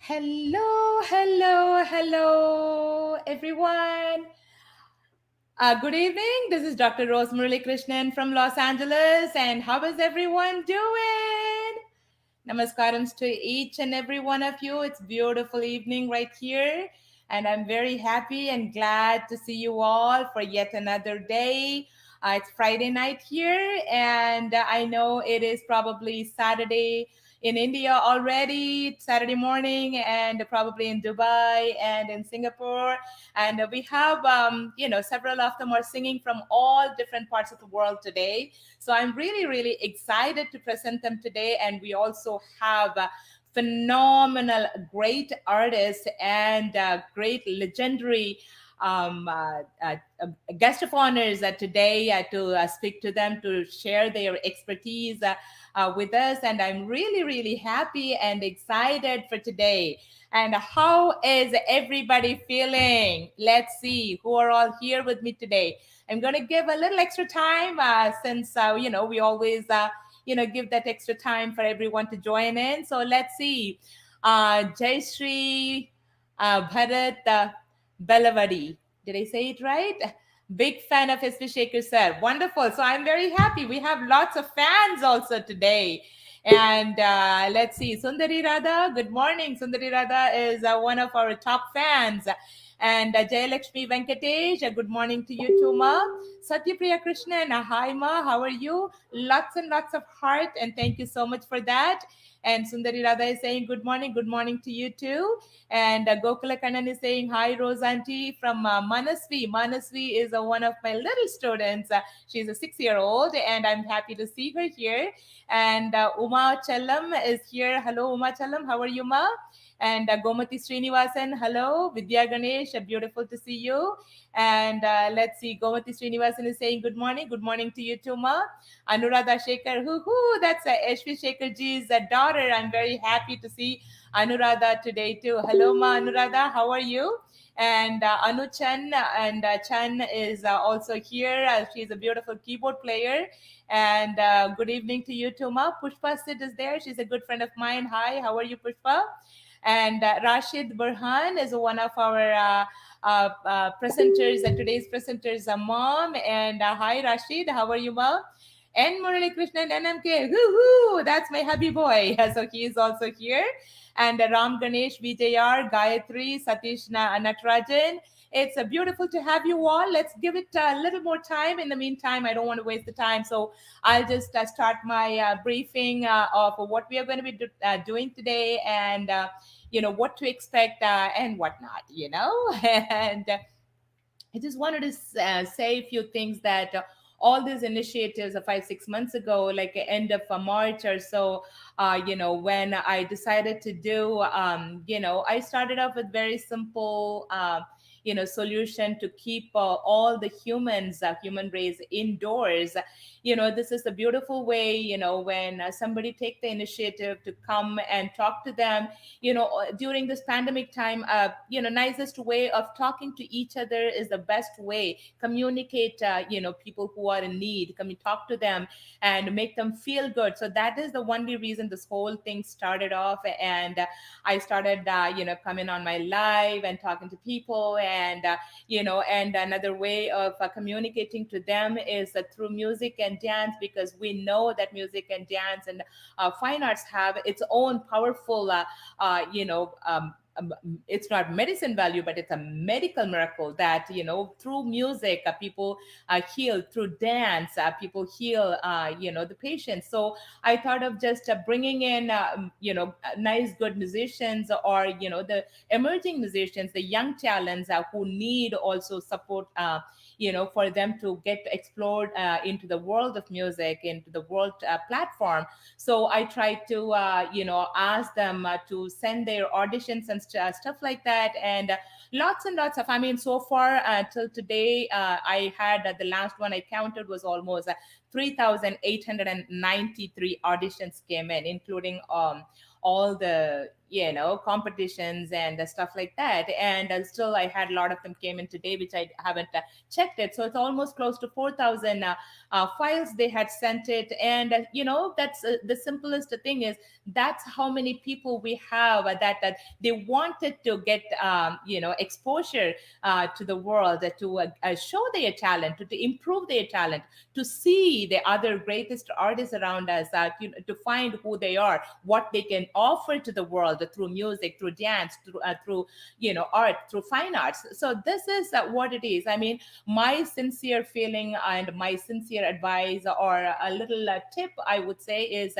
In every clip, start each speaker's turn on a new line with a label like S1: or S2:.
S1: Hello, hello, hello, everyone. Good evening. This is Dr. Rose Muralikrishnan from Los Angeles. And how is everyone doing? Namaskarams to each and every one of you. It's beautiful evening right here. And I'm very happy and glad to see you all for yet another day. It's Friday night here, and I know it is probably Saturday in India already, Saturday morning, and probably in Dubai and in Singapore. And we have, several of them are singing from all different parts of the world today. So I'm really, really excited to present them today. And we also have phenomenal, great artists and great legendary guest of honors today to speak to them, to share their expertise with us. And I'm really, really happy and excited for today. And how is everybody feeling? Let's see who are all here with me today. I'm going to give a little extra time since, we always, give that extra time for everyone to join in. So let's see. Jai Shri Bharat Belavadi. Did I say it right? Big fan of S.V. Shekher sir. Wonderful. So I'm very happy. We have lots of fans also today. And let's see. Sundari Radha, good morning. Sundari Radha is one of our top fans. And Jayalakshmi Venkatesh, good morning to you too, Ma. Satyapriya Krishnan, hi, Ma. How are you? Lots and lots of heart. And thank you so much for that. And Sundari Radha is saying good morning to you too. And Gokula Kannan is saying, hi, Rose Auntie from Manasvi. Manasvi is one of my little students. She's a 6-year-old, and I'm happy to see her here. And Uma Challam is here. Hello, Uma Challam. How are you, Ma? And Gomati Srinivasan, hello. Vidya Ganesh, beautiful to see you. And let's see, Gomati Srinivasan is saying good morning. Good morning to you too, Ma. Anuradha Shekhar, that's Ashvi Shekhar ji's daughter. I'm very happy to see Anuradha today too. Hello, Ma Anuradha, how are you? And Anu Chan, and Chan is also here. She's a beautiful keyboard player. And good evening to you too, Ma. Pushpa Sid is there. She's a good friend of mine. Hi, how are you, Pushpa? And Rashid Burhan is one of our presenters, today's presenters, mom. And hi, Rashid, how are you, Mom? And Muralikrishnan NMK, woohoo, that's my hubby boy. So he is also here. And Ram Ganesh, VJR, Gayatri, Satish Natarajan. It's beautiful to have you all. Let's give it a little more time. In the meantime, I don't want to waste the time. So I'll just start my briefing of what we are going to be doing today, and what to expect and whatnot, and I just wanted to say a few things that all these initiatives 5 6 months ago, like end of March or so, when I decided to do, I started off with very simple solution to keep all the human race indoors. This is a beautiful way, when somebody take the initiative to come and talk to them, during this pandemic time. Nicest way of talking to each other is the best way. Communicate, people who are in need, come and talk to them and make them feel good. So that is the only reason this whole thing started off. And I started coming on my live and talking to people. And and another way of communicating to them is through music and dance, because we know that music and dance and fine arts have its own powerful it's not medicine value, but it's a medical miracle that, through music, people heal. Through dance, people heal, the patients. So I thought of just bringing in, nice, good musicians, or, the emerging musicians, the young talents who need also support, for them to get explored into the world of music, into the world platform. So I tried to, ask them to send their auditions and stuff like that. And lots and lots of, I mean, so far till today, I had the last one I counted was almost 3,893 auditions came in, including all the competitions and stuff like that. And still I had a lot of them came in today, which I haven't checked it. So it's almost close to 4,000 files they had sent it. And that's the simplest thing is that's how many people we have that they wanted to get exposure to the world, to show their talent, to improve their talent, to see the other greatest artists around us, to find who they are, what they can offer to the world through music, through dance, through art, through fine arts. So this is what it is. I mean, my sincere feeling and my sincere advice or a little tip I would say is,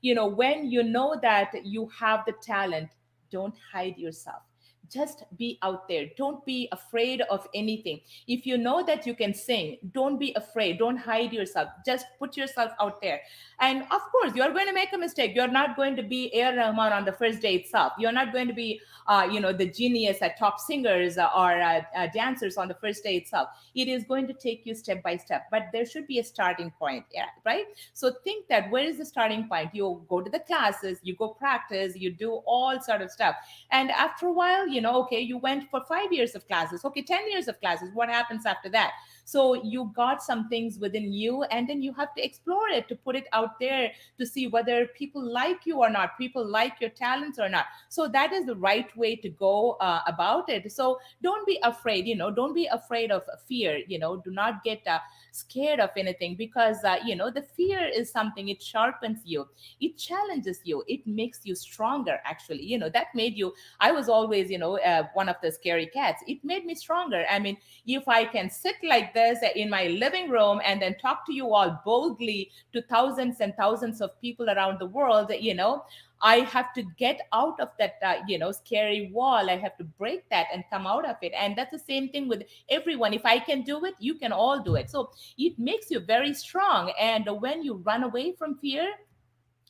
S1: when you know that you have the talent, don't hide yourself. Just be out there. Don't be afraid of anything. If you know that you can sing, don't be afraid. Don't hide yourself. Just put yourself out there. And of course, you're going to make a mistake. You're not going to be A. Rahman on the first day itself. You're not going to be, the genius at top singers or dancers on the first day itself. It is going to take you step by step, but there should be a starting point, yeah, right? So think that where is the starting point? You go to the classes, you go practice, you do all sort of stuff. And after a while, okay, you went for 5 years of classes, okay, 10 years of classes. What happens after that? So you got some things within you, and then you have to explore it, to put it out there, to see whether people like you or not, people like your talents or not. So that is the right way to go about it. So don't be afraid, don't be afraid of fear, do not get scared of anything, because the fear is something, it sharpens you, it challenges you, it makes you stronger. Actually, that made you, I was always one of the scary cats. It made me stronger. I mean, if I can sit like this in my living room and then talk to you all boldly to thousands and thousands of people around the world, I have to get out of that scary wall. I have to break that and come out of it. And that's the same thing with everyone. If I can do it, you can all do it. So it makes you very strong. And when you run away from fear,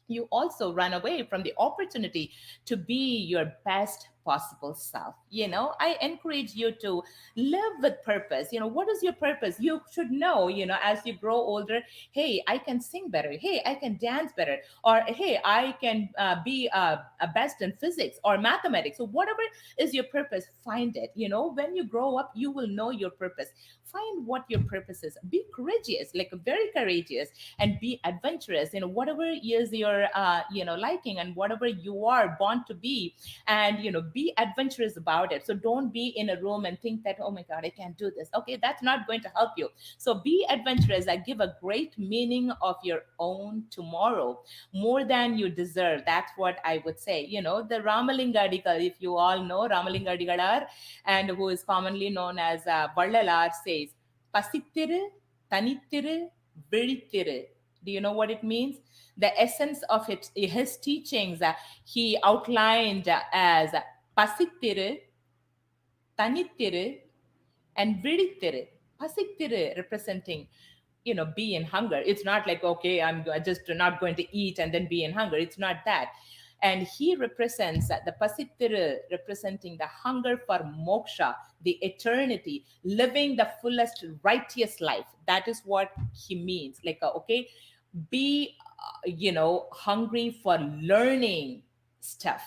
S1: you also run away from the opportunity to be your best possible self. I encourage you to live with purpose. What is your purpose? You should know, as you grow older, hey, I can sing better, hey, I can dance better, or hey, I can be a best in physics or mathematics. So whatever is your purpose, find it. When you grow up, you will know your purpose. Find what your purpose is. Be courageous, like very courageous, and be adventurous. Whatever is your liking, and whatever you are born to be, and be adventurous about it. So don't be in a room and think that, oh my god, I can't do this. Okay, that's not going to help you. So be adventurous. Give a great meaning of your own tomorrow, more than you deserve. That's what I would say. The Ramalinga Adigal, if you all know Ramalinga Adigalar, and who is commonly known as Vallalar, says pasittiru tanittiru vilittiru. Do you know what it means? The essence of it, his teachings, he outlined as pasittiru, tanittiru, and vidittiru. Pasittiru representing, be in hunger. It's not like, okay, I'm just not going to eat and then be in hunger. It's not that. And he represents the pasittiru, representing the hunger for moksha, the eternity, living the fullest righteous life. That is what he means. Okay, be hungry for learning stuff.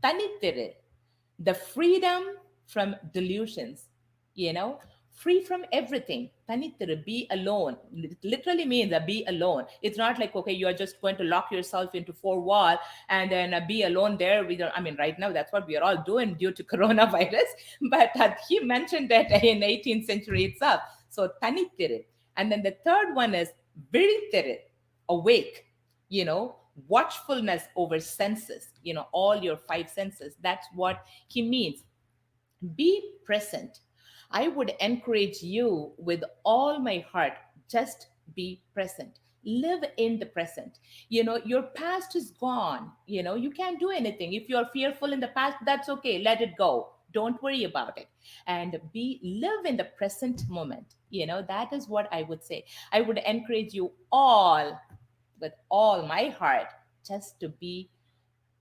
S1: Tanittiru, the freedom from delusions, free from everything. Tanittiru, be alone. It literally means be alone. It's not like, okay, you're just going to lock yourself into four wall and then be alone there. I mean, right now, that's what we are all doing due to coronavirus. But he mentioned that in 18th century itself. So tanittiru. And then the third one is vilittiru, awake, watchfulness over senses, all your five senses. That's what he means. Be present. I would encourage you with all my heart, just be present. Live in the present. Your past is gone. You can't do anything. If you're fearful in the past, that's okay. Let it go. Don't worry about it. And live in the present moment. That is what I would say. I would encourage you all with all my heart just to be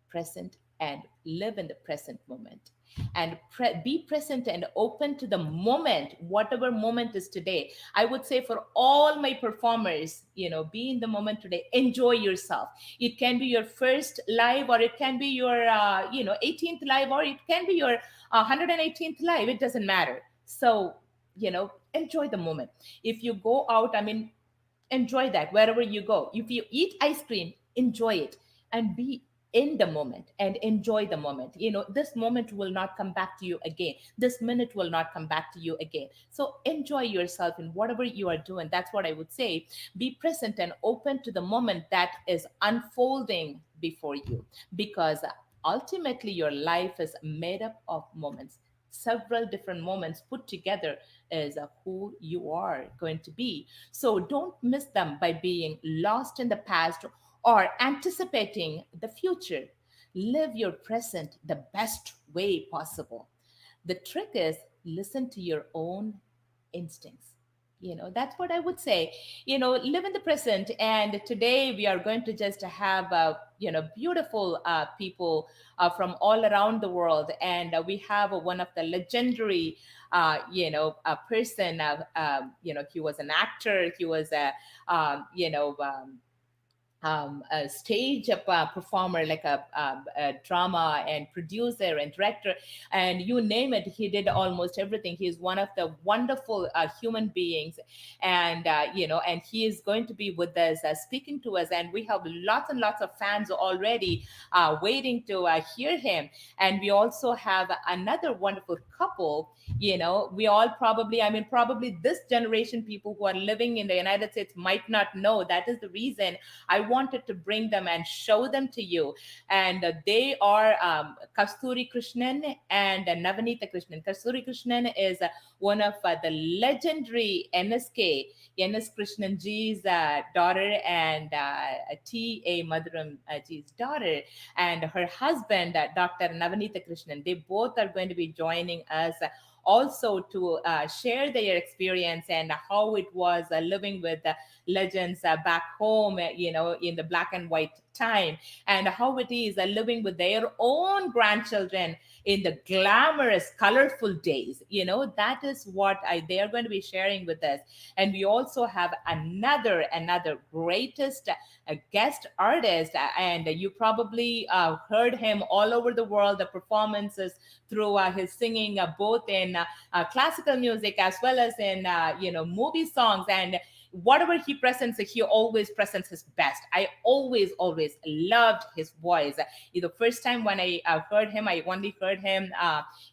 S1: present and live in the present moment. and be present and open to the moment, whatever moment is today. I would say for all my performers, be in the moment today, enjoy yourself. It can be your first live, or it can be your 18th live, or it can be your 118th live. It doesn't matter. So enjoy the moment. If you go out, I mean, enjoy that wherever you go. If you eat ice cream, enjoy it, and be in the moment and enjoy the moment. This moment will not come back to you again. This minute will not come back to you again. So enjoy yourself in whatever you are doing. That's what I would say. Be present and open to the moment that is unfolding before you, because ultimately your life is made up of moments. Several different moments put together is who you are going to be. So don't miss them by being lost in the past or anticipating the future. Live your present the best way possible. The trick is listen to your own instincts. That's what I would say. Live in the present. And today we are going to just have beautiful people from all around the world. And we have one of the legendary person. He was an actor. He was a stage performer, like a drama and producer and director, and you name it, he did almost everything. He is one of the wonderful human beings, and he is going to be with us, speaking to us, and we have lots and lots of fans already waiting to hear him. And we also have another wonderful couple. We all probably, I mean, probably this generation, people who are living in the United States might not know. That is the reason I wanted to bring them and show them to you. And they are Kasthuri Krishnan and Navanita Krishnan. Kasthuri Krishnan is one of the legendary NS Krishnan ji's daughter, and T.A. Madhuram ji's daughter, and her husband, Dr. Navanita Krishnan. They both are going to be joining us also to share their experience and how it was living with legends back home, in the black and white time, and how it is living with their own grandchildren in the glamorous, colorful days. That is what they are going to be sharing with us. And we also have another greatest guest artist, and you probably heard him all over the world, the performances through his singing, both in classical music as well as in movie songs. And whatever he presents, he always presents his best. I always loved his voice. The first time when I heard him, I only heard him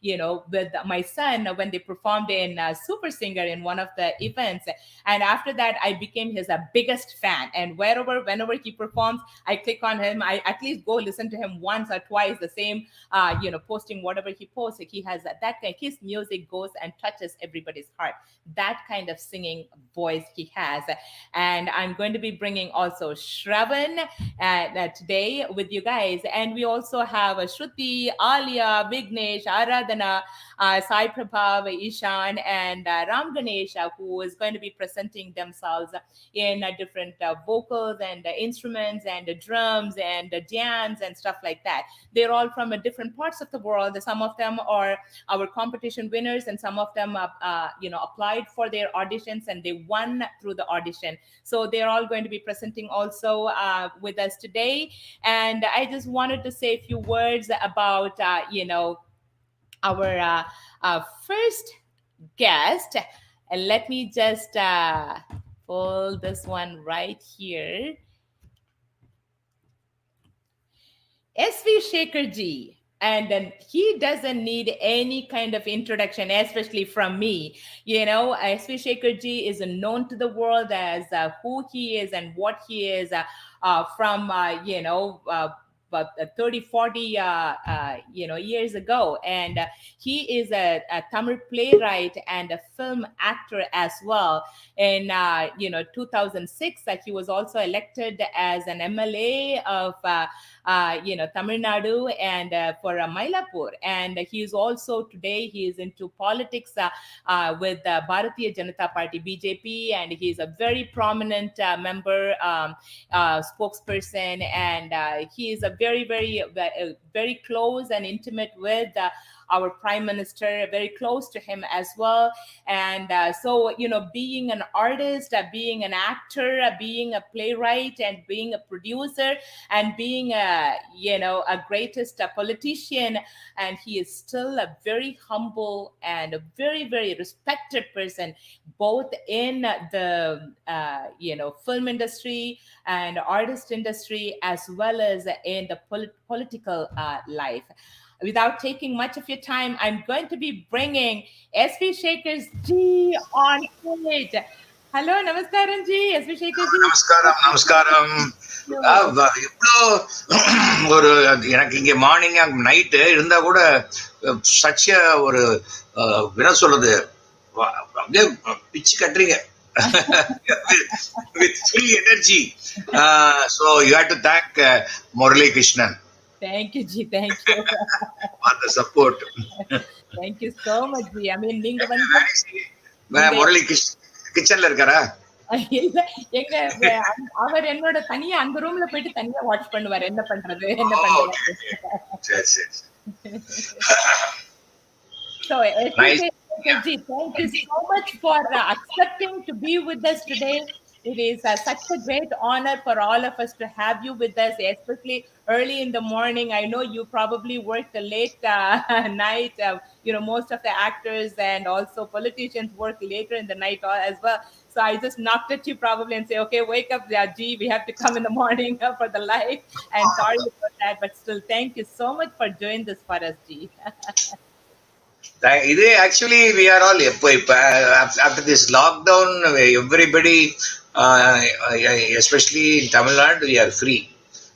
S1: with my son when they performed in Super Singer in one of the events. And after that, I became his biggest fan. And whenever he performs, I click on him. I at least go listen to him once or twice, the same posting whatever he posts. He has that kind. His music goes and touches everybody's heart. That kind of singing voice he has. And I'm going to be bringing also Shravan today with you guys. And we also have Shruti, Alia, Vignesh, Aradhana, Sai Prabhav, Ishan, and Ram Ganesh, who is going to be presenting themselves in different vocals and instruments and drums and dance and stuff like that. They're all from different parts of the world. Some of them are our competition winners, and some of them applied for their auditions and they won through the audition. So they're all going to be presenting also with us today. And I just wanted to say a few words about our first guest. And let me just pull this one right here. SV Shekher ji. And then he doesn't need any kind of introduction, especially from me. SV Shekher ji is known to the world as who he is and what he is from, about 30, 40 years ago. And he is a Tamil playwright and a film actor as well. In 2006, he was also elected as an MLA of Tamil Nadu and for Mylapore. And he is also today, he is into politics with Bharatiya Janata Party, BJP, and he is a very prominent member, spokesperson, and he is a very, very, very close and intimate with our Prime Minister, very close to him as well. And so, being an artist, being an actor, being a playwright, and being a producer, and being a greatest politician, and he is still a very humble and a very, very respected person, both in the film industry and artist industry, as well as in the political life. Without taking much of your time, I'm going to be bringing SV Shekher's G on stage. Hello, namaskaram ji, SV Shekher ji.
S2: Namaskaram. ஒரு எனக்கு இங்க morning night இருந்தா கூட சச்ச ஒரு என்ன சொல்றது அப்படியே பிச்சு கட்டுறீங்க with full energy. So you have to thank Muralikrishnan.
S1: Thank you, Ji. Thank you
S2: for the support.
S1: Thank you so much, Ji. I mean, நீங்க
S2: Muralikrishnan கிச்சன்ல இருக்காரா?
S1: இல்ல, அவர் என்னோட தனியா அந்த ரூம்ல போயிட்டு தனியா வாட்ச் பண்ணுவார். என்ன பண்றது. So, nice. Thank you so much for accepting to be with us today. It is such a great honor for all of us to have you with us, especially early in the morning. I know you probably work the late night. Most of the actors and also politicians work later in the night as well. So I just knocked at you probably and say, okay, wake up, G. We have to come in the morning for the live. And sorry for that, but still, thank you so much for doing this for us, G.
S2: Actually, we are all after this lockdown, everybody, especially in Tamil Nadu, we are free.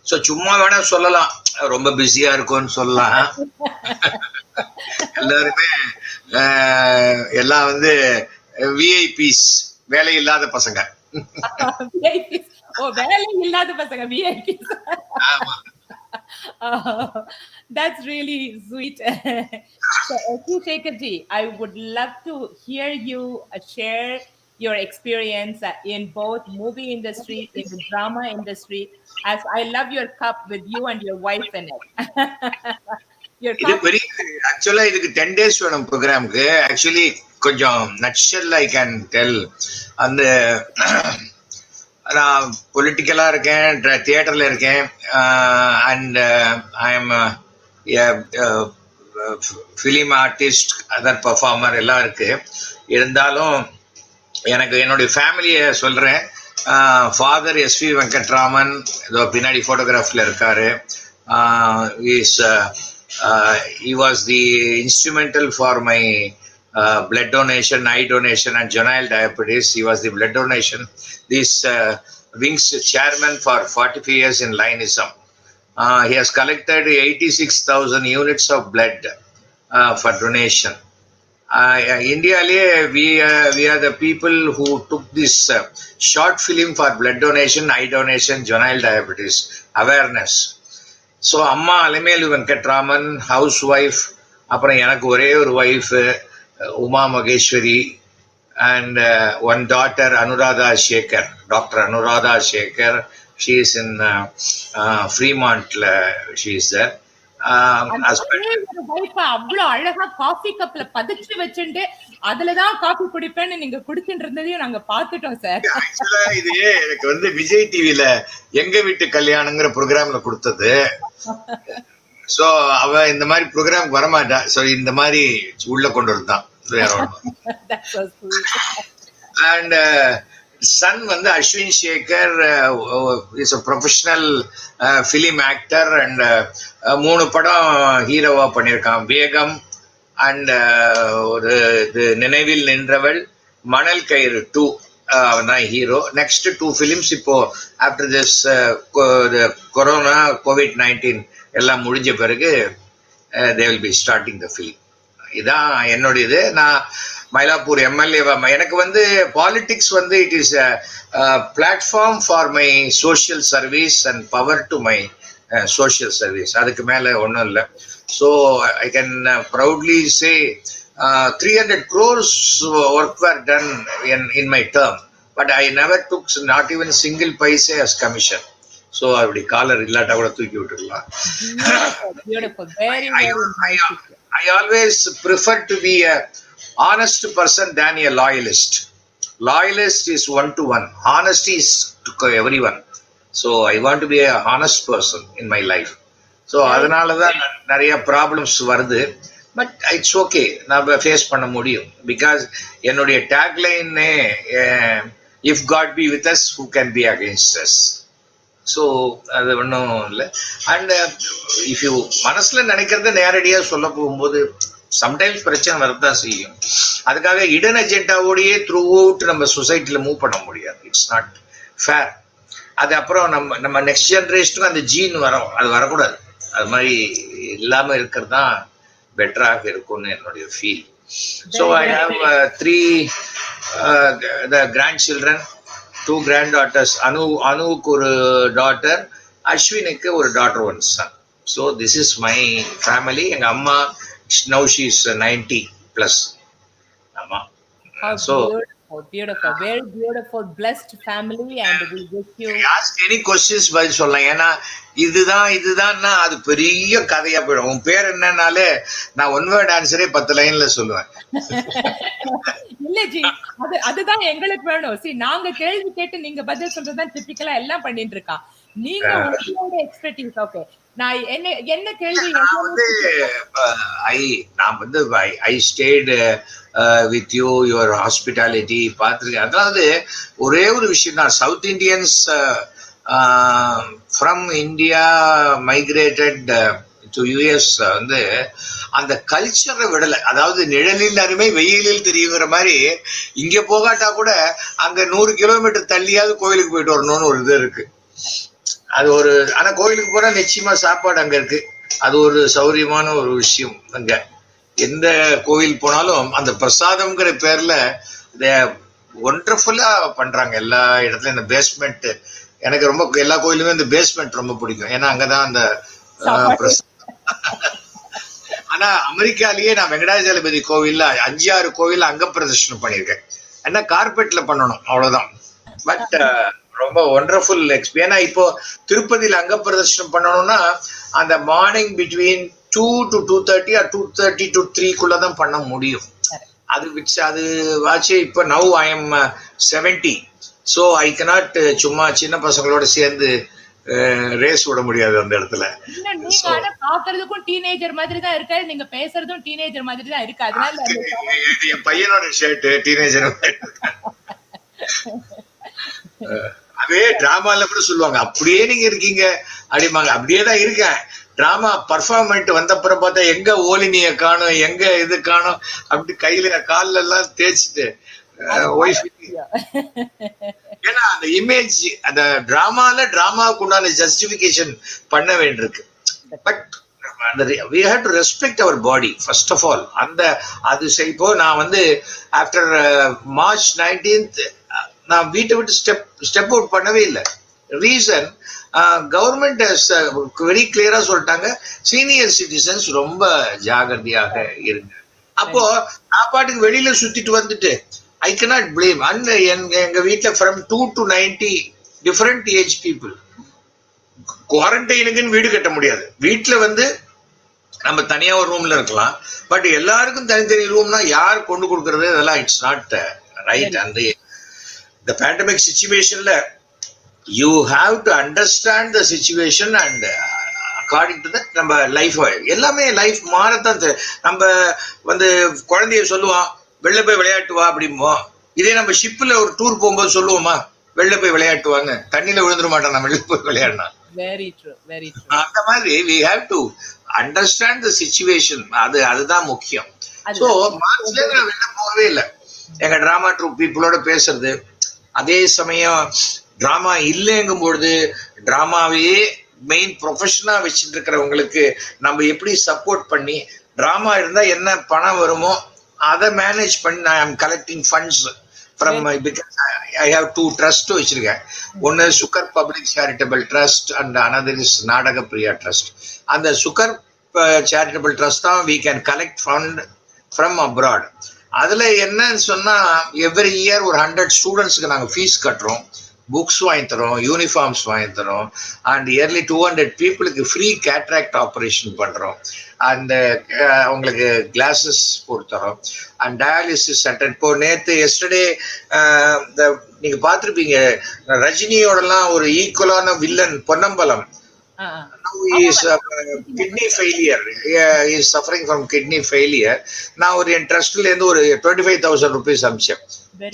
S2: So சும்மா வேணா சொல்லலாம், ரொம்ப பிஸியா இருக்கும்னு சொல்லலாம். எல்லாருமே எல்லாம் VIPs, வேலை இல்லாத பசங்க.
S1: வேலை இல்லாத பசங்க VIPs. That's really sweet. So, Shekher ji, I would love to hear you share your experience in both movie industry, in the drama industry, as I love your cup with you and your wife in it.
S2: Actually, இதுக்கு 10 days வேணும் ப்ரோக்ராம்க்கு. Actually, கொஞ்சம் nutshell I can tell. அந்த நான் பொலிட்டிக்கலா இருக்கேன், தியேட்டர்ல இருக்கேன், and I am film artist, other performer எல்லாம் இருக்கு. இருந்தாலும் எனக்கு என்னுடைய ஃபேமிலியை சொல்றேன். ஃபாதர் SV வெங்கட்ராமன் ஏதோ பின்னாடி போட்டோகிராஃப்ல இருக்காரு. He was the instrumental for my blood donation, eye donation, and juvenile diabetes. He was the blood donation. This Wings chairman for 45 years in Lionism. He has collected 86,000 units of blood for donation. India, we are the people who took this short film for blood donation, eye donation, juvenile diabetes awareness. So, Amma Alamelu Venkatraman, housewife, அப்புறம் எனக்கு ஒரே ஒரு wife, Uma Mageshwari, and one daughter, Anuradha Shekher, Dr. Anuradha Shekher. She is in Fremont. She is there.
S1: அவ்வளவு அழகா coffee கப்ல பதிச்சு வச்சுட்டு அதுலதான் காஃபி குடிப்பேன்னு நீங்க குடிச்சுட்டு இருந்ததையும் நாங்க பாத்துட்டோம் சார்.
S2: ஆக்சுவலா இது எனக்கு விஜய் டிவில எங்க வீட்டு கல்யாணங்கிற ப்ரோக்ராம்ல கொடுத்தது. சோ அவ இந்த மாதிரி ப்ரோக்ராம் வரமாட்டா. சோ இந்த மாதிரி உள்ள கொண்டு வருதான். And son Ashwin Shekher is a professional film actor and 3 படம் ஹீரோவா பண்ணிருக்கான். வேகம் and ஒரு நினைவில் நின்றவள், மணல் கயிறு 2 அவன்தான் ஹீரோ. நெக்ஸ்ட் 2 ஃபிலிம்ஸ் இப்போ ஆஃப்டர் திஸ் கொரோனா COVID-19 எல்லாம் முடிஞ்ச பிறகு they will be starting the film. இதான் என்னுடையது. நான் மயிலாப்பூர் எம்எல்ஏ. எனக்கு politics it is platform for my social service and power to my social service. அதுக்கு மேல ஒன்றும் இல்லை. So I can proudly say 300 crores work were done in my term, but I never took not even single paise as commission. So அப்படி collar இல்லாட்டா கூட தூக்கி விட்டுடலாம். I always prefer to be a honest person than a loyalist. Loyalist is one to one. Honesty is to everyone. So I want to be a honest person in my life. So அதனால தான் நிறைய problems வருது. But it's okay, நம்ம face பண்ண முடியும். Because என்னுடைய டேக்லைனே if God be with us who can be against us. So அது ஒன்றும் இல்லை. அண்ட் இஃப் யூ மனசில் நினைக்கிறத நேரடியாக சொல்ல போகும்போது சம்டைம்ஸ் பிரச்சனை வரதான் செய்யும். அதுக்காக இடன் அஜெண்டாவோடையே த்ரூ அவுட் நம்ம சொசைட்டியில் மூவ் பண்ண முடியாது. It's not fair. அது அப்புறம் நம்ம நெக்ஸ்ட் ஜென்ரேஷனுக்கு அந்த ஜீன் வரும், அது வரக்கூடாது. அது மாதிரி இல்லாமல் இருக்கிறது தான் பெட்டராக இருக்கும்னு என்னுடைய feel. So I have 3 the grandchildren, 2 granddaughters. அனுவுக்கு ஒரு டாட்டர், அஸ்வினுக்கு ஒரு daughter, 1 son. So this is my family. எங்கள் அம்மா now she is 90 plus. Amma.
S1: So beautiful, very beautiful, blessed family, and we wish you.
S2: Ask any questions by சொல்லலாம். ஏன்னா இதுதான் அது பெரிய கதையா போயிடும். உன் பேர் என்னன்னாலே நான் ஒன் வேர்ட் ஆன்சரே 10 லைன்ல சொல்லுவேன்.
S1: இல்ல ஜி, அதுதான் எங்களுக்கு வேணும். See, நாங்க கேள்வி கேட்டு நீங்க பதில் சொல்றதுதான் டிபிக்கலா எல்லாம் பண்ணிட்டு இருக்கா. நீங்க உங்களோட எக்ஸ்பெர்டீஸ். ஓகே, நான் என்ன கேள்வி
S2: நான் வந்து I stayed with you, your hospitality பார்த்துருக்கேன். அதாவது ஒரே ஒரு விஷயம் தான், South Indians from India migrated to US வந்து அந்த கல்ச்சரை விடலை. அதாவது நிழலில் அருமை வெயிலில் தெரியுங்கிற மாதிரி இங்க போகாட்டா கூட அங்க 100 கிலோமீட்டர் தள்ளியாவது கோயிலுக்கு போயிட்டு வரணும்னு ஒரு இது இருக்கு. அது ஒரு, ஆனா கோயிலுக்கு போனா நிச்சயமா சாப்பாடு அங்க இருக்கு. அது ஒரு சௌரியமான ஒரு விஷயம். அங்க எந்த கோயில் போனாலும் அந்த பிரசாதம்ங்கிற பேர்ல ஒண்டர்ஃபுல்லா பண்றாங்க எல்லா இடத்துலயும். இந்த பேஸ்மெண்ட் எனக்கு ரொம்ப, எல்லா கோயிலுமே இந்த பேஸ்மெண்ட் ரொம்ப பிடிக்கும். ஏன்னா அங்கதான் அந்த ஆனா அமெரிக்காலேயே நான் வெங்கடாஜலபதி கோவில்ல 5-6 கோவில் அங்க பிரதர்ஷனம் பண்ணியிருக்கேன். என்ன கார்பெட்ல பண்ணணும் அவ்வளவுதான். பட் ரொம்ப ஒண்டர்ஃபுல் எக்ஸ்பீரியன்ஸ். ஏன்னா இப்போ திருப்பதியில் அங்க பிரதர்ஷனம் பண்ணணும்னா அந்த morning between 2 to 2:30 or 2:30 to 3 தான் பண்ண முடியும். அது வாட்சி இப்போ now I am 70. So I cannot சும்மா சின்ன பசங்களோட சேர்ந்து ரேஸ் விட முடியாது அந்த இடத்துல.
S1: பாக்குறதுக்கும் டீனேஜர் மாதிரி தான் இருக்காரு, நீங்க பேசுறதும் டீனேஜர் மாதிரி தான் இருக்கு. அதனால
S2: என் பையனோட ஷர்ட் டீனேஜர். அதே டிராமால கூட சொல்லுவாங்க, அப்படியே நீங்க இருக்கீங்க அப்படிம்பாங்க. அப்படியே தான் இருக்கேன். டிராமா பர்ஃபார்மெண்ட் வந்தப்புறம் பார்த்தா எங்க ஓலினிய காணும், எங்க இது காணும், அப்படி கையில கால்ல எல்லாம் தேய்ச்சிட்டு ஏன்னா அந்த இமேஜ், அந்த டிராமாவுக்கு உண்டான ஜஸ்டிபிகேஷன் பண்ண வேண்டியிருக்கு. But we have to respect our body first of all. அந்த அது இப்போ நான் வந்து ஆஃப்டர் மார்ச் 19th நான் வீட்டை விட்டு ஸ்டெப் அவுட் பண்ணவே இல்லை. ரீசன், கவர்மெண்ட் வெரி கிளியரா சொல்லிட்டாங்க, சீனியர் சிட்டிசன்ஸ் ரொம்ப ஜாகிரதையாக இருங்க. அப்போ நான் பாட்டுக்கு வெளியில சுத்திட்டு வந்துட்டு ஐ cannot blame. அண்ட் எங்க வீட்டுல from 2 to 90 different age people. குவாரண்டைனுக்குன்னு வீடு கட்ட முடியாது. வீட்டுல வந்து நம்ம தனியா ஒரு ரூம்ல இருக்கலாம். பட் எல்லாருக்கும் தனித்தனி ரூம்னா யார் கொண்டு கொடுக்கறது, அதெல்லாம் இட்ஸ் நாட் ரைட். அந்த the pandemic situationல you have to understand the situation and according to that நம்ம லைஃப் எல்லாமே லைஃப் மாறத்தான். நம்ம வந்து குழந்தைய சொல்லுவோம் வெளில போய் விளையாட்டு வா அப்படிம்போம். இதே நம்ம ஷிப்ல ஒரு டூர் போகும்போது சொல்லுவோமா வெளில போய் விளையாட்டுவாங்க, தண்ணியில விழுந்துட மாட்டோம் நம்ம வெளில போய் விளையாடணும்.
S1: Very true, very true.
S2: அந்த மாதிரி we have to understand the situation. அதுதான் முக்கியம். ஸோ மார்ச்ல நான் வெளில போகவே இல்லை. எங்க டிராமா ட்ரூப் பீப்புளோட பேசுறது, அதே சமயம் டிராமா இல்லைங்கும் பொழுது டிராமாவையே மெயின் ப்ரொஃபஷனா வச்சுட்டு இருக்கிறவங்களுக்கு நம்ம எப்படி சப்போர்ட் பண்ணி, டிராமா இருந்தா என்ன பணம் வருமோ அதை மேனேஜ் பண்ணி ஐ ஆம் collecting funds from because I have 2 trust வச்சிருக்கேன். ஒன்னு sugar public charitable trust and another is நாடக பிரியா ட்ரஸ்ட். அந்த சுகர் சேரிட்டபிள் ட்ரஸ்ட் தான் we can collect fund from abroad. அதுல என்னன்னு சொன்னா எவ்ரி இயர் ஒரு 100 ஸ்டூடெண்ட்ஸ்க்கு நாங்க ஃபீஸ் கட்டுறோம். புக்ஸ் வாங்கி தரோம், யூனிஃபார்ம்ஸ் வாங்கி தரோம், அண்ட் இயர்லி 200 பீப்புளுக்கு ஃப்ரீ கேட்ராக்ட் ஆப்ரேஷன் பண்ணுறோம், அந்த அவங்களுக்கு கிளாஸஸ் கொடுத்துறோம், அண்ட் டயாலிசிஸ் சென்டர். இப்போ நேற்று எஸ்டர்டே இந்த நீங்கள் பார்த்துருப்பீங்க, ரஜினியோடலாம் ஒரு ஈக்குவலான villain Ponnambalam. Now he is kidney failure. He is suffering from kidney failure. நான் ஒரு என் ட்ரஸ்ட்ல இருந்து ஒரு 25,000 rupees அமிச்சேன்.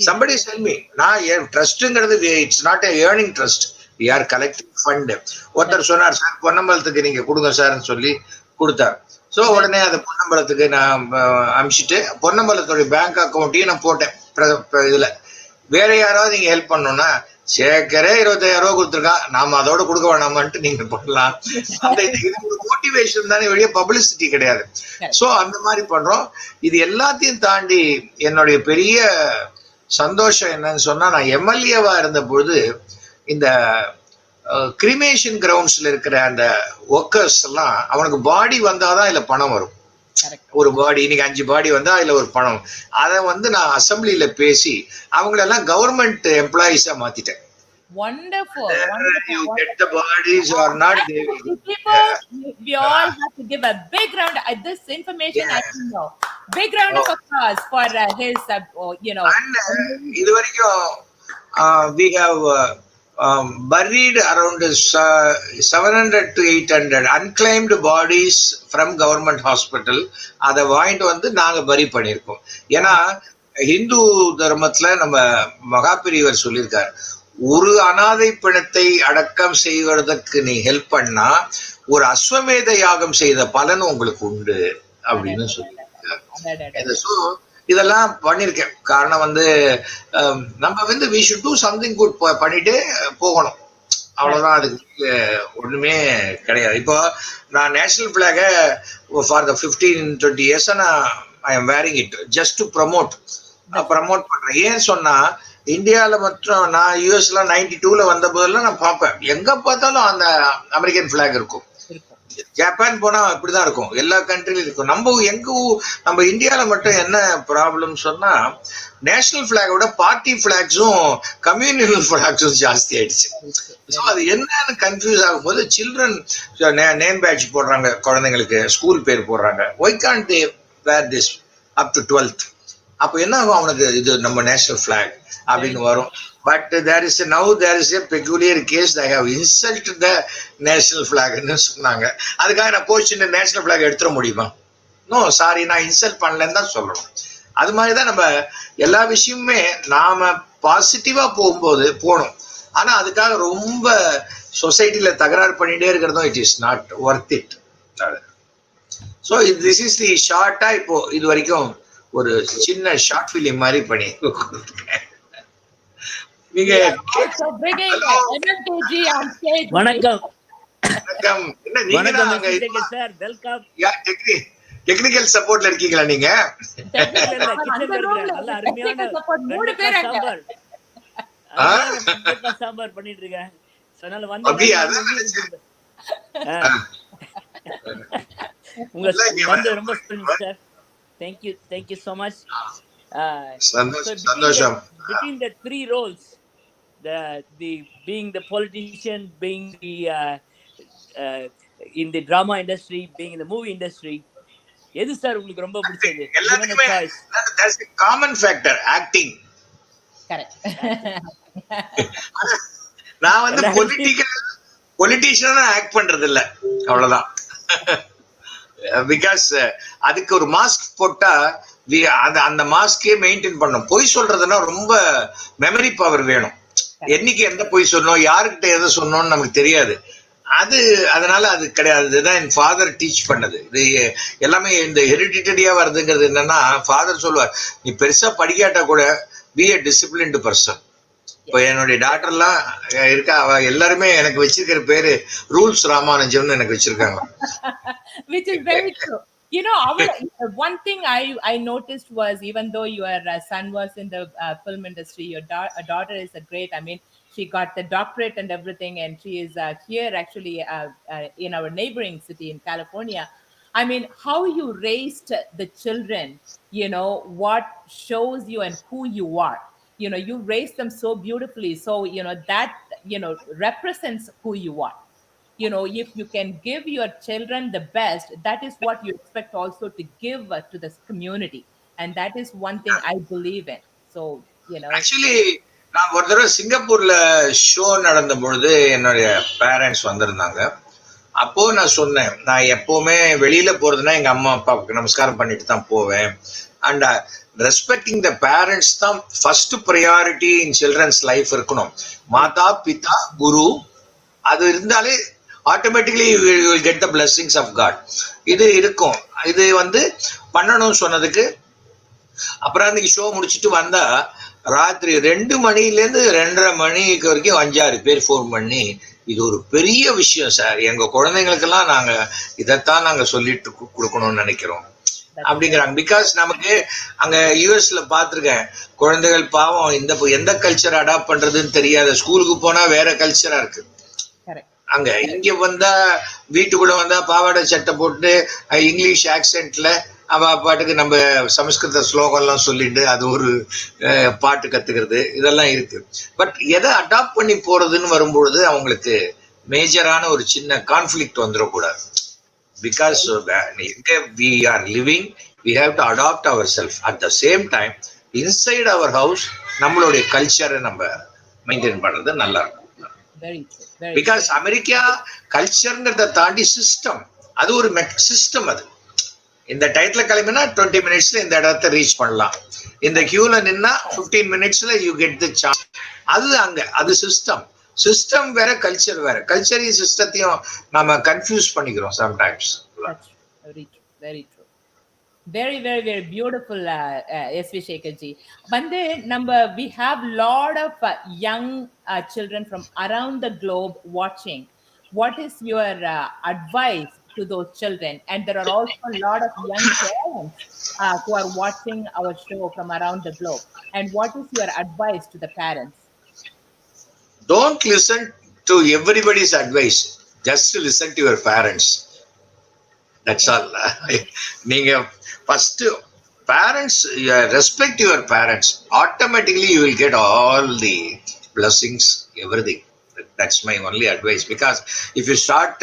S2: Somebody send me. நான் என் ட்ரஸ்ட்ங்கிறது it's not a earning trust. We are collecting fund. ஒருத்தர் சொன்னார், சார் பொன்னம்பலத்துக்கு நீங்க கொடுங்க சார்ன்னு சொல்லி கொடுத்தார். ஸோ உடனே அதை பொன்னம்பலத்துக்கு நான் அமிச்சிட்டு பொன்னம்பலத்துடைய பேங்க் அக்கௌண்ட்டையும் நான் போட்டேன். இதுல வேற யாராவது நீங்க ஹெல்ப் பண்ணணும்னா, சேகரே 25,000 ரூபாய் கொடுத்துருக்கான், நாம அதோட கொடுக்க வேணாமான்ட்டு நீங்க பண்ணலாம். அந்த இது ஒரு மோட்டிவேஷன் தானே, வெளியே பப்ளிசிட்டி கிடையாது. ஸோ அந்த மாதிரி பண்றோம். இது எல்லாத்தையும் தாண்டி என்னுடைய பெரிய சந்தோஷம் என்னன்னு சொன்னா, நான் எம்எல்ஏவா இருந்த பொழுது இந்த கிரிமேஷன் கிரவுண்ட்ஸ்ல இருக்கிற அந்த ஒர்க்கர்ஸ் எல்லாம், அவனுக்கு பாடி வந்தாதான் இதுல பணம் வரும். ஒரு பாடி இன்னைக்கு 5 பாடி வந்தா அதுல ஒரு பணம். அதை நான் அசம்பிளியில பேசி அவங்களெல்லாம் government எம்ப்ளாயிஸா மாத்திட்டேன்.
S1: Wonderful.
S2: You get the bodies or not, they will.
S1: We all have to give a big round. This information I didn't know. Big round of applause for his,
S2: And இது வரைக்கும் we have buried around 700 to 800 unclaimed bodies from government hospital. அதை வாங்கிட்டு நாங்க பரி பண்ணியிருக்கோம். ஏன்னா ஹிந்து தர்மத்துல நம்ம மகாபெரியவர் சொல்லியிருக்காரு, ஒரு அனாதை பிணத்தை அடக்கம் செய்வதற்கு நீ ஹெல்ப் பண்ணா ஒரு அஸ்வமேத யாகம் செய்த பலன் உங்களுக்கு உண்டு அப்படின்னு சொல்லியிருக்காரு. ஸோ இதெல்லாம் பண்ணிருக்கேன். காரணம் நம்ம we should do something good பண்ணிட்டே போகணும், அவ்வளவுதான். அதுக்கு ஒண்ணுமே கிடையாது. இப்போ நான் national flag for the 15-20 years I am wearing it just to promote பண்றேன். ஏன் சொன்னா, இந்தியாவில மற்றும் நான் யூஎஸ்ல 92ல வந்த போதெல்லாம் நான் பார்ப்பேன், எங்க பார்த்தாலும் அந்த அமெரிக்கன் பிளாக் இருக்கும். ஜப்பான் போனா இப்படிதான் இருக்கும், எல்லா கண்ட்ரிலும் இருக்கும். நம்ம இந்தியாவில மட்டும் என்ன ப்ராப்ளம் சொன்னா, நேஷனல் பிளாகோட பார்ட்டி பிளாக்ஸும் கம்யூனல் பிளாக்ஸும் ஜாஸ்தி ஆயிடுச்சு. ஸோ அது என்னன்னு கன்ஃபியூஸ் ஆகும்போது, சில்ட்ரன் நேம் பேட்ச் போடுறாங்க, குழந்தைங்களுக்கு ஸ்கூல் பேர் போடுறாங்க. Why can't they wear this up to 12th? அப்போ என்ன ஆகும், அவனுக்கு இது நம்ம நேஷனல் பிளாக் அப்படின்னு வரும். But there is a peculiar case. They have insulted the national flag ன்னு சொன்னாங்க. அதுக்காக நான் போச்சு நேஷனல் பிளாக் எடுத்துட முடியுமா? நோ, சாரி, நான் இன்சல்ட் பண்ணலன்னு தான் சொல்லணும். அது மாதிரிதான் நம்ம எல்லா விஷயமுமே நாம பாசிட்டிவா போகணும். ஆனா அதுக்காக ரொம்ப சொசைட்டில தகராறு பண்ணிட்டே இருக்கிறதும் it is not worth it. So this is the ஷார்ட்டா இப்போ இது வரைக்கும் ஒரு சின்ன ஷார்ட் ஃபிலிம் மாதிரி பண்ணி நீங்க
S3: வணக்கம்.
S2: டெக்னிக்கல் சப்போர்ட்ல இருக்கீங்களா நீங்க?
S3: சாம்பார் பண்ணிட்டு இருக்கேன். உங்க ரொம்ப sir. Thank you so much.
S2: சந்தோஷம்.
S3: Between the three roles, the being the politician, being the in the drama industry, being in the movie industry, எது சார் உங்களுக்கு ரொம்ப பிடிச்சது?
S2: எல்லாத்துக்குமே there's a common factor, acting.
S1: Correct.
S2: நான் பொலிட்டிஷியனா act பண்றது இல்ல, அவ்வளவுதான். பிகாஸ் அதுக்கு ஒரு மாஸ்க் போட்டா அந்த மாஸ்கே மெயின்டைன் பண்ணும். பொய் சொல்றதுன்னா ரொம்ப மெமரி பவர் வேணும். என்னைக்கு எந்த பொய் சொன்னோம், யாருக்கிட்ட எதை சொன்னோம்னு நமக்கு தெரியாது. அதனால அது கிடையாது. இதுதான் என் ஃபாதர் டீச் பண்ணது. இது எல்லாமே இந்த ஹெரிடிட்டரியா வருதுங்கிறது என்னன்னா, ஃபாதர் சொல்லுவார், நீ பெருசா படிக்காட்டா கூட பி எ டிசிப்ளின்டு பர்சன். இப்போ என்னுடைய டாக்டர்லாம் இருக்கா, அவ எல்லாருமே எனக்கு வச்சிருக்கிற பேரு ரூல்ஸ் ராமானுஜம்னு எனக்கு வச்சிருக்காங்க.
S1: Which is very true. One thing I noticed was, even though your son was in the film industry, your daughter is a great, she got the doctorate and everything, and she is here actually in our neighboring city in California. How you raised the children, what shows you and who you are. You raised them so beautifully. So that represents who you are. If you can give your children the best, that is what you expect also to give to this community. And that is one thing I believe in. So
S2: actually நான் ஒரு தடவை சிங்கப்பூர்ல show நடந்த பொழுது என்னுடைய parents வந்திருந்தாங்க. அப்போ நான் சொன்னேன், நான் எப்பவுமே வெளியில போறதுன்னா எங்க அம்மா அப்பாவுக்கு நமஸ்காரம் பண்ணிட்டு தான் போவேன். அண்ட் ரெஸ்பெக்டிங் த பேரண்ட்ஸ் தான் first priority in childrens life இருக்கணும். மாதா பிதா குரு அது இருந்தாலே automatically you will get the blessings of God. இது இருக்கும். இது பண்ணணும்னு சொன்னதுக்கு அப்புறம் அன்னைக்கு ஷோ முடிச்சுட்டு வந்தா ராத்திரி 2 மணிலேருந்து 2:30 மணிக்கு வரைக்கும் 5-6 பேர் ஃபோன் பண்ணி, இது ஒரு பெரிய விஷயம் சார், எங்க குழந்தைங்களுக்கெல்லாம் நாங்க இதைத்தான் நாங்க சொல்லிட்டு கொடுக்கணும்னு நினைக்கிறோம் அப்படிங்கிறாங்க. பிகாஸ் நமக்கு அங்க யூஎஸ்ல பாத்திருக்கேன், குழந்தைகள் பாவம் எந்த கல்ச்சர் அடாப்ட் பண்றதுன்னு தெரியாத, ஸ்கூலுக்கு போனா வேற கல்ச்சரா இருக்கு. அங்க இங்க வந்தா வீட்டுக்குள்ள வந்தா பாவாடை சட்டை போட்டு இங்கிலீஷ் ஆக்சென்ட்ல அவ பாட்டுக்கு நம்ம சமஸ்கிருத ஸ்லோகம்லாம் சொல்லிட்டு அது ஒரு பாட்டு கத்துக்கிறது இதெல்லாம் இருக்கு. பட் எதை அடாப்ட் பண்ணி போறதுன்னு வரும்பொழுது அவங்களுக்கு மேஜரான ஒரு சின்ன கான்ஃபிளிக்ட் வந்துடக்கூடாது. பிகாஸ் எங்க we are living, we have to adapt our self. At the same time inside our house நம்மளுடைய கல்ச்சரை நம்ம மெயின்டைன் பண்றது நல்லா இருக்கும். பிகாஸ் அமெரிக்கா கல்ச்சர்ங்கிறத தாண்டி சிஸ்டம், அது ஒரு சிஸ்டம். அது இந்த டைட்டில் கிளம்பினா 20 மினிட்ஸ்ல இந்த இடத்த ரீச் பண்ணலாம். இந்த கியூல நின்னா 15 மினிட்ஸ்ல யூ கெட் தி சான்ஸ். அது அங்க அது சிஸ்டம் வேற, கல்ச்சர் வேற. கல்ச்சரையும் சிஸ்டத்தையும் நாம கன்ஃபியூஸ் பண்ணிக்கிறோம் sometimes.
S1: Very true. Very, very, very beautiful, S.V. Shekherji. We have lot of young children from around the globe watching. What is your advice to those children? And there are also a lot of young parents who are watching our show from around the globe. And what is your advice to the parents?
S2: Don't listen to everybody's advice. Just listen to your parents. That's all. நீங்க first parents, respect your parents. Automatically you will get all the blessings, everything. That's my only advice. Because if you start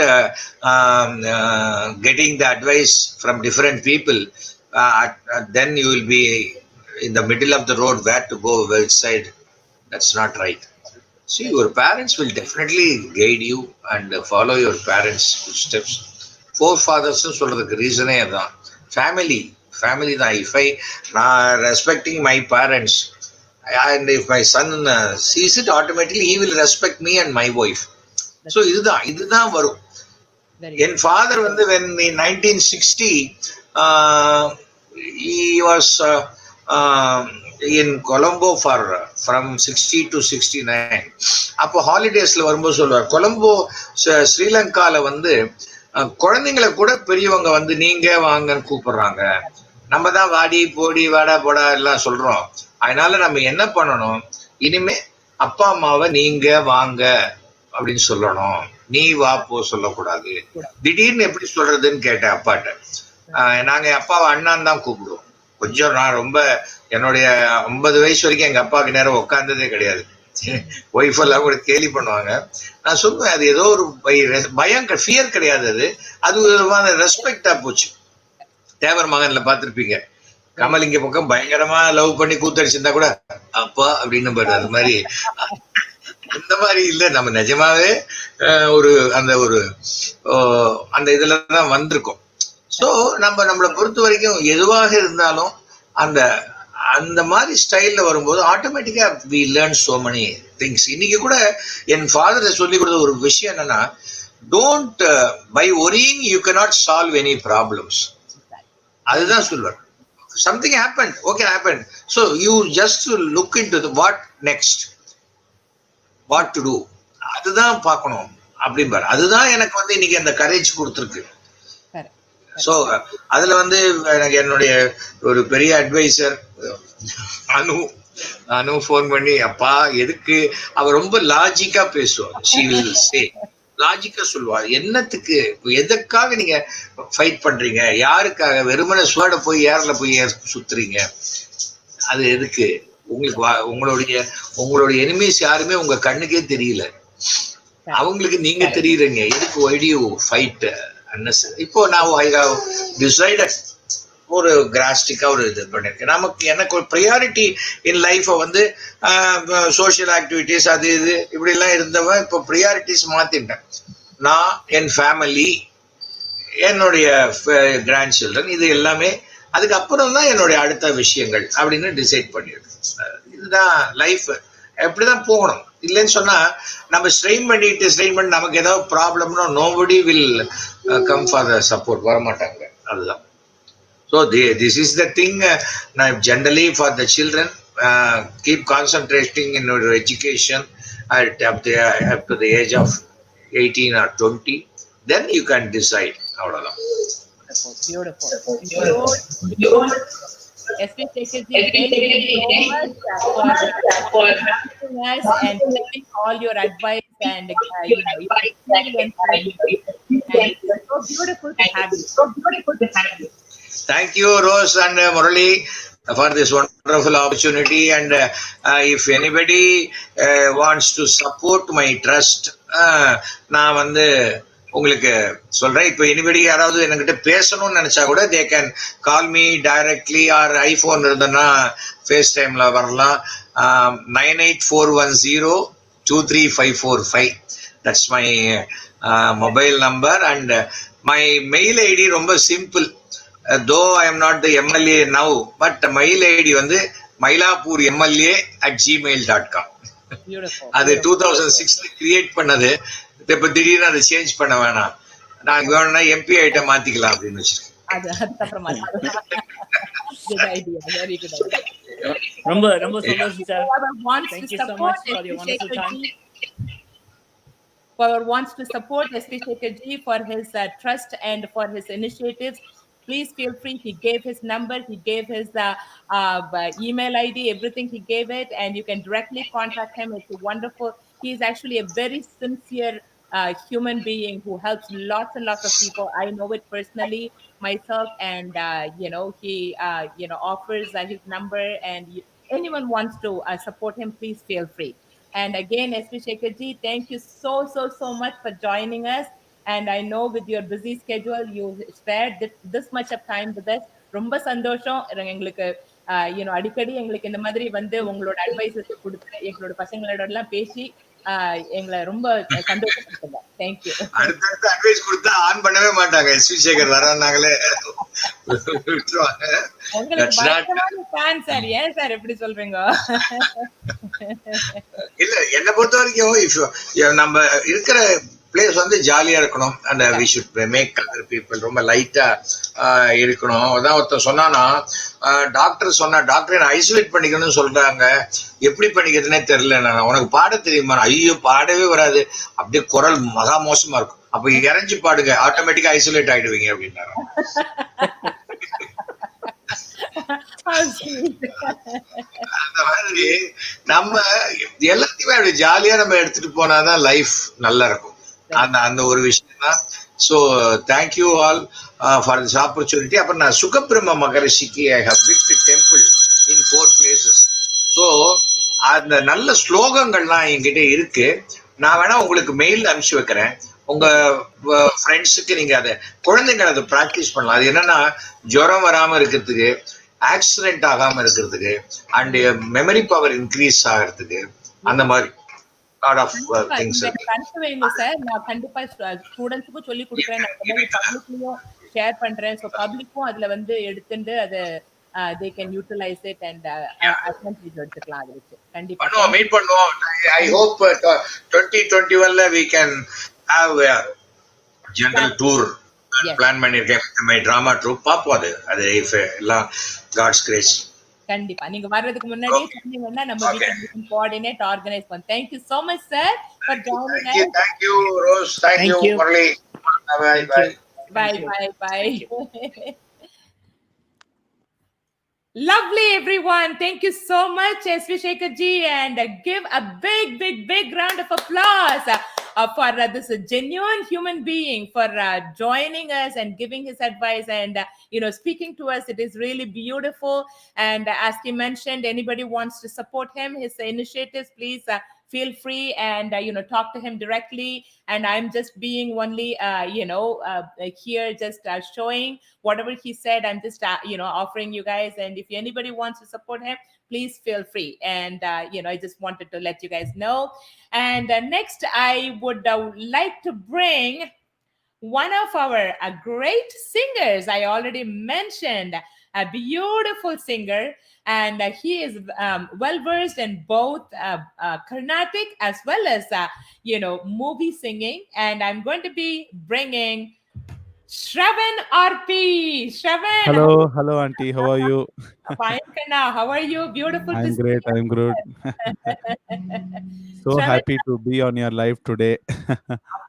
S2: getting the advice from different people, then you will be in the middle of the road, where to go, which side. That's not right. See, your parents will definitely guide you and follow your parents' footsteps. Forefathers சொல்றதுக்கு ரீசனே அதான். Family தான். நான் respecting my parents, and if my son sees it, automatically he will respect me and my wife. So இதுதான் வரும். என் father when in 1960 he was in Colombo from 60 to 69. அப்போ ஹாலிடேஸ்ல வரும்போது சொல்லுவார், கொலம்போ ஸ்ரீலங்கால குழந்தைங்களை கூட பெரியவங்க நீங்க வாங்கன்னு கூப்பிடுறாங்க. நம்ம தான் வாடி போடி வாடா போடா எல்லாம் சொல்றோம். அதனால நம்ம என்ன பண்ணணும், இனிமே அப்பா அம்மாவை நீங்க வாங்க அப்படின்னு சொல்லணும், நீ வா போ சொல்லக்கூடாது. திடீர்னு எப்படி சொல்றதுன்னு கேட்டேன் அப்பாட்ட. நாங்க அப்பாவை அண்ணான் தான் கூப்பிடுவோம். கொஞ்சம் நான் ரொம்ப என்னுடைய 50 வயசு வரைக்கும் எங்க அப்பாவுக்கு நேரம் உட்கார்ந்ததே கிடையாது. ஒய்ஃப் எல்லாம் கூட கேலி பண்ணுவாங்க. நான் சொல்லுவேன், அது ஏதோ ஒரு பயம், ஃபியர் கிடையாது, அது ரெஸ்பெக்டா போச்சு. தேவர் மகன்ல பாத்திருப்பீங்க, கமல் இங்க பக்கம் பயங்கரமா லவ் பண்ணி கூத்தடிச்சிருந்தா கூட அப்பா அப்படின்னு பாரு. அது மாதிரி அந்த மாதிரி இல்ல, நம்ம நிஜமாவே அந்த இதுலதான் வந்திருக்கோம். சோ நம்மளை பொறுத்த வரைக்கும் எதுவாக இருந்தாலும் அந்த மாதிரி ஸ்டைல்ல வரும்போது ஆட்டோமேட்டிக்கா we learn so many things. இன்னைக்கு கூட என் ஃபாதர் சொல்லி கொடுத்த ஒரு விஷயம் என்னன்னா, don't by worrying you cannot solve any problems. அதுதான் சொல்லுவார். Something happened, okay, happened, so you just look into what next, what to do. அதுதான் பார்க்கணும் அப்படிம்பாரு. அதுதான் எனக்கு இன்னைக்கு அந்த கரேஜ் கொடுத்துருக்கு. ஸோ அதுல எனக்கு என்னுடைய ஒரு பெரிய அட்வைசர் அனு ஃபோன் பண்ணி, அப்பா எதுக்கு, அவ ரொம்ப லாஜிக்கா பேசுவார். she will say லாஜிக்கா சொல்லுவார், என்னத்துக்கு எதுக்காக நீங்க ஃபைட் பண்றீங்க, யாருக்காக, வெறுமனை சுவாட போய் ஏர்ல போய் சுத்துறீங்க, அது எதுக்கு, உங்களுக்கு உங்களுடைய எனிமீஸ் யாருமே உங்க கண்ணுக்கே தெரியல. அவங்களுக்கு நீங்க தெரியுறீங்க. எதுக்கு why do you fight unnecessary? இப்போ நான் ஐ ஹவ் டிசைடட் ஒரு கிராஸ்டிக்கா ஒரு இது பண்ணிருக்கேன். எனக்கு ஒரு ப்ரையாரிட்டி இன் லைஃப வந்து சோசியல் ஆக்டிவிட்டிஸ் அது இது இப்படி எல்லாம் இருந்தவன் இப்போ ப்ரையாரிட்டிஸ் மாத்திட்டேன். நான், என் ஃபேமிலி, என்னுடைய கிராண்ட் சில்ட்ரன், இது எல்லாமே அதுக்கப்புறம் தான் என்னுடைய அடுத்த விஷயங்கள் அப்படின்னு டிசைட் பண்ணிருக்கேன். இதுதான் லைஃப், எப்படிதான் போகணும். இல்லைன்னு சொன்னா நம்ம ஸ்ட்ரெயின் பண்ணி நமக்கு ஏதாவது ப்ராப்ளம்னா nobody will come for support, வரமாட்டாங்க. அதுதான். So this is the thing. Now generally for the children, keep concentrating in your education up to the age of 18 or 20. Then you can decide.
S1: Beautiful. Especially thank you so much for helping us and sharing all your advice and your experience. And it's so beautiful to have you.
S2: Thank you, Rose and Murali, for this wonderful opportunity. And if anybody wants to support my trust, நான் வந்து உங்களுக்கு சொல்றேன். இப்போ anybody யாராவது என்கிட்ட பேசணும்னு நினைச்சா கூட they can call me directly, or iPhone இருந்ததுன்னா ஃபேஸ் டைம்ல வரலாம். 9841023545. That's my mobile number. And my mail ID ரொம்ப simple. Though I am not the MLA now, but mail ID வந்து mailapurmla@gmail.com. அது 2006ல கிரியேட் பண்ணது. இப்ப திடீர்னு அதை சேஞ்ச் பண்ண வேணாம், நான் வேணும்னா MP ஐட்ட மாத்திக்கலாம் அப்படின்னு வச்சிருக்கேன்.
S3: ரொம்ப ரொம்ப சந்தோஷம் sir. Thank you so much for your wonderful time.
S1: Whoever wants to support SP Shekher ji for his trust and for his initiatives, please feel free. He gave his number, he gave his email ID, everything he gave it, and you can directly contact him. It's wonderful. He is actually a very sincere human being who helps lots and lots of people. I know it personally myself, and he offers his number, and anyone wants to support him, please feel free. And again, SP Shekher ji, thank you so much for joining us. And I know with your busy schedule, you spared this much of time with us. ரொம்ப சந்தோஷம். எங்களுக்கு அடிக்கடி எங்களுக்கு இந்த மாதிரி வந்து உங்களோட advices கொடுத்து எங்களோட பசங்களோட எல்லாம் பேசி எங்களை ரொம்ப சந்தோஷப்படுத்துங்க. தேங்க்யூ.
S2: அடுத்த அட்வைஸ் கொடுத்தா ஆன் பண்ணவே மாட்டாங்க. எஸ்வி சேகர் வரானாங்களே
S1: உங்களுக்கு பயங்கரமான ஃபேன் சார். ஏன் சார் எப்படி சொல்றீங்க?
S2: இல்ல, என்ன பொறுத்த வரைக்கும் நம்ம இருக்கிற பிளேஸ் வந்து ஜாலியா இருக்கணும். அந்த we should make other people ரொம்ப லைட்டா இருக்கணும். அதான் ஒருத்தர் சொன்னானா, டாக்டர் என்ன ஐசோலேட் பண்ணிக்கணும்னு சொல்றாங்க. எப்படி பண்ணிக்கிறதுனே தெரியல. நான் உனக்கு பாட தெரியுமா? ஐயோ பாடவே வராது, அப்படியே குரல் மகா மோசமா இருக்கும். அப்ப இறஞ்சி பாடுங்க, ஆட்டோமேட்டிக்கா ஐசோலேட் ஆயிடுவீங்க அப்படின்னாங்க. அந்த மாதிரி நம்ம எல்லாத்தையுமே அப்படி ஜாலியா நம்ம எடுத்துட்டு போனாதான் லைஃப் நல்லா இருக்கும். அந்த ஒரு விஷயம் தான். So thank you all for this opportunity. அப்புறம் நான் சுகபிரம்ம மகரிஷிக்கு I have built temple in 4 places. So அந்த நல்ல ஸ்லோகங்கள்லாம் என்கிட்ட இருக்கு. நான் வேணா உங்களுக்கு மெயில் அனுப்பிச்சு வைக்கிறேன். உங்க ஃப்ரெண்ட்ஸுக்கு நீங்க அதை குழந்தைங்க அதை ப்ராக்டிஸ் பண்ணலாம். அது என்னன்னா ஜுரம் வராம இருக்கிறதுக்கு, ஆக்சிடென்ட் ஆகாம இருக்கிறதுக்கு, அண்ட் மெமரி பவர் இன்க்ரீஸ் ஆகிறதுக்கு, அந்த மாதிரி
S1: கண்டிப்பா ஸ்டூடெண்ட்ஸுக்கும் சொல்லி கொடுக்குறேன். பப்ளிக்லயும் ஷேர் பண்றேன். சோ பப்ளிக்கும் அதுல வந்து எடுத்துட்டு அதை they can utilize it and advantage எடுத்துக்கலாம். அது வச்சு கண்டிப்பா
S2: மீட் பண்ணுவோம். I hope 2021ல we can have a general tour plan பண்ணிருக்கேன். மை டிராமா ட்ரூப் பாப்போம். அது எல்லாம் காட்ஸ் கிரேஸ்.
S1: கண்டிப்பா நீங்க வர்றதுக்கு முன்னாடியே சொன்னீங்கன்னா நம்ம வீட்டுக்கு கோஆர்டினேட் ஆர்கனைஸ் பண்ண. Thank you so much sir for joining us.
S2: Thank you Rose. Thank you Murali.
S1: Bye. Lovely everyone. Thank you so much SP Shekher ji, and give a big round of applause for this genuine human being for joining us and giving his advice and speaking to us. It is really beautiful. And as he mentioned, anybody wants to support him, his initiatives, please feel free and talk to him directly. And I'm just being only here just showing whatever he said. I'm just offering you guys, and if anybody wants to support him, please feel free. And I just wanted to let you guys know. And next I would like to bring one of our great singers. I already mentioned a beautiful singer, and he is well versed in both Carnatic as well as movie singing. And I'm going to be bringing Shravan RP. Shravan,
S4: Hello, auntie. How are you?
S1: fine, Kana. How are you? Beautiful to
S4: I'm
S1: see
S4: great. I'm good. So
S1: Shravan,
S4: happy to be on your live today.
S1: of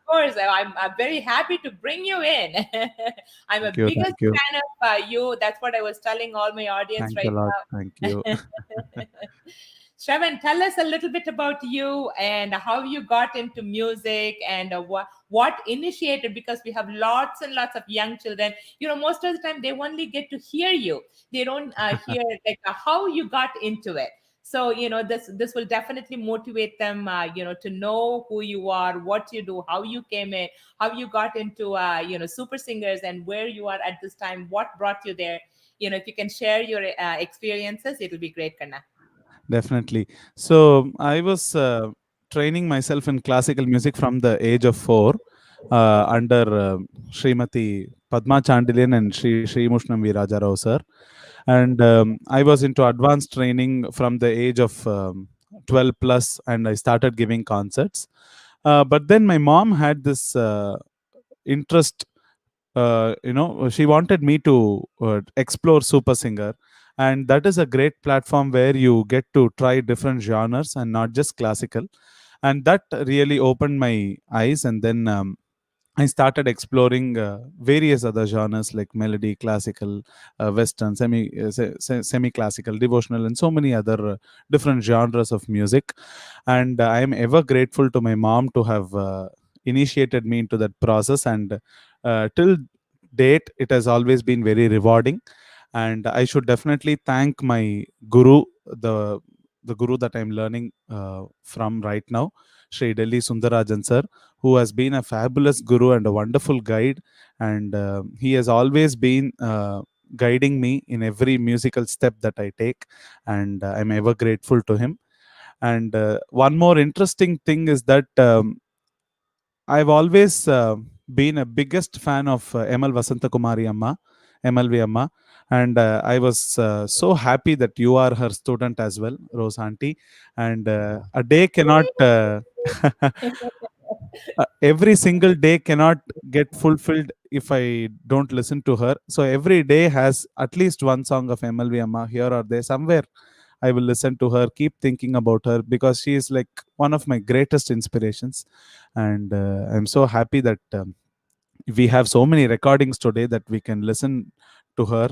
S1: course, I'm very happy to bring you in. I'm a
S4: Thank you.
S1: biggest
S4: Thank you.
S1: fan of you. That's what I was telling all my audience
S4: Thank you
S1: right
S4: a lot.
S1: now.
S4: Thank you.
S1: Shravan, tell us a little bit about you and how you got into music and what initiated, because we have lots and lots of young children. Most of the time they only get to hear you. They don't hear like how you got into it. So this will definitely motivate them to know who you are, what you do, how you came in, how you got into super singers, and where you are at this time, what brought you there. If you can share your experiences, it'll be great, Kanna.
S4: Definitely. So I was training myself in classical music from the age of 4 under Srimati Padma Chandilian and Sri Mushnam Raja Rao sir. And I was into advanced training from the age of 12 plus, and I started giving concerts. But then my mom had this interest. She wanted me to explore super singer, and that is a great platform where you get to try different genres and not just classical. And that really opened my eyes. And then I started exploring various other genres like melody, classical, western, semi-classical, devotional, and so many other different genres of music. And I am ever grateful to my mom to have initiated me into that process. And till date, it has always been very rewarding. And I should definitely thank my guru, the guru that I'm learning from right now, Sri Delhi Sundarajan sir, who has been a fabulous guru and a wonderful guide. And he has always been guiding me in every musical step that I take. And I'm ever grateful to him. And one more interesting thing is that I've always been a biggest fan of ML Vasantakumari Amma, MLV Amma. And I was so happy that you are her student as well, Rose Auntie. And a day cannot, every single day cannot get fulfilled if I don't listen to her. So every day has at least one song of MLV Amma here or there somewhere. I will listen to her, keep thinking about her, because she is like one of my greatest inspirations. And I'm so happy that we have so many recordings today that we can listen to her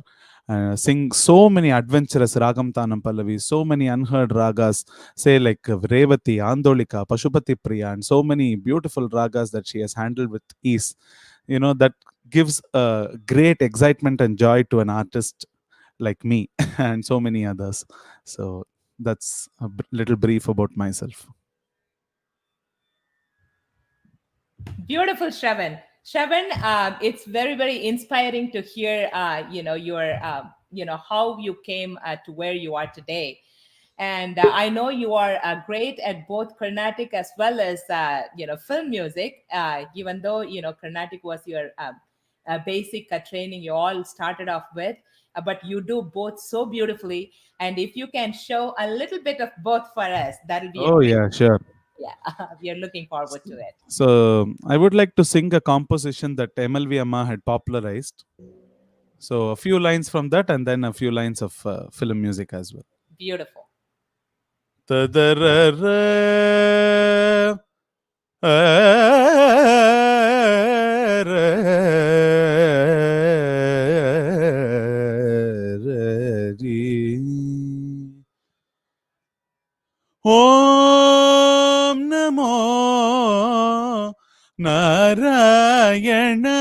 S4: sing so many adventurous ragam tanam pallavis, so many unheard ragas, say like Revati, Andolika, Pashupati Priya, and so many beautiful ragas that she has handled with ease. That gives great excitement and joy to an artist like me and so many others. So that's a little brief about myself.
S1: Beautiful, Shravan. Shravan, it's very, very inspiring to hear, how you came to where you are today. And I know you are great at both Carnatic as well as, film music, even though, Carnatic was your basic training you all started off with. But you do both so beautifully. And if you can show a little bit of both for us, that'll be a
S4: Oh,
S1: great.
S4: yeah, sure.
S1: Yeah, we are looking forward to it.
S4: So I would like to sing a composition that MLV Amma had popularized. So a few lines from that, and then a few lines of film music as well.
S1: Beautiful.
S4: Om Namo Narayana.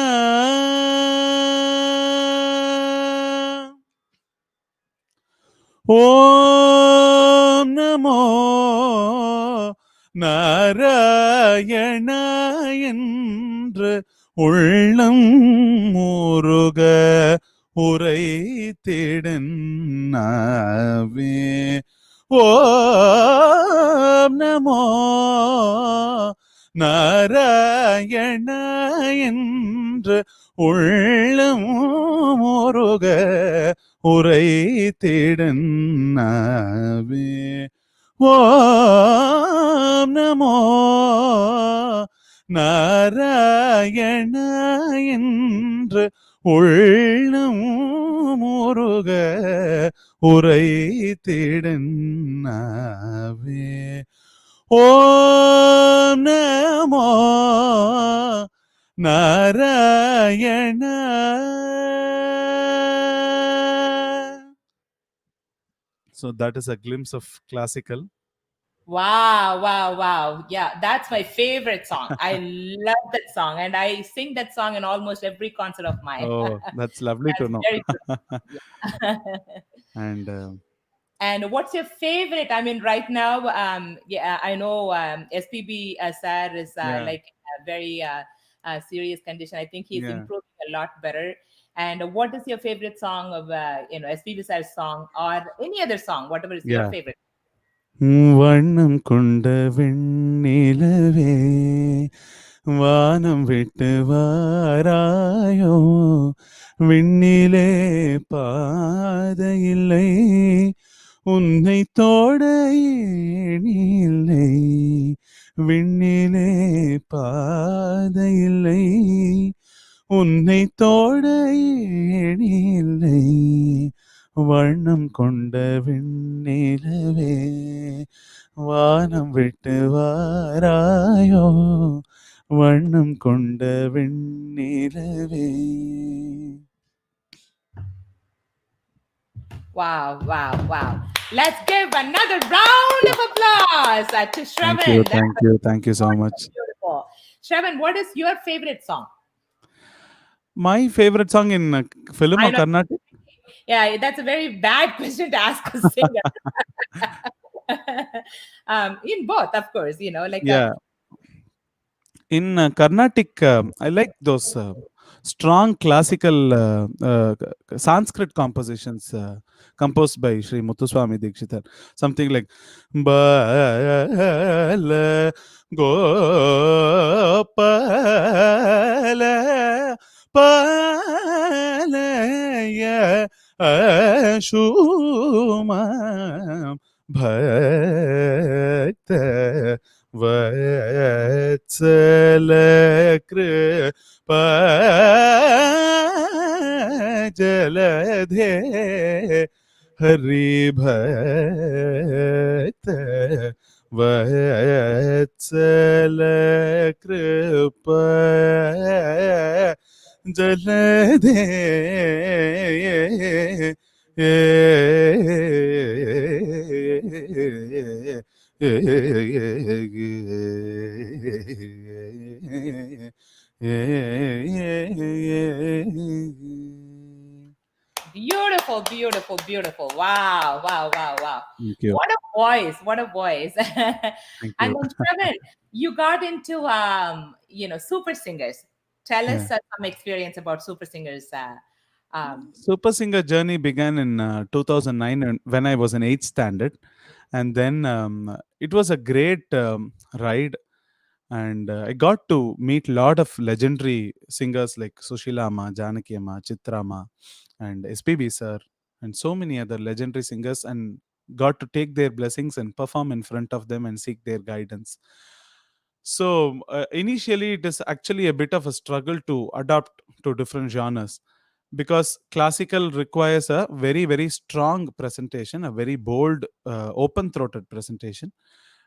S4: Om Namo Narayana என்று உள்ளம் முருக உரைத்திடனாவே. ஓம் நமோ நாராயண என்று உள்ளம் முருக உரைத்திடனாவே. ஓம் நமோ நாராயண என்று உள்ளம் முருக உரைத்திடனாவே. ஓம் நமோ Narayana. So that is a glimpse of classical.
S1: Wow, wow, wow. Yeah, that's my favorite song. I love that song. And I sing that song in almost every concert of mine.
S4: Oh, that's lovely to
S1: That's
S4: know.
S1: very good. Yeah.
S4: And
S1: And what's your favorite? I mean, right now, yeah, I know SPB sir is
S4: Yeah.
S1: like a very serious condition. I think he's
S4: Yeah.
S1: improving a lot better. And what is your favorite song of SPB sir's song or any other song, whatever is your
S4: Yeah.
S1: favorite?
S4: வண்ணம் கொண்ட வெண்ணிலவே வானம் விட்டு வாராயோ, விண்ணிலே பாதையில்லை உன்னை தோட ஏணில்லை, விண்ணிலே பாதையில்லை உன்னை தோட ஏணில்லை. வண்ணம் கொண்ட விண்ணிலவே வானம் விட்டு வாராயோ, வண்ணம் கொண்ட வெண்ணிலவே.
S1: Wow, wow, wow. Let's give another round of applause to Shravan.
S4: Thank you so much.
S1: Beautiful. Shravan, what is your favorite song?
S4: My favorite song in film or Carnatic?
S1: Yeah, that's a very bad question to ask a singer. In both, of course, like
S4: Yeah. In Carnatic, I like those strong classical Sanskrit compositions composed by Sri Muthuswami Dikshitar. Something like Bala Gopala Palaya Ashumam Bhakta Vatsala Kripa Jaladhe Hari Bhakta Vatsala Kripa Jaladhe
S1: Beautiful, beautiful, beautiful. Wow, wow, wow, wow.
S4: Thank you.
S1: What a voice. What a voice.
S4: Thank
S1: And
S4: you.
S1: then Shravan, you got into super singers. Tell us some experience about super singers.
S4: Super Singer journey began in 2009 when I was in 8th standard, and then it was a great ride, and I got to meet a lot of legendary singers like Sushila Amma, Janaki Amma, Chitra Amma, and SPB sir, and so many other legendary singers, and got to take their blessings and perform in front of them and seek their guidance. So initially it is actually a bit of a struggle to adapt to different genres, because classical requires a very, very strong presentation, a very bold, open throated presentation,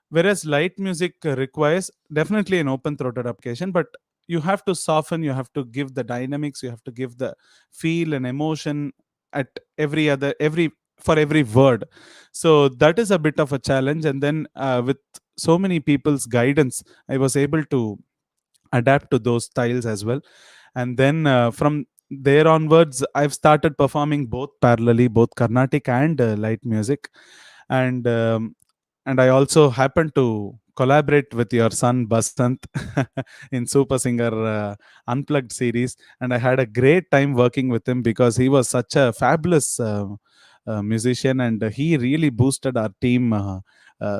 S4: whereas light music requires definitely an open throated application, but you have to soften, you have to give the dynamics, you have to give the feel and emotion at for every word. So that is a bit of a challenge, and then with so many people's guidance, I was able to adapt to those styles as well. And then from there onwards, I've started performing both parallelly, both Carnatic and light music. And I also happened to collaborate with your son Basant in Super Singer Unplugged series, and I had a great time working with him because he was such a fabulous musician, and he really boosted our team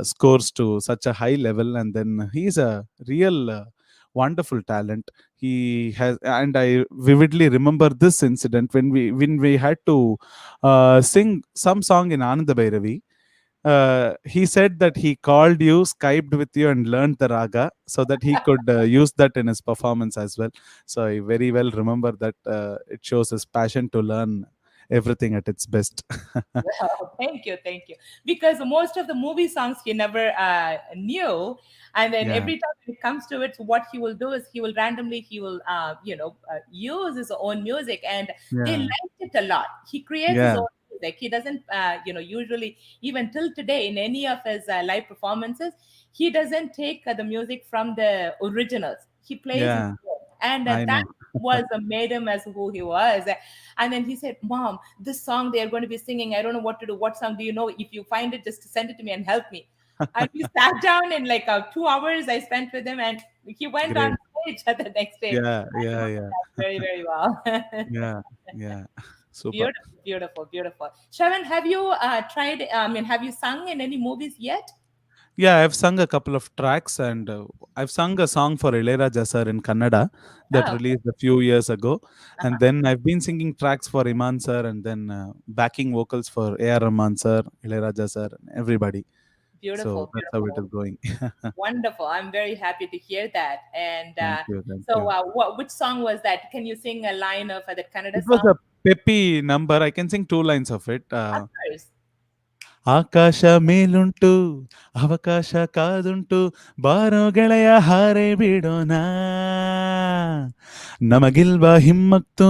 S4: scores to such a high level. And then he's a real wonderful talent. He has, and I vividly remember this incident when we had to sing some song in Ananda Bhairavi. He said that he called you, Skyped with you, and learned the raga so that he could use that in his performance as well. So I very well remember that. It shows his passion to learn everything at its best.
S1: Wow, thank you. Because most of the movie songs he never knew, and then
S4: Yeah,
S1: every time it comes to it, what he will do is he will use his own music, and they
S4: yeah,
S1: liked it a lot. He creates his
S4: yeah,
S1: own music. He doesn't, usually even till today in any of his live performances, he doesn't take the music from the originals. He plays his
S4: yeah.
S1: own, and
S4: I
S1: that
S4: know.
S1: was made him as who he was. And then he said, Mom, this song they are going to be singing. I don't know what to do. What song do you know? If you find it, just send it to me and help me. And we sat down in like 2 hours I spent with him, and he went on
S4: Great.
S1: stage at the next day.
S4: Yeah,
S1: I
S4: yeah,
S1: remember
S4: yeah,
S1: that very, very well.
S4: yeah, yeah. Super.
S1: Beautiful, beautiful, beautiful. Shravan, have you tried, have you sung in any movies yet?
S4: Yeah, I've sung a couple of tracks, and I've sung a song for Ilayaraja sir in Kannada that
S1: Oh,
S4: released a few years ago. And
S1: uh-huh.
S4: then I've been singing tracks for Iman sir, and then backing vocals for A.R. Rahman sir, Ilayaraja sir, and everybody. So
S1: Beautiful,
S4: that's how it
S1: beautiful.
S4: is going.
S1: Wonderful. I'm very happy to hear that. And
S4: Thank you, thank
S1: so,
S4: you.
S1: which song was that? Can you sing a line of that Kannada
S4: It was
S1: song?
S4: a peppy number. I can sing two lines of it.
S1: Of course.
S4: ಆಕಾಶ ಮೇಲುಂಟು ಅವಕಾಶ ಕಾದುಂಟು ಬಾರೋ ಗೆಳೆಯ ಹಾರೆ ಬಿಡೋಣ ನಮಗಿಲ್ವಾ ಹಿಮ್ಮಕ್ತು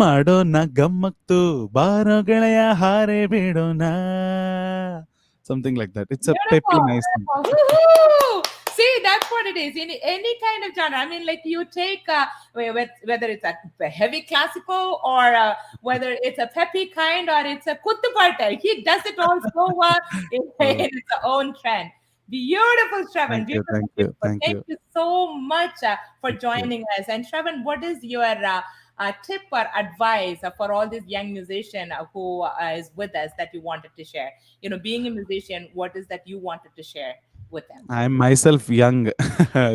S4: ಮಾಡೋಣ ಗಮ್ಮಕ್ತು ಬಾರೋ ಗೆಳೆಯ ಹಾರೆ ಬಿಡೋಣ. Something like that. It's a peppy
S1: Beautiful,
S4: nice thing.
S1: beautiful. Woohoo! See, that's what it is. In any kind of genre. I mean, like you take whether it's a heavy classical or whether it's a peppy kind or it's a kuttuparta. He does it all so well in
S4: Oh,
S1: its own trend. Beautiful, Shravan.
S4: thank you,
S1: Beautiful,
S4: thank you,
S1: beautiful.
S4: thank
S1: Thank
S4: you,
S1: you so much for
S4: thank you.
S1: joining us. And Shravan, what is your tip or advice for all these young musician who is with us that you wanted to share? Being a musician, what is that you wanted to share with them?
S4: I'm myself young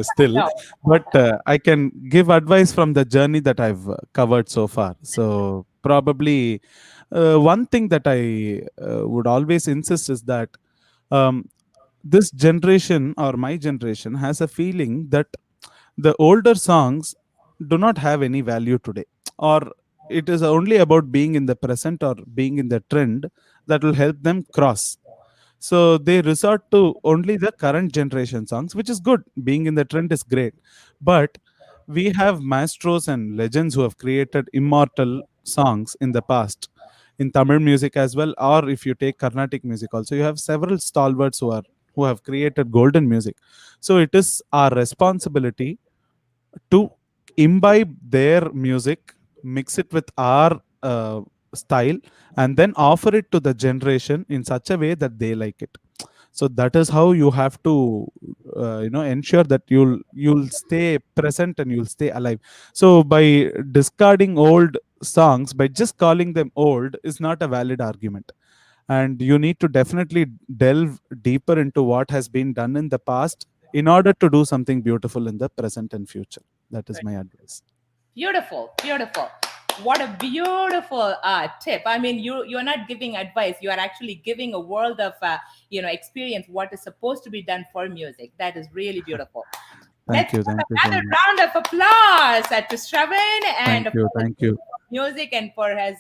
S4: still,
S1: No.
S4: but I can give advice from the journey that I've covered so far. So, probably one thing that I would always insist is that um, this generation or my generation has a feeling that the older songs do not have any value today, or it is only about being in the present or being in the trend that will help them cross. So they resort to only the current generation songs, which is good. Being in the trend is great. But we have maestros and legends who have created immortal songs in the past, in Tamil music as well, or if you take Carnatic music also, you have several stalwarts who have created golden music. So it is our responsibility to imbibe their music, mix it with our style, and then offer it to the generation in such a way that they like it. So that is how you have to ensure that you'll stay present and you'll stay alive. So by discarding old songs, by just calling them old, is not a valid argument. And you need to definitely delve deeper into what has been done in the past in order to do something beautiful in the present and future. That is my advice.
S1: Beautiful, beautiful. What a beautiful tip. I mean, you're not giving advice. You are actually giving a world of experience. What is supposed to be done for music. That is really beautiful. Let's give
S4: Thank you so
S1: another
S4: much.
S1: round of applause to Shravan and
S4: Thank you,
S1: for his
S4: thank you.
S1: music and for his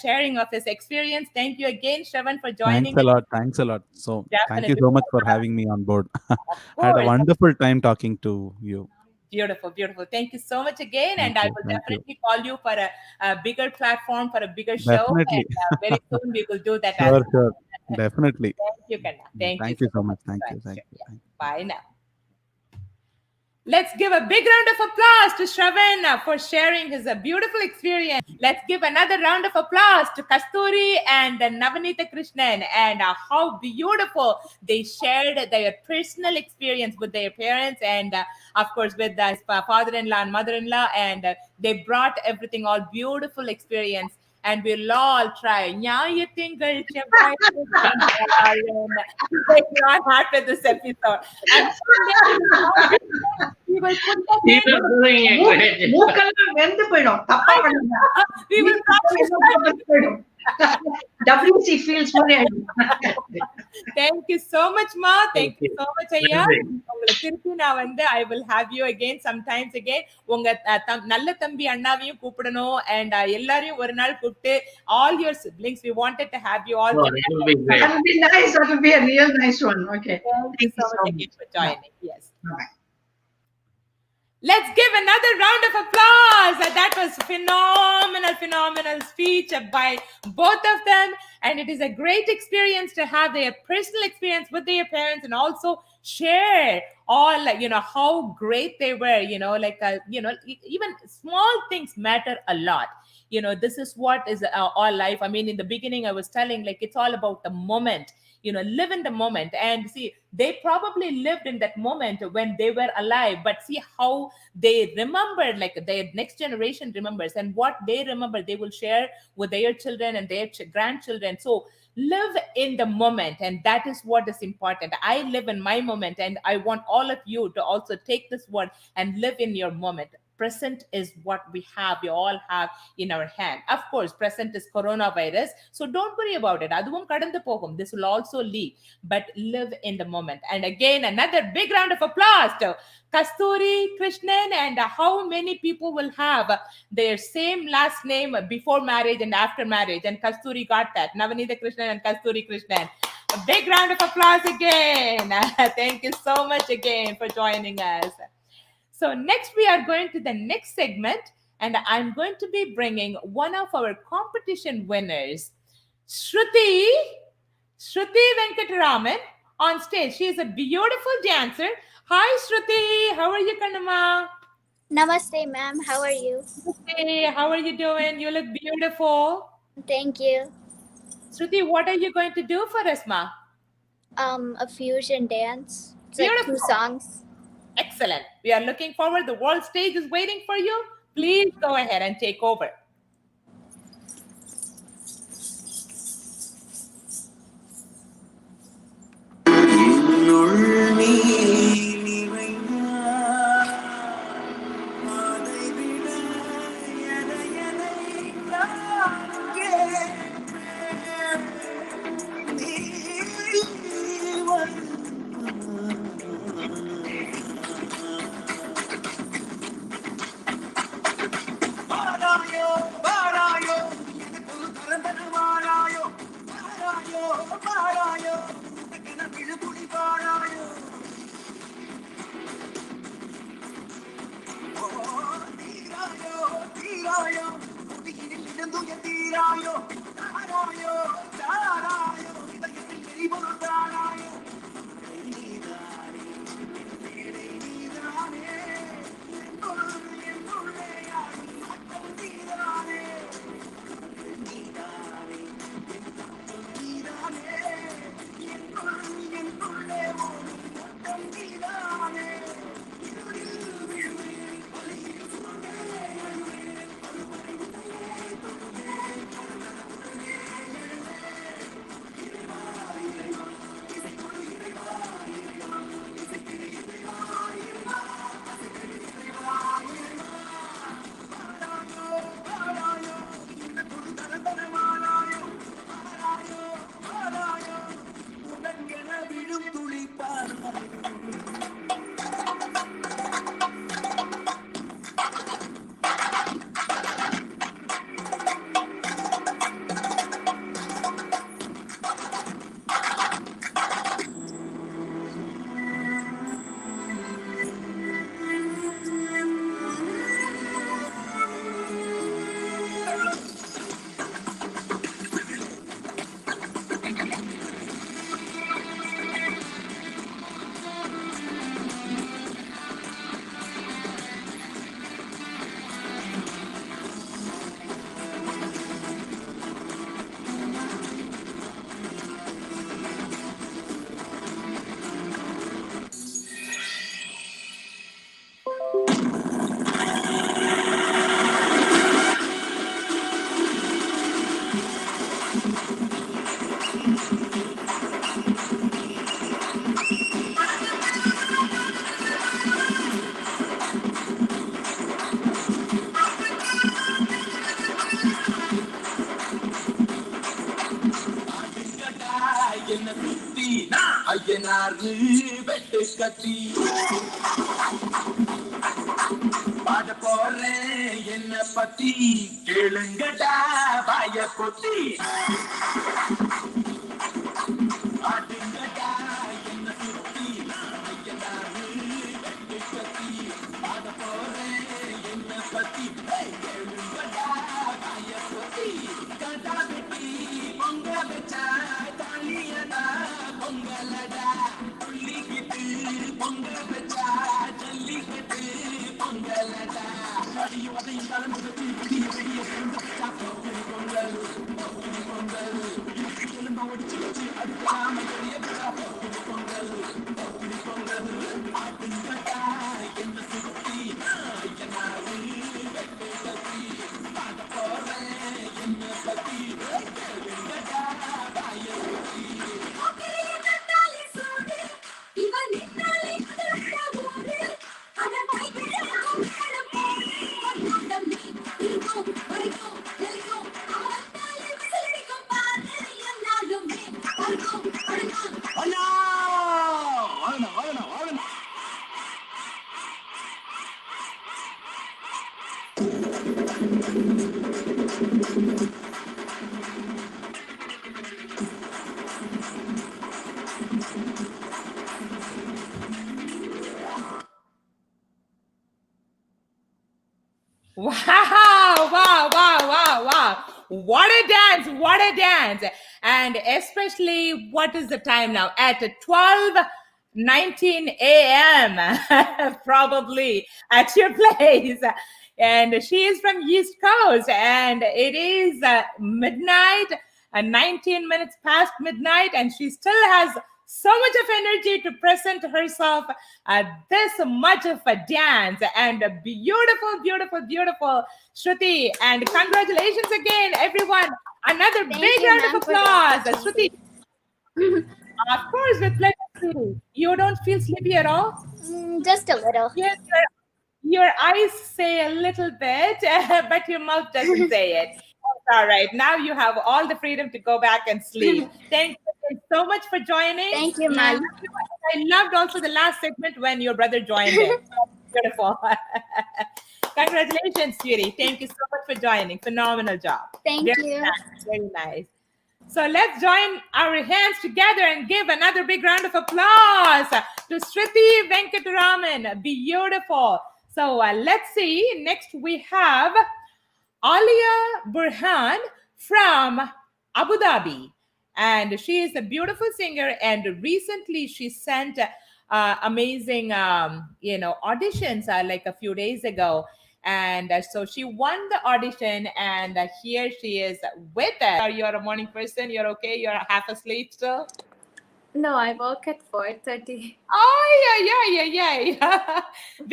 S1: sharing of his experience. Thank you again, Shravan, for
S4: Thanks
S1: joining
S4: a
S1: us.
S4: lot. Thanks a lot. So thank you
S1: Definitely,
S4: so much for having me on board.
S1: of
S4: Had a
S1: course.
S4: wonderful time talking to you.
S1: Beautiful, beautiful. Thank you so much again. And
S4: Thank
S1: I
S4: you.
S1: will
S4: Thank you.
S1: definitely call you for a bigger platform, for a bigger show.
S4: Definitely.
S1: And very soon we will do that as
S4: Sure,
S1: well.
S4: sure. Definitely.
S1: Thank you, Kanna. Thank you
S4: Thank
S1: so
S4: you so
S1: much.
S4: much. Thank
S1: Right,
S4: you. Thank
S1: sure.
S4: you.
S1: Yeah.
S4: Thank you.
S1: Bye now. Let's give a big round of applause to Shravan for sharing his beautiful experience. Let's give another round of applause to Kasthuri and Krishnan, and how beautiful they shared their personal experience with their parents and, of course, with their father-in-law and mother-in-law, and they brought everything, all beautiful experience. And we'll all try. ஞாயிற்றுங்கள் செவ்வாய் not after this episode. And we will put that
S5: You are doing a great job.
S6: மூக்கெல்லாம் வெந்து போயிடும். தப்பா பண்ணுங்க.
S1: we will
S6: போயிடும். WC feels மாதிரி ஆயிடும்.
S1: Thank you so much, Ma. Thank you so much, ஐயா. உங்களை திருப்பி நான் வந்து I will have you again sometimes again. உங்க நல்ல தம்பி அண்ணாவையும் கூப்பிடணும், and எல்லாரையும் ஒரு நாள் கூப்பிட்டு all your siblings, we wanted to have you all.
S5: Oh, that will be great.
S6: That will be nice. That will be a real nice one. Okay.
S1: Thank you so much again for joining. Yes.
S6: Bye.
S1: Let's give another round of applause. That was phenomenal speech by both of them. And it is a great experience to have their personal experience with their parents and also share all, how great they were, even small things matter a lot. This is what is our life. I mean, in the beginning, I was telling, it's all about the moment. Live in the moment, and see, they probably lived in that moment when they were alive, but see how they remember, their next generation remembers, and what they remember, they will share with their children and their grandchildren. So live in the moment, and that is what is important. I live in my moment, and I want all of you to also take this word and live in your moment. Present is what we all have in our hand. Of course, present is coronavirus, so don't worry about it. Aduvum kadandhu pogum. This will also leave, but live in the moment. And again, another big round of applause to Kasthuri, Krishnan, and how many people will have their same last name before marriage and after marriage. And Kasthuri got that. Krishnan and Kasthuri Krishnan. A big round of applause again. Thank you so much again for joining us. So next we are going to the next segment, and I'm going to be bringing one of our competition winners, Shruti Venkataraman, on stage. She is a beautiful dancer. Hi Shruti, how are you, Kannamma?
S7: Namaste, ma'am. How are you?
S1: Hey, how are you doing? You look beautiful.
S7: Thank you.
S1: Shruti, what are you going to do for us, ma?
S7: A fusion dance. It's
S1: Beautiful.
S7: 2 songs.
S1: Excellent. We are looking forward. The world stage is waiting for you. Please go ahead and take over.
S8: Ayyanar வெட்டு கத்தி பாட போறேன் என்ன பத்தி கேளுங்கடா வாய பொத்தி பாடுங்கடா என்ன சுத்தி ஐயனாறு வெட்டு கத்தி பாட போறேன் என்ன பத்தி கேளுங்கடா வாய பொத்தி கடா வெட்டி பொங்க வச்சா தாலியடா பொங்கலடா துள்ளிக்கிட்டு பொங்க வச்சா ஜல்லிக்கட்டு பொங்கலடா அடியும் அதையும் கலந்து வச்சு விடிய விடிய சேர்ந்து வச்சா பொங்கல் பொங்கல் பொங்கல் எலும்ப ஒடிச்சு வச்சு அடுக்காம எரிய வச்சா பொங்கல் பொங்கல் பாட்டுங்கட்டா என்ன சுத்தி ஐயனாரு வெட்டு கத்தி பாட போறேன் என்ன பத்தி கேளுங்கடா வாய பத்தி
S1: Wow, wow, wow, wow, wow. What a dance, what a dance. And especially, what is the time now? At 12:19 a.m. probably at your place. And she is from East Coast, and it is midnight, 19 minutes past midnight, and she still has so much of energy to present herself this much of a dance. And a beautiful, beautiful, beautiful Shruti. And congratulations again, everyone. Another
S7: Thank
S1: big
S7: you,
S1: round
S7: ma'am,
S1: of
S7: for the
S1: applause.
S7: opportunity.
S1: Shruti, of course, with pleasure, Shruti. You don't feel sleepy at all?
S7: Just a little.
S1: Yes, your eyes say a little bit, but your mouth doesn't say it. It's all right. Now you have all the freedom to go back and sleep. Thank you so much for joining.
S7: Thank you,
S1: I
S7: ma'am.
S1: loved also the last segment when your brother joined in. Beautiful. Congratulations, sweetie. Thank you so much for joining. Phenomenal job.
S7: Thank
S1: Very
S7: you.
S1: nice. Very nice. So let's join our hands together and give another big round of applause to Shruti Venkataraman. Beautiful. So let's see. Next we have Alia Burhan from Abu Dhabi. And she is a beautiful singer. And recently she sent amazing, auditions like a few days ago. And so she won the audition, and here she is with us. You're a morning person. You're okay. You're half asleep still.
S9: No, I work at 4:30.
S1: Oh, yeah.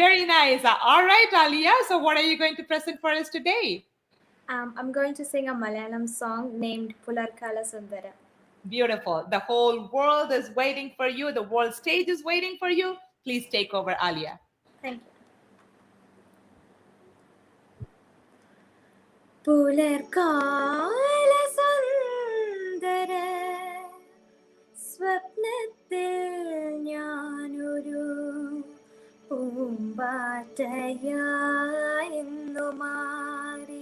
S1: Very nice. All right, Alia. So what are you going to present for us today?
S9: I'm going to sing a Malayalam song named Pularkala Sundara.
S1: Beautiful. The whole world is waiting for you. The world stage is waiting for you. Please take over, Alia.
S9: Thank you. പുലർകാല സുന്ദര സ്വപ്നത്തിൽ ഞാനൊരു പൂമ്പാറ്റയായെന്നു മാറി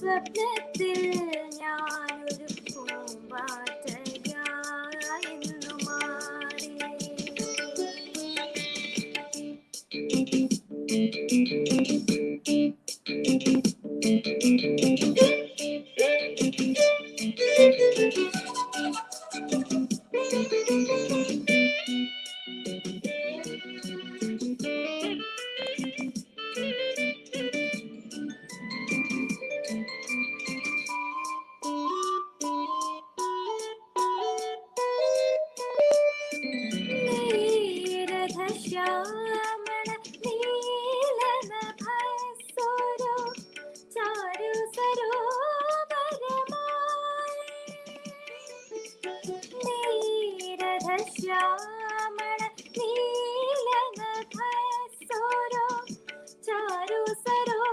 S9: സ്വപ്നത്തിൽ ഞാനൊരു പൂമ്പാറ്റയായെന്നു മാറി. നീരഥശ്യാമള നീലനഭസ്സുരോ ചാരു സരോവരമായി. നീരഥശ്യാമള നീലനഭസ്സുരോ ചാരു സരോവരമായി.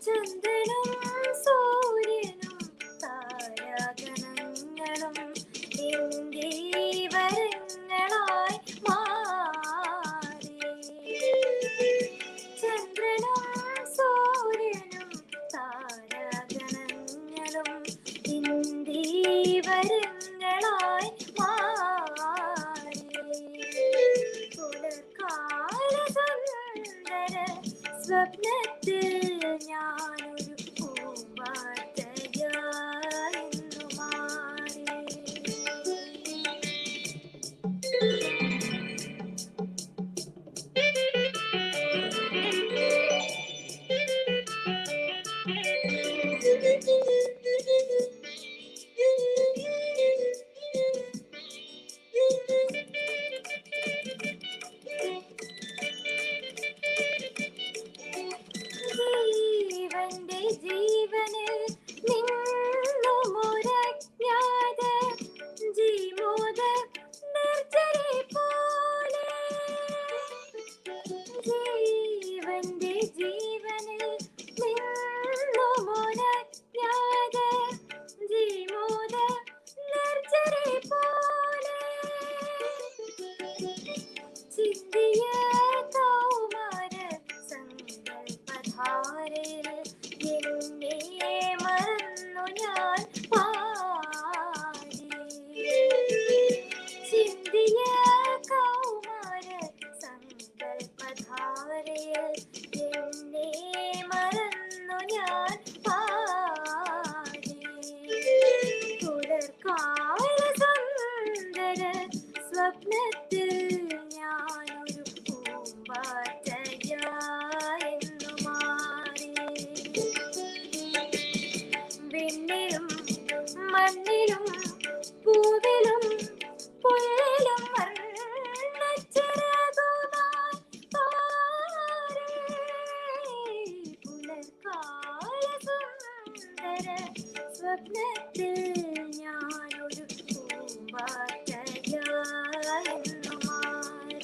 S9: ചന്ദ്രനും സൂര്യനും താരാഗണങ്ങളും ഇന്ദീവരങ്ങളായി മാറി. ചന്ദ്രനും സൂര്യനും താരാഗണങ്ങളും ഇന്ദീവരങ്ങളായി മാറി. പുലർക്കാല സുന്ദര സ്വപ്നത്തിൽ ഞാനൊരു പൂമ്പാറ്റയായെന്നു മാറി. ജീവന്റെ ജീവനിൽ നിന്നുമൊരജ്ഞാത ജീമോദ നിർജ്ജരി പോലെ. ജീവന്റെ ജീവനിൽ നിന്നുമൊരജ്ഞാത ജീമോദ നിർജ്ജരി പോലെ. ചിന്തിയ കൗമാര സങ്കൽപ്പധാരയിൽ എന്നെ മറന്നു ഞാൻ പാടി. ചിന്തിയ കൗമാര സങ്കൽപ്പധാരയിൽ എന്നെ മറന്നു ഞാൻ പാടി. പുലർക്കാല സുന്ദര സ്വപ്നത്തിൽ ഞാനൊരു പൂമ്പാറ്റയായെന്നു മാറി. വിണ്ണിലും മണ്ണിലും പൂവിലും പുല്ലിലും വർണ്ണച്ചിറകുമായി പാറി. പുലർക്കാല സുന്ദര സ്വപ്നത്തിൽ ഞാനൊരു പൂമ്പാറ്റയായെന്നു മാറി.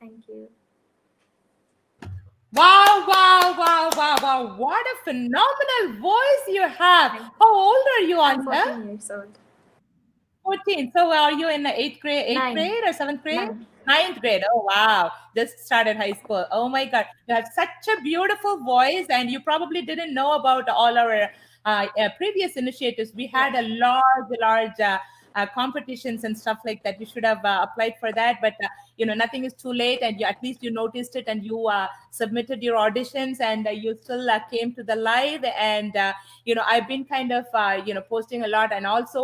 S9: Thank you.
S1: Wow, wow, wow, wow, wow. What a phenomenal voice you have. How old are you,
S9: I'm
S1: Anta?
S9: 14 years old.
S1: 14. So are you in the eighth grade
S9: Nine.
S1: or seventh grade?
S9: Nine.
S1: Ninth grade. Oh, wow. Just started high school. Oh my God. You have such a beautiful voice, and you probably didn't know about all our previous initiatives. We had a large competitions and stuff like that. You should have applied for that, but nothing is too late, and at least you noticed it, and you submitted your auditions, and you still came to the live. And I've been kind of posting a lot, and also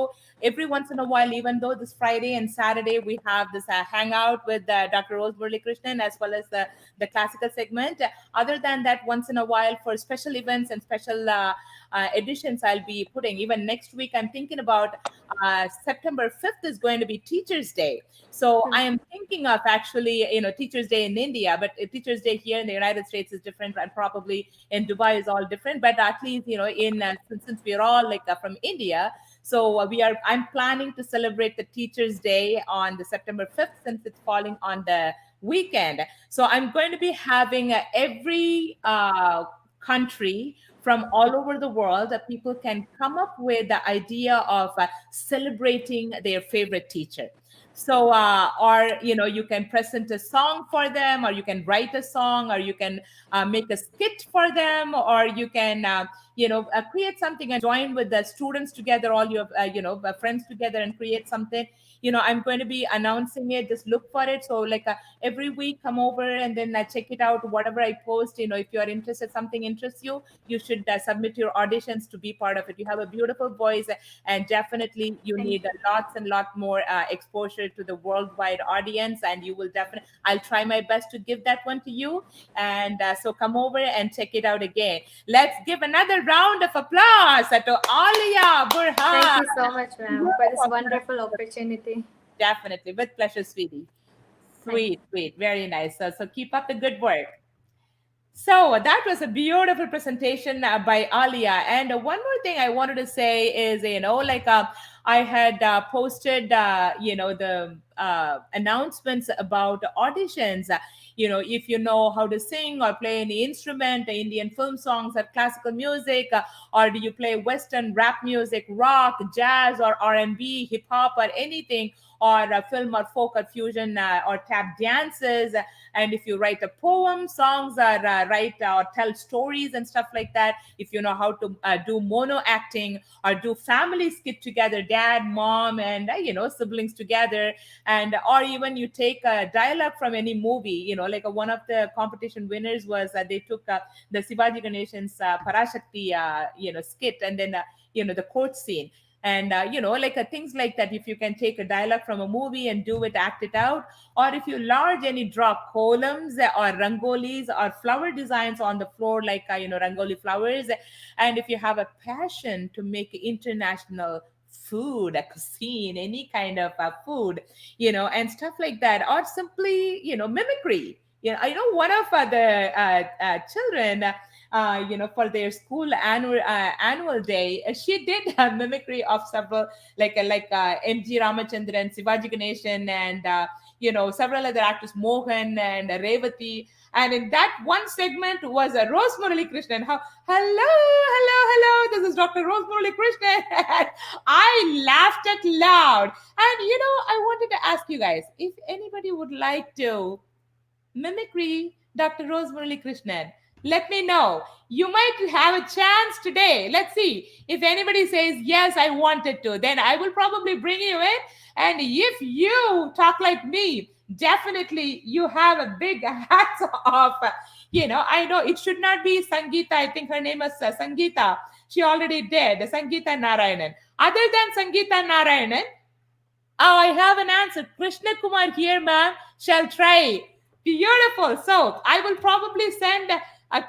S1: every once in a while, even though this Friday and Saturday we have this hangout with Dr. Muralikrishnan as well as the classical segment. Other than that, once in a while for special events and special editions, I'll be putting. Even next week, I'm thinking about September 5th is going to be Teachers' Day. So I am thinking of actually, Teachers' Day in India, but Teachers' Day here in the United States is different, and probably in Dubai is all different. But at least, since we're all from India, so I'm planning to celebrate the Teachers' Day on the September 5th, since it's falling on the weekend. So I'm going to be having every country from all over the world that people can come up with the idea of celebrating their favorite teacher. So, or you can present a song for them, or you can write a song, or you can make a skit for them, or you can create something and join with the students together, all your friends together, and create something. I'm going to be announcing it. Just look for it. So like every week, come over and then check it out. Whatever I post, if you are interested, something interests you, you should submit your auditions to be part of it. You have a beautiful voice, and definitely you need lots and lot more exposure to the worldwide audience, and you will definitely, I'll try my best to give that one to you. And so come over and check it out again. Let's give another round of applause to Alia Burhan.
S9: Thank you so much, ma'am, for this wonderful opportunity.
S1: Definitely, with pleasure, sweetie. Sweet, very nice. So keep up the good work. So that was a beautiful presentation by Alia. And one more thing I wanted to say is, I had posted, the announcements about auditions. If you know how to sing or play any instrument, Indian film songs or classical music, or do you play Western rap music, rock, jazz, or R&B, hip hop, or anything, or film or folk or fusion or tap dances, and if you write a poem, songs, or write or tell stories and stuff like that, if you know how to do mono acting or do family skit together, dad, mom, and siblings together, and or even you take a dialogue from any movie, like one of the competition winners was they took the Sivaji Ganeshan's Parashakti skit, and then the court scene. And things like that, if you can take a dialogue from a movie and do it, act it out, or if you draw columns or rangolis or flower designs on the floor, like rangoli flowers, and if you have a passion to make international food, a cuisine, any kind of food, and stuff like that, or simply mimicry. I know one of the children, for their school annual day, she did a mimicry of several, like M.G. Ramachandran, Sivaji Ganeshan, and several other actors, Mohan and Revati. And in that one segment was a Rose Muralikrishnan. Hello, this is Dr. Rose Muralikrishnan. I laughed out loud. And I wanted to ask you guys, if anybody would like to mimicry Dr. Rose Muralikrishnan, let me know. You might have a chance today. Let's see. If anybody says, yes, I wanted to, then I will probably bring you in. And if you talk like me, definitely you have a big hats off. I know it should not be Sangeeta. I think her name is Sangeeta. She already did. Sangeeta Narayanan. Other than Sangeeta Narayanan, I have an answer. Krishna Kumar here, ma'am, shall try. Beautiful. So I will probably send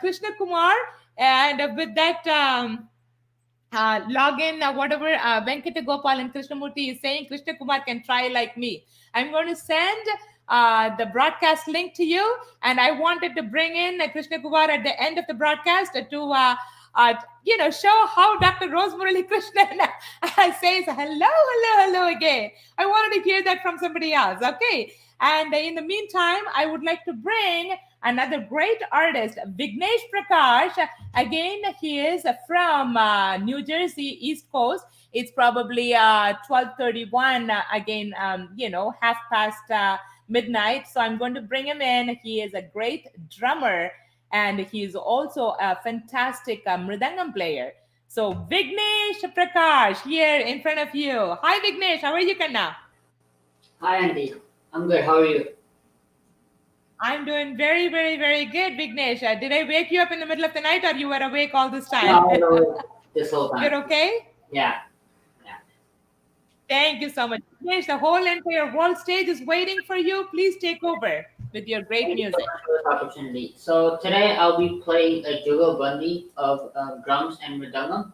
S1: Krishna Kumar, and with that login, whatever Venkata Gopal and Krishnamurti is saying, Krishna Kumar can try like me. I'm going to send the broadcast link to you, and I wanted to bring in Krishna Kumar at the end of the broadcast to show how Dr. Rose Muralikrishnan says hello again. I wanted to hear that from somebody else. Okay. And in the meantime, I would like to bring another great artist, Vignesh Prakash. Again, he is from New Jersey, East Coast. It's probably 12:31 again, half past midnight. So I'm going to bring him in. He is a great drummer, and he's also a fantastic mridangam player. So Vignesh Prakash here in front of you. Hi, Vignesh. How are you, Kanna?
S10: Hi, Andy. I'm good. How are you?
S1: I'm doing very, very, very good, Vignesh. Did I wake you up in the middle of the night, or you were awake all this time?
S10: No, this whole time.
S1: You're okay?
S10: Yeah.
S1: Thank you so much. Vignesh, the whole entire world stage is waiting for you. Please take over with your great music.
S10: Thank you so much for this opportunity. So today I'll be playing a Jugal Bandi of drums and mridangam.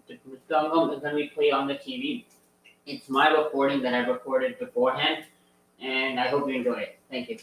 S10: The mridangam is going to be played on the TV. It's my recording that I recorded beforehand, and I hope you enjoy it. Thank you.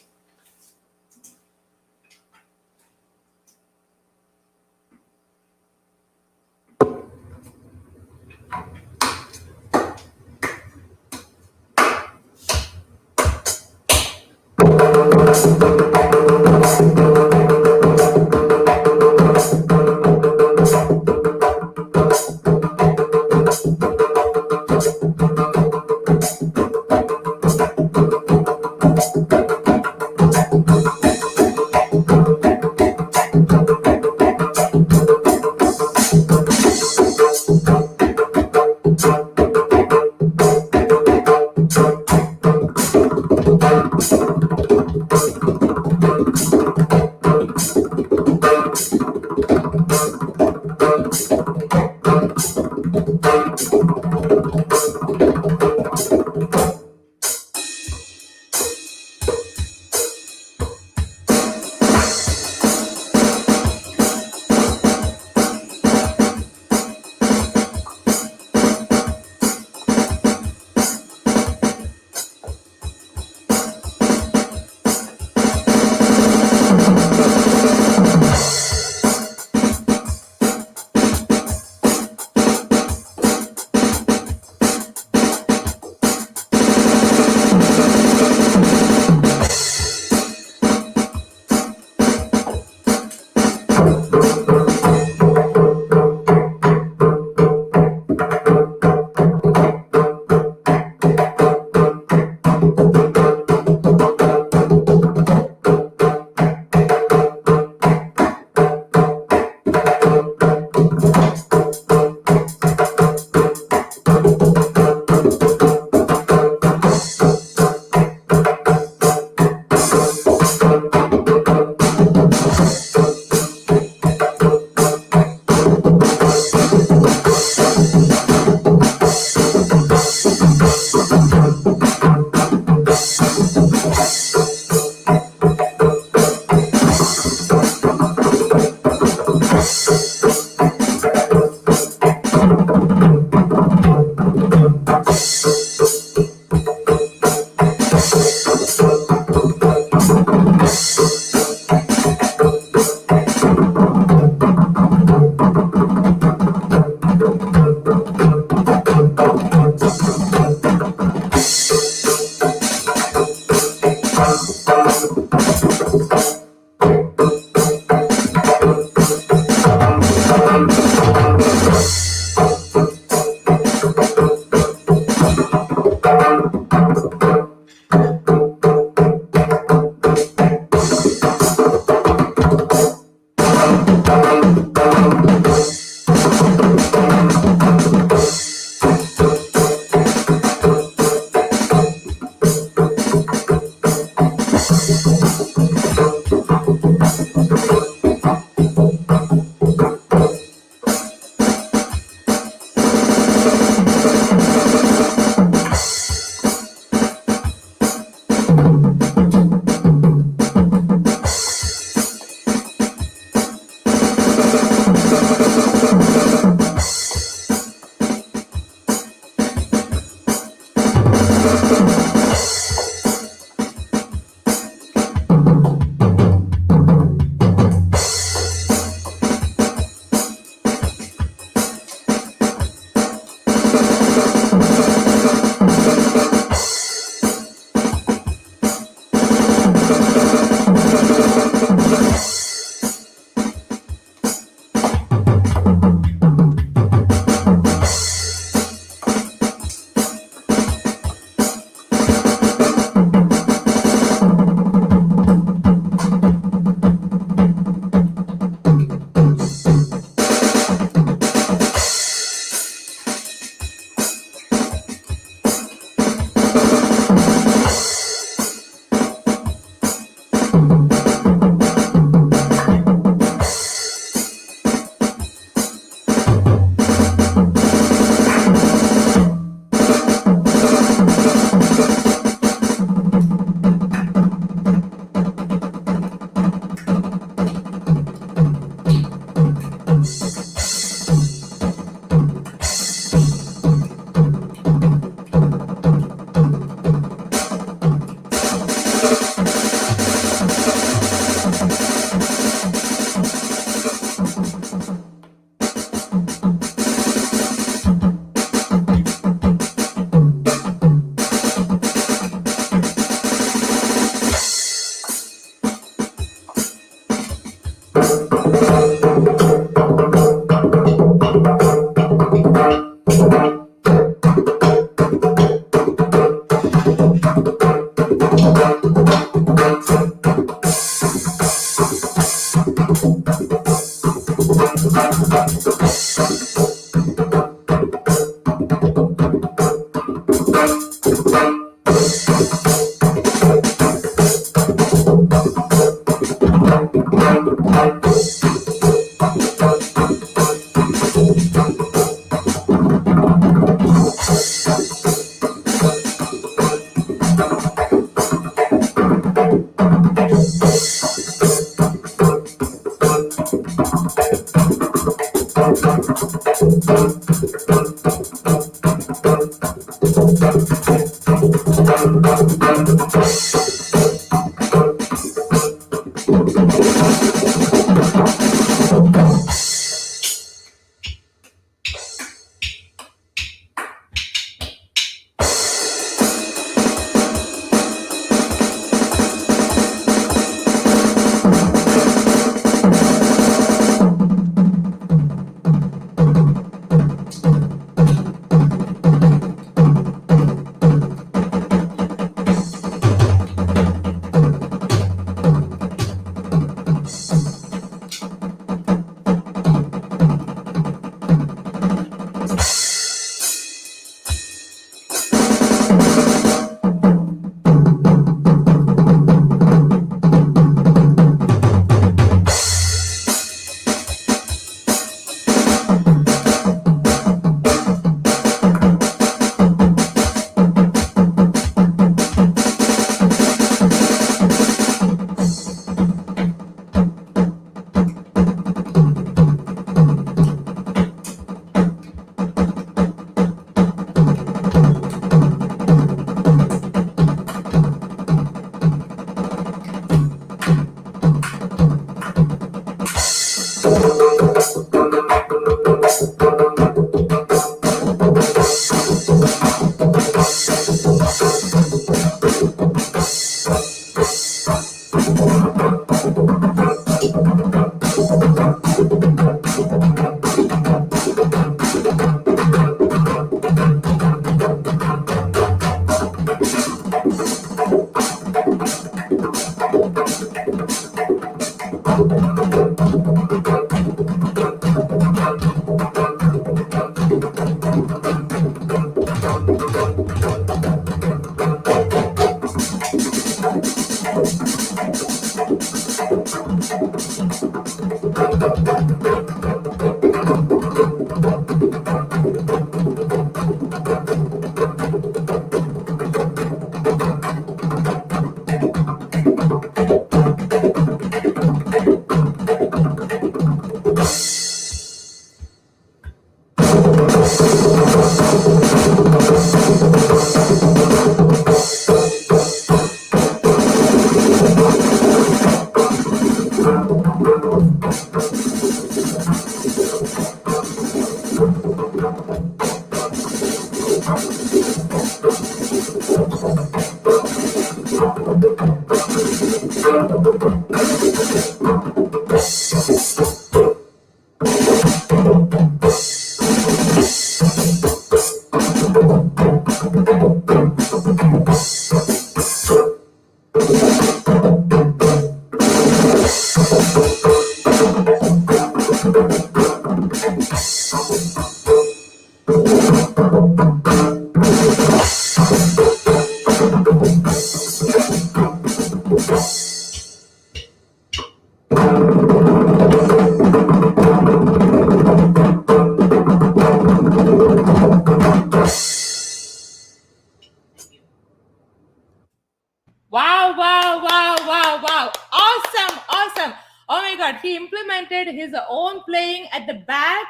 S1: did his own playing at the back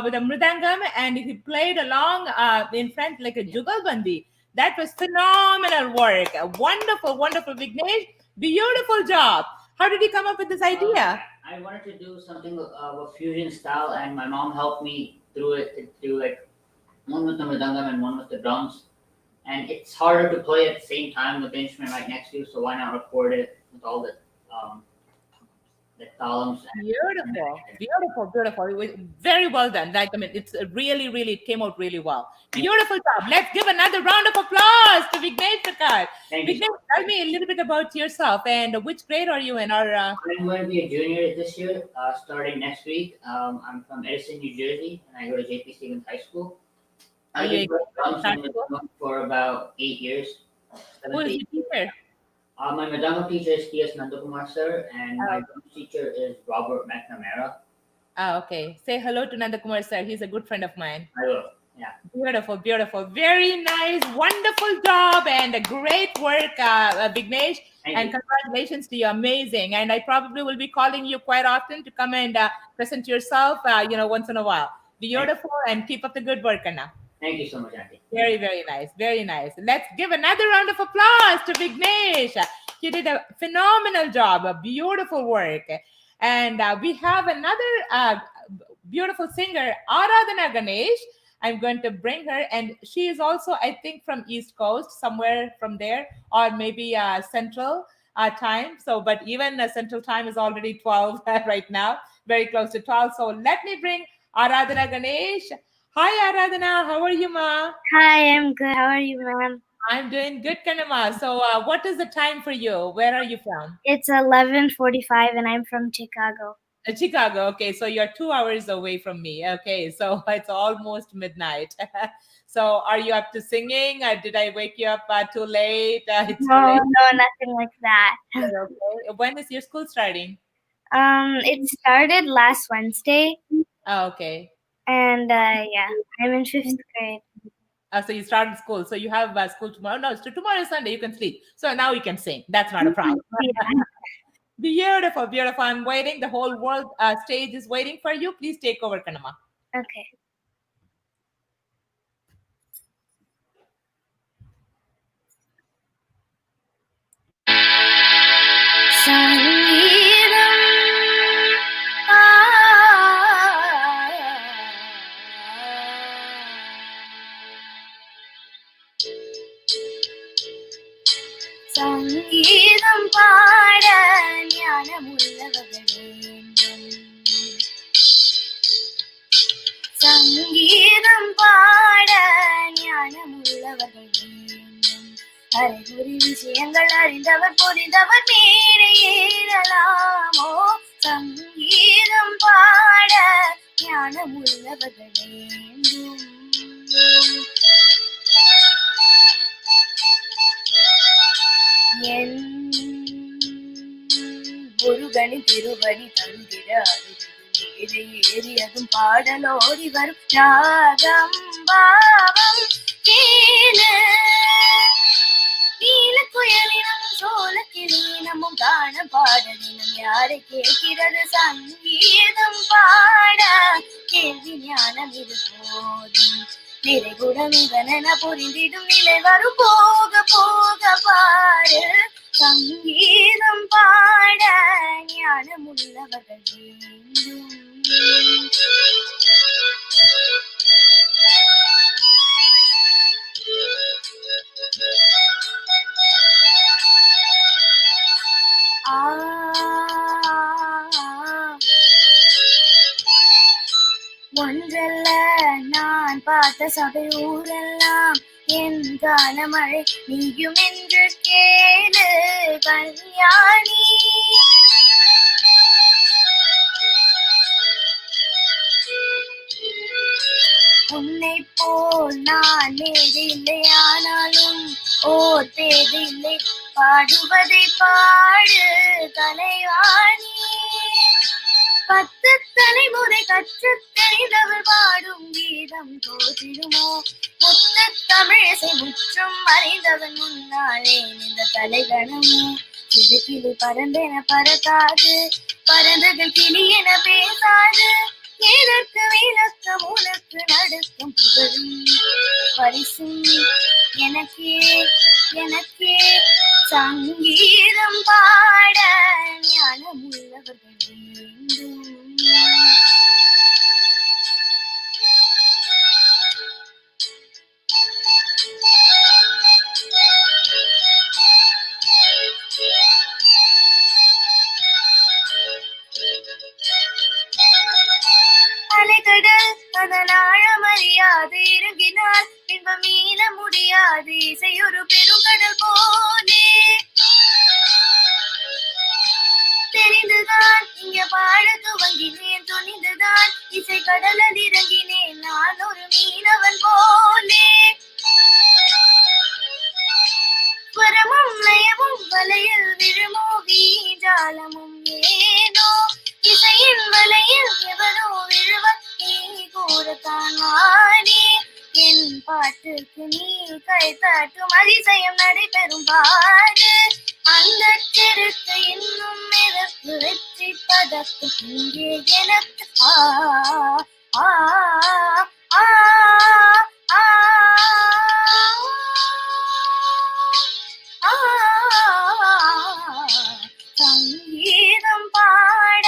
S1: with a mridangam, and he played along in front like a jugalbandi. That was phenomenal work. Wonderful, wonderful, Vignesh. Beautiful job. How did you come up with this idea?
S10: I wanted to do something of a fusion style, and my mom helped me through it to do like one with the mridangam and one with the drums. And it's harder to play at the same time with the instrument right next to you, so why not record it with all the columns?
S1: Beautiful. It was very well done. Like, I mean, it's really, it came out really well. Beautiful job. Let's give another round of applause to Vignesh Shekher. Vignesh, tell me a little bit about yourself and which grade are you in?
S10: I'm going to be a junior this year, starting next week. I'm from Edison, New Jersey, and I go to JP Stevens High School. I've been playing for about 8 years.
S1: Who is your teacher?
S10: My mridangam teacher is K.S. Nandakumar sir, and my drum teacher is Robert McNamara.
S1: Okay. Say hello to Nandakumar sir. He's a good friend of mine.
S10: I will. Yeah.
S1: Beautiful. Very nice. Wonderful job and a great work, Vignesh. And congratulations to you. Amazing. And I probably will be calling you quite often to come and present yourself, once in a while. Beautiful, and keep up the good work, Anna.
S10: Thank you so much, Auntie.
S1: Very nice. Let's give another round of applause to Vignesh. He did a phenomenal job, a beautiful work. And we have another beautiful singer, Aradhana Ganesh. I'm going to bring her, and she is also, I think, from East Coast, somewhere from there, or maybe Central time. So, but even Central time is already 12 right now, very close to 12. So let me bring Aradhana Ganesh. Hi, Aradhana. How are you, ma?
S11: Hi, I'm good. How are you, ma'am?
S1: I'm doing good, Kanama. So what is the time for you? Where are you from?
S11: It's 11:45 and I'm from Chicago.
S1: Chicago. Okay. So you're 2 hours away from me. Okay. So it's almost midnight. So are you up to singing? Did I wake you up too late?
S11: No, nothing like that.
S1: Okay. When is your school starting?
S11: It started last Wednesday.
S1: Oh, okay.
S11: And I'm in 5th grade.
S1: So you started school. So you have school tomorrow. No, so tomorrow is Sunday. You can sleep. So now you can sing. That's not a problem. Beautiful. I'm waiting. The whole world stage is waiting for you. Please take over, Kanama.
S11: Okay. சங்கீதம் பாட ஞானமுள்ளவர்கள் வேண்டும். சங்கீதம் பாட ஞானமுள்ளவர்கள் வேண்டும். அறிகுறி விஷயங்கள் அறிந்தவர் புரிந்தவர் மேலே ஏறலாமோ. சங்கீதம் பாட ஞானமுள்ளவர்கள் வேண்டும். என் முருகனின் திருவடி தந்திர மேலே ஏறியதும் பாடலோடி வரும் ராகம் பாவம் கேளு. நீலக்குயலினமும் சோழக்கிளீனமும் காண பாடலினம் யாரை கேட்கிறது. சங்கீதம் பாட கேள்வி ஞானம் இது போதும். நிறைகுடம் இவன புரிந்திடும் நிலை வரும் போக போக பாரு. சங்கீதம் பாட ஞானமுள்ளவர்கள் வேண்டும். ஒன்றல்ல நான் பார்த்த சபை ஊரெல்லாம் என் காலமழை நீயும் என்று கேளு கல்யாணி. உன்னை போல் நான் மேதில்லை ஆனாலும் ஓர் பேதில்லை பாடுவதை பாடு கலைவாணி. 10 தலைமுறை கற்று தெரிந்தவர் பாடும் கீதம் தோற்றிடுமோ. முத்த தமிழிசை முற்றும் அறிந்தவன் முன்னாலே இந்த தலைகணமோ. கிளு கிளு பறந்தென பறக்காது, பறந்தது கிளி என பேசாது. எதற்கு விளக்கம் உனக்கு நடுக்கும் புகழும் பரிசும் எனக்கே எனக்கே. சங்கீதம் பாட ஞானம் உள்ளவர்கள் வேண்டும். அலைகடல் அதன் ஆழமறியாது இறங்கினால் இன்பம் மீள முடியாது. இசை ஒரு பெருங்கடல் போலே தெரிந்துதான் இங்க பாட துவங்கினேன். துணிந்துதான் இசை கடலில் இறங்கினேன். நான் ஒரு மீனவன் போலே ஸ்வரமும் லயமும் வலையில் விழுமோ வீஜாலமும் ஏனோ. இசையின் வலையில் எவரோ விழுவர் நீ கூறத்தான் வானே. என் பாட்டுக்கு நீ கை தட்டும் அதிசயம் நடைபெறும் பாரு. அந்த செருக்கு இன்னும் எதற்கு வெற்றி பதக்கு இங்கே எனக்கு. ஆ ஆ ஆ ஆ சங்கீதம் பாட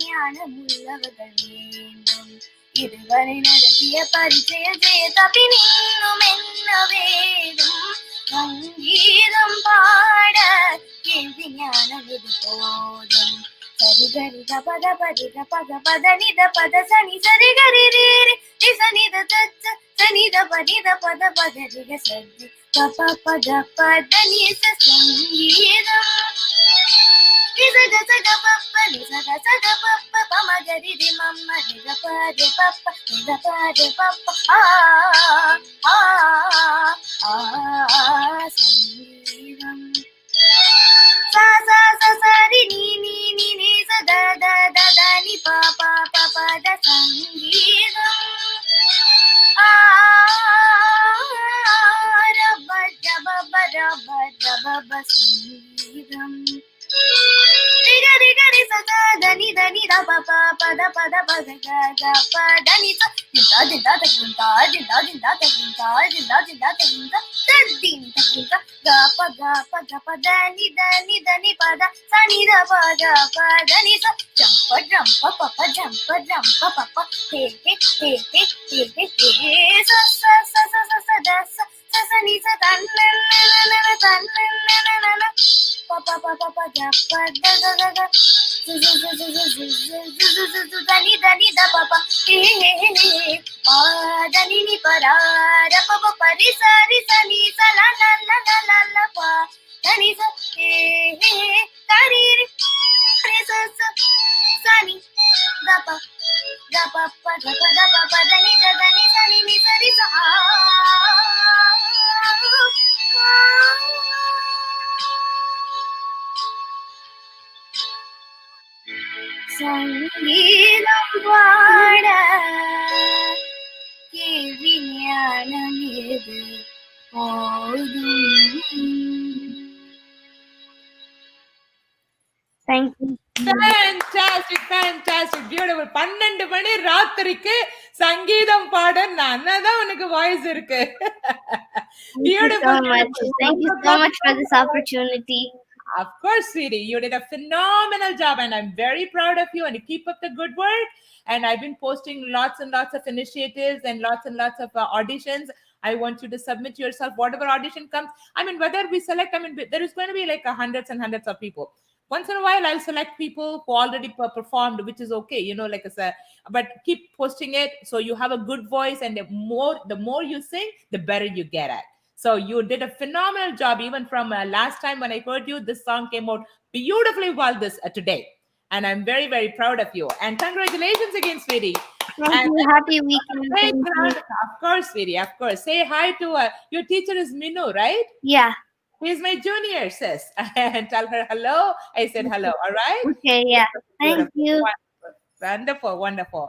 S11: ஞானம் உள்ளவர்கள் வேண்டும். இதுவரை நடத்திய பரிச்சய ஜெயத பின் இன்னும் என்ன வேணும். சங்கீதம் பாட கேள்வி ஞானம் இது போதும். சரிகரி பத பதிக பத பத நித பத சனி சரிகரி ரீரி நிசனித தச்ச சனித பனித பத பகரிக சரி பப பத பத நிச. சங்கீதம் நிசக சக பப்ப நிசக சக பப்ப பமகரி ரி மம்ம நித பத பப்ப நித பத பப்ப. ஆ ஆ ஆ சங்கீதம் சா சா சா சரி நீ நீ நீ நீ ச த த த த நி ப ப ப ப த. சங்கீதம் ஆ ரப ஜப ப ரப ஜப ப. சங்கீதம் ரிக ரிக ரி ச த த நி த நி த ப ப ப த ப த ப த க க ப த நி ச திந்தா திந்தா திந்தா திந்தா திந்தா திந்தா திந்தா திந்தா திந்தா தின் திந்தா க ப க ப க ப த நி த நி த நி ப த ச நி த ப க ப த நி ச ஜம்ப ஜம்ப ப ப ஜம்ப ஜம்ப ப ப ஹே ஹே ஹே ஹே ஹே ஹே ஹே ச ச ச ச ச ச த ச ச ச நி ச தன் ந ந ந ந தன் ந ந ந ந ந ப ப ப ப ப க ப த க க க சு சு சு சு சு சு சு சு சு சு த நி த ப ப ஹே ஹே ஹே ஆ த நி நி ப ர ர ப ப ப ரி ச நி ச ல ல ல ல ல ல ப த நி ச ஹே ஹே த ரி ரி ரி ச ச ச நி த ப த ப ப த ப த ப ப த நி ச நி நி ச ரி ச ஆ சங்கீதம் பாட கேள்வி ஞானம் எது போதும். Thank you.
S1: Fantastic, fantastic, beautiful. 12 மணி ராத்திரிக்கு சங்கீதம் பாட நன்னாதான் உனக்கு வாய்ஸ் இருக்கு.
S11: Thank you so much. Thank you so much for this opportunity.
S1: Of course, sweetie, you did a phenomenal job and I'm very proud of you, and you keep up the good work. And I've been posting lots and lots of initiatives and lots of auditions. I want you to submit yourself, whatever audition comes. I mean, whether we select, I mean, there is going to be like hundreds and hundreds of people. Once in a while, I'll select people who already performed, which is okay, you know, like I said, but keep posting it so you have a good voice, and the more you sing, the better you get at. So you did a phenomenal job. Even from last time when I heard you, this song came out beautifully well today. And I'm very, very proud of you. And congratulations again, sweetie.
S11: Thank you. Happy weekend. Thank you.
S1: Of course, sweetie. Of course. Say hi to your teacher is Minu, right?
S11: Yeah.
S1: He's my junior, sis. And tell her hello. I said hello. All right?
S11: Okay, yeah. Thank you.
S1: Wonderful, wonderful.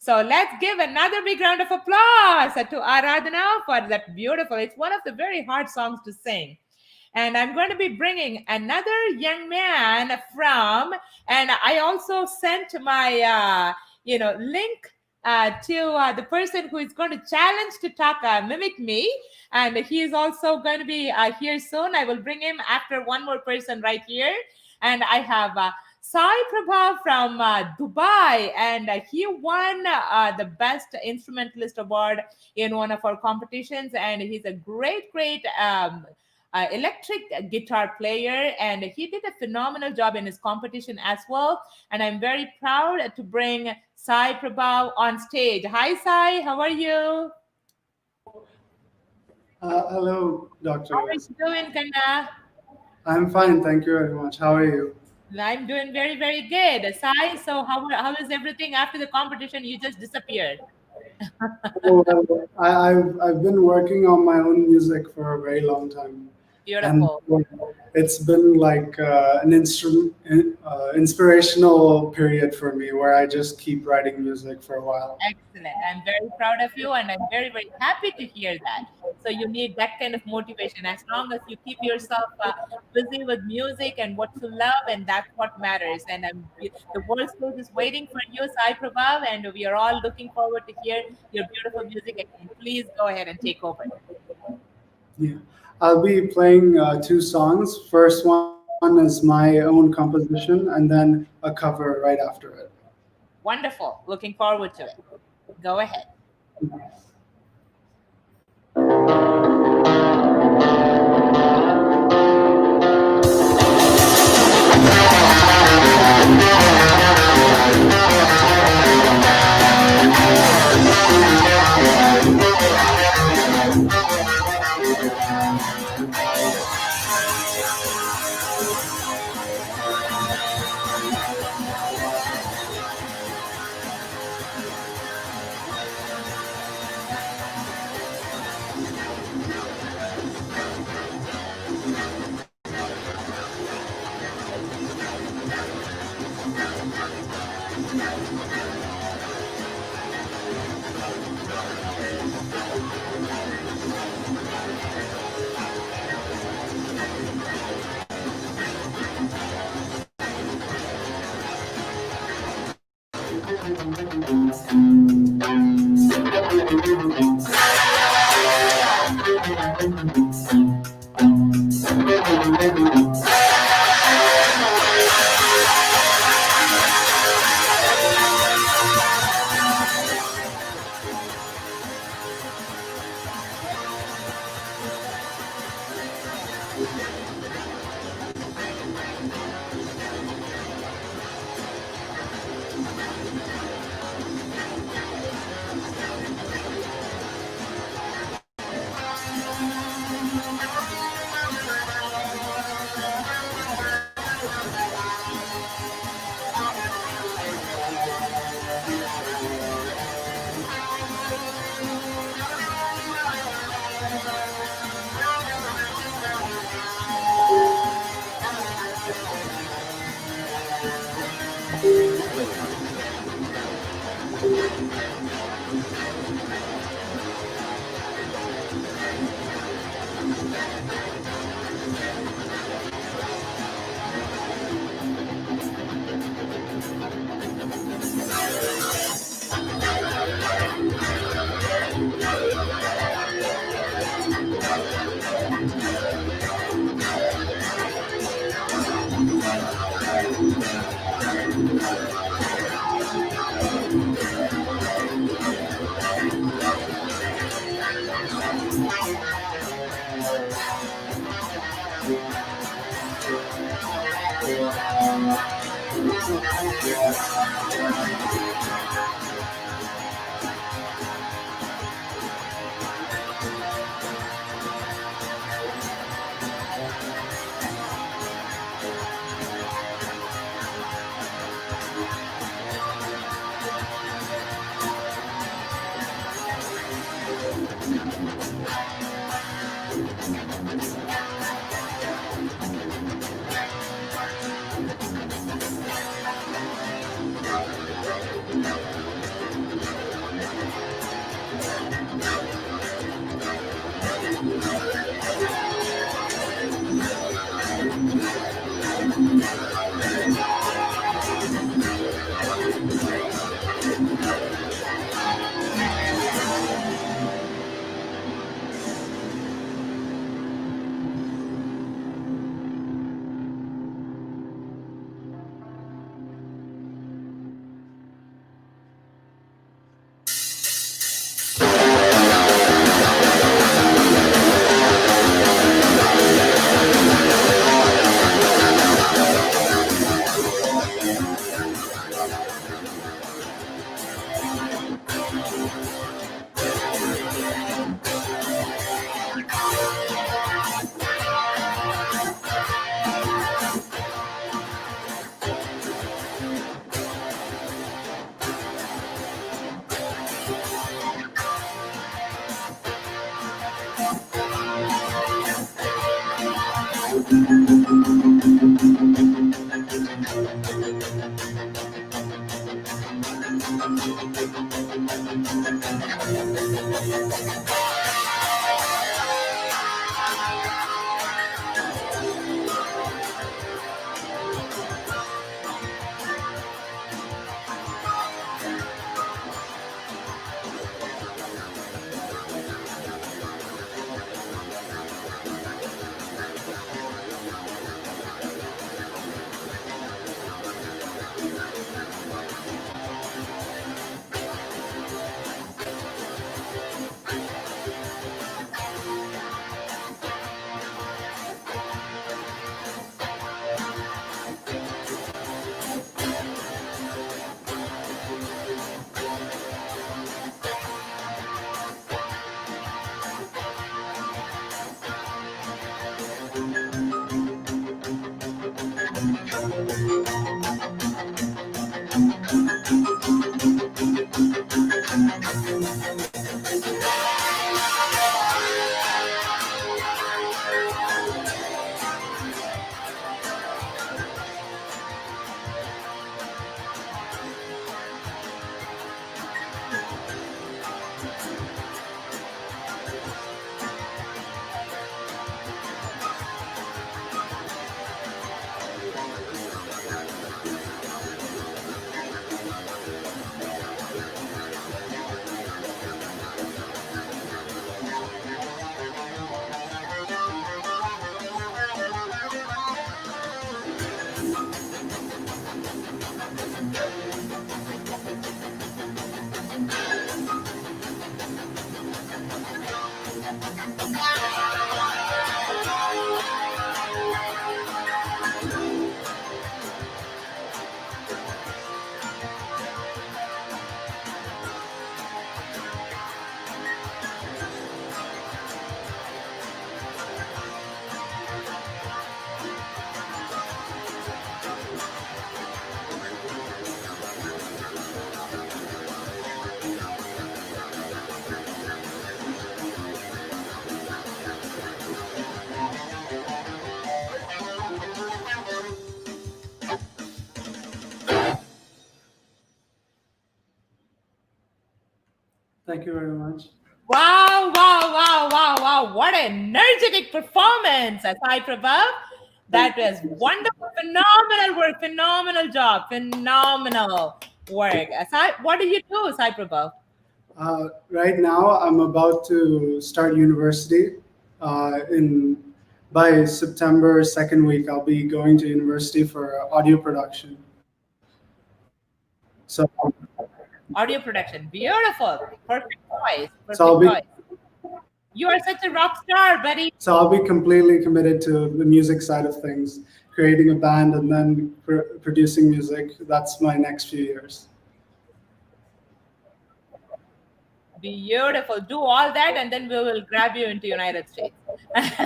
S1: So let's give another big round of applause to Aradhana for that beautiful. It's one of the very hard songs to sing. And I'm going to be bringing another young man from, and I also sent my, link to the person who is going to challenge to talk, mimic me. And he is also going to be here soon. I will bring him after one more person right here. And I have Sai Prabha from Dubai, and he won the Best Instrumentalist Award in one of our competitions. And he's a great electric guitar player, and he did a phenomenal job in his competition as well. And I'm very proud to bring Sai Prabha on stage. Hi, Sai, how are you?
S12: Hello, Doctor.
S1: How are you doing, Kanna?
S12: I'm fine, thank you very much. How are you?
S1: I'm doing very, very good. Sai, so how is everything after the competition? You just disappeared.
S12: Well, I've been working on my own music for a very long time.
S1: Beautiful.
S12: And it's been like an inspirational period for me where I just keep writing music for a while.
S1: Excellent. I'm very proud of you, and I'm very, very happy to hear that. So you need that kind of motivation. As long as you keep yourself busy with music and what you love, and that's what matters. And the world stage is waiting for you, Sai Prabha, and we are all looking forward to hear your beautiful music again. Please go ahead and take over.
S12: Yeah. I'll be playing two songs. First one is my own composition, and then a cover right after it.
S1: Wonderful. Looking forward to it. Go ahead.
S12: Thank you very much.
S1: Wow, wow, wow, wow, wow. What an energetic performance, Sai Prabhav. That was wonderful, phenomenal work, phenomenal job, phenomenal work. Sai, what do you do, Sai Prabhav?
S12: Right now, I'm about to start university. By September second week, I'll be going to university for audio production. So
S1: Audio production, beautiful, perfect voice, perfect
S12: So I'll be-
S1: voice. You are such a rock star, buddy.
S12: So I'll be completely committed to the music side of things, creating a band and then producing music. That's my next few years.
S1: Beautiful. Do all that, and then we will grab you into United States.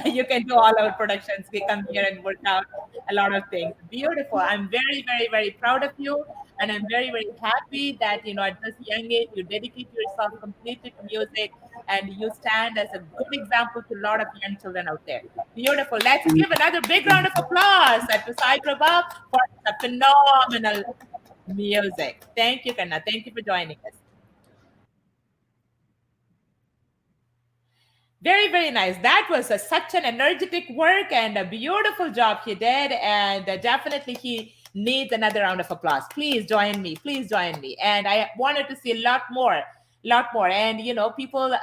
S1: You can do all our productions. We come here and work out a lot of things. Beautiful. I'm very, very, very proud of you, and I'm very, very happy that at this young age you dedicate yourself completely to music, and you stand as a good example to a lot of young children out there. Beautiful. Let's give another big round of applause to Sai Prabhav for the phenomenal music. Thank you, Kanna. Thank you for joining us. Very, very nice. That was such an energetic work and a beautiful job he did. And definitely he needs another round of applause. Please join me. Please join me. And I wanted to see a lot more. And, people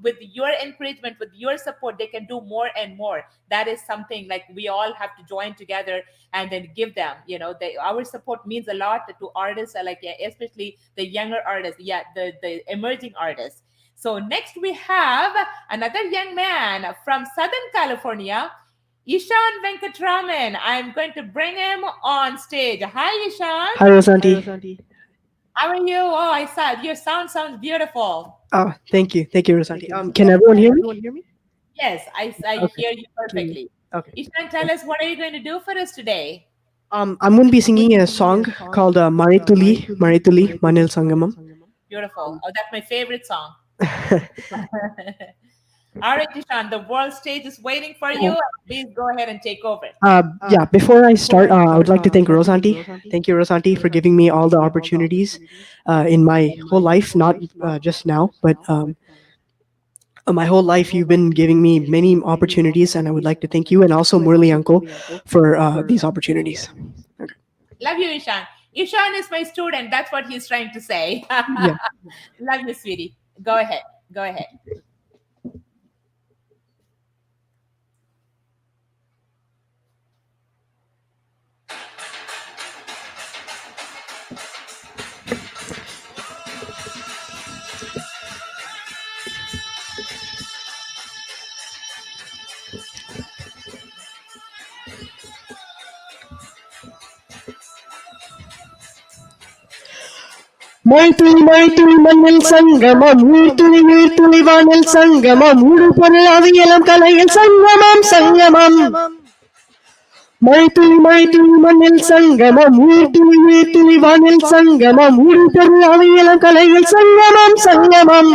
S1: with your encouragement, with your support, they can do more and more. That is something like we all have to join together and then give them, our support means a lot to artists, especially the younger artists, the emerging artists. So next we have another young man from Southern California, Ishan Venkatraman. I'm going to bring him on stage. Hi, Ishan.
S13: Hi, Rosanti.
S1: How are you? Oh, I saw your sound sounds beautiful.
S13: Oh, thank you, Rosanti. Can everyone hear me?
S1: Yes, I
S13: Okay.
S1: hear you perfectly.
S13: Okay.
S1: Ishan, tell us, what are you going to do for us today?
S13: I'm going to be singing a song called Marituli Manil Sangamam.
S1: Beautiful. Oh, that's my favorite song. All right, Krishnan, the world stage is waiting for you. Please go ahead and take over.
S13: Yeah, before I start, I would like to thank Rose Auntie. Thank you, Rose Auntie, for giving me all the opportunities in my whole life, not just now, but my whole life. You've been giving me many opportunities, and I would like to thank you, and also Murali Uncle for these opportunities.
S1: Love you, Ishan. Ishan is my student. That's what he's trying to say.
S13: Yeah.
S1: Love you, sweetie. Go ahead. Go ahead.
S13: மழைத்துளி மழைத்துளி மண்ணில் சங்கமம் நீர்த்துளி நீர்த்துளி வானில் சங்கமம் மூடு பொருள் அவியலம் கலையில் சங்கமம் சங்கமம் மழைத்துளி மழைத்துளி மண்ணில் சங்கமம் நீர்த்துளி நீர்த்துளி வானில் சங்கமம் மூடு பொருள் அவியலம் கலையில் சங்கமம் சங்கமம்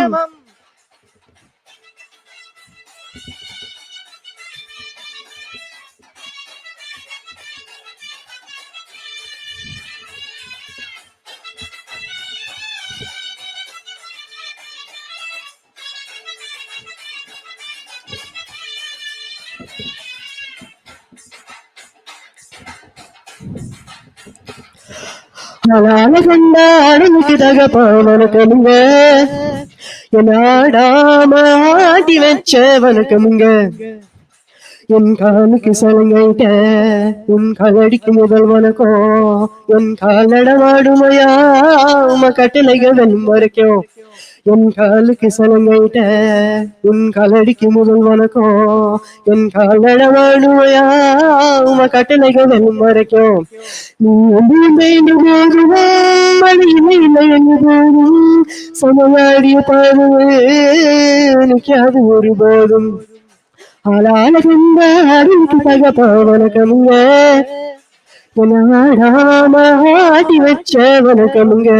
S13: அழகண்ட அழகுக்கு தகப்பாவனுக்கமுங்க என்னாடாம ஆட்டி வச்ச வணக்கமுங்க என் காலுக்கு சலங்கைட்ட உன் காலடிக்கு முதல் வணக்கம் என் காலடமாடுமையா உம கட்டளைகள் வெல்லும் வரைக்கும் என் காலுக்கு சலங்கைட்ட உன் காலடிக்கு முதல் வணக்கம் என் காலடமாடுமையா உம கட்டளைகள் வெல்லும் வரைக்கும் நீ என்று போதும் மழையில இல்லை என்று போதும் சமவாடிய பாடுவே நிற்காது ஒருபோதும் ஆளாளகந்த அருளுக்கு தகப்ப வணக்கமுங்க என்னாடாம ஆட்டி வச்ச வணக்கமுங்க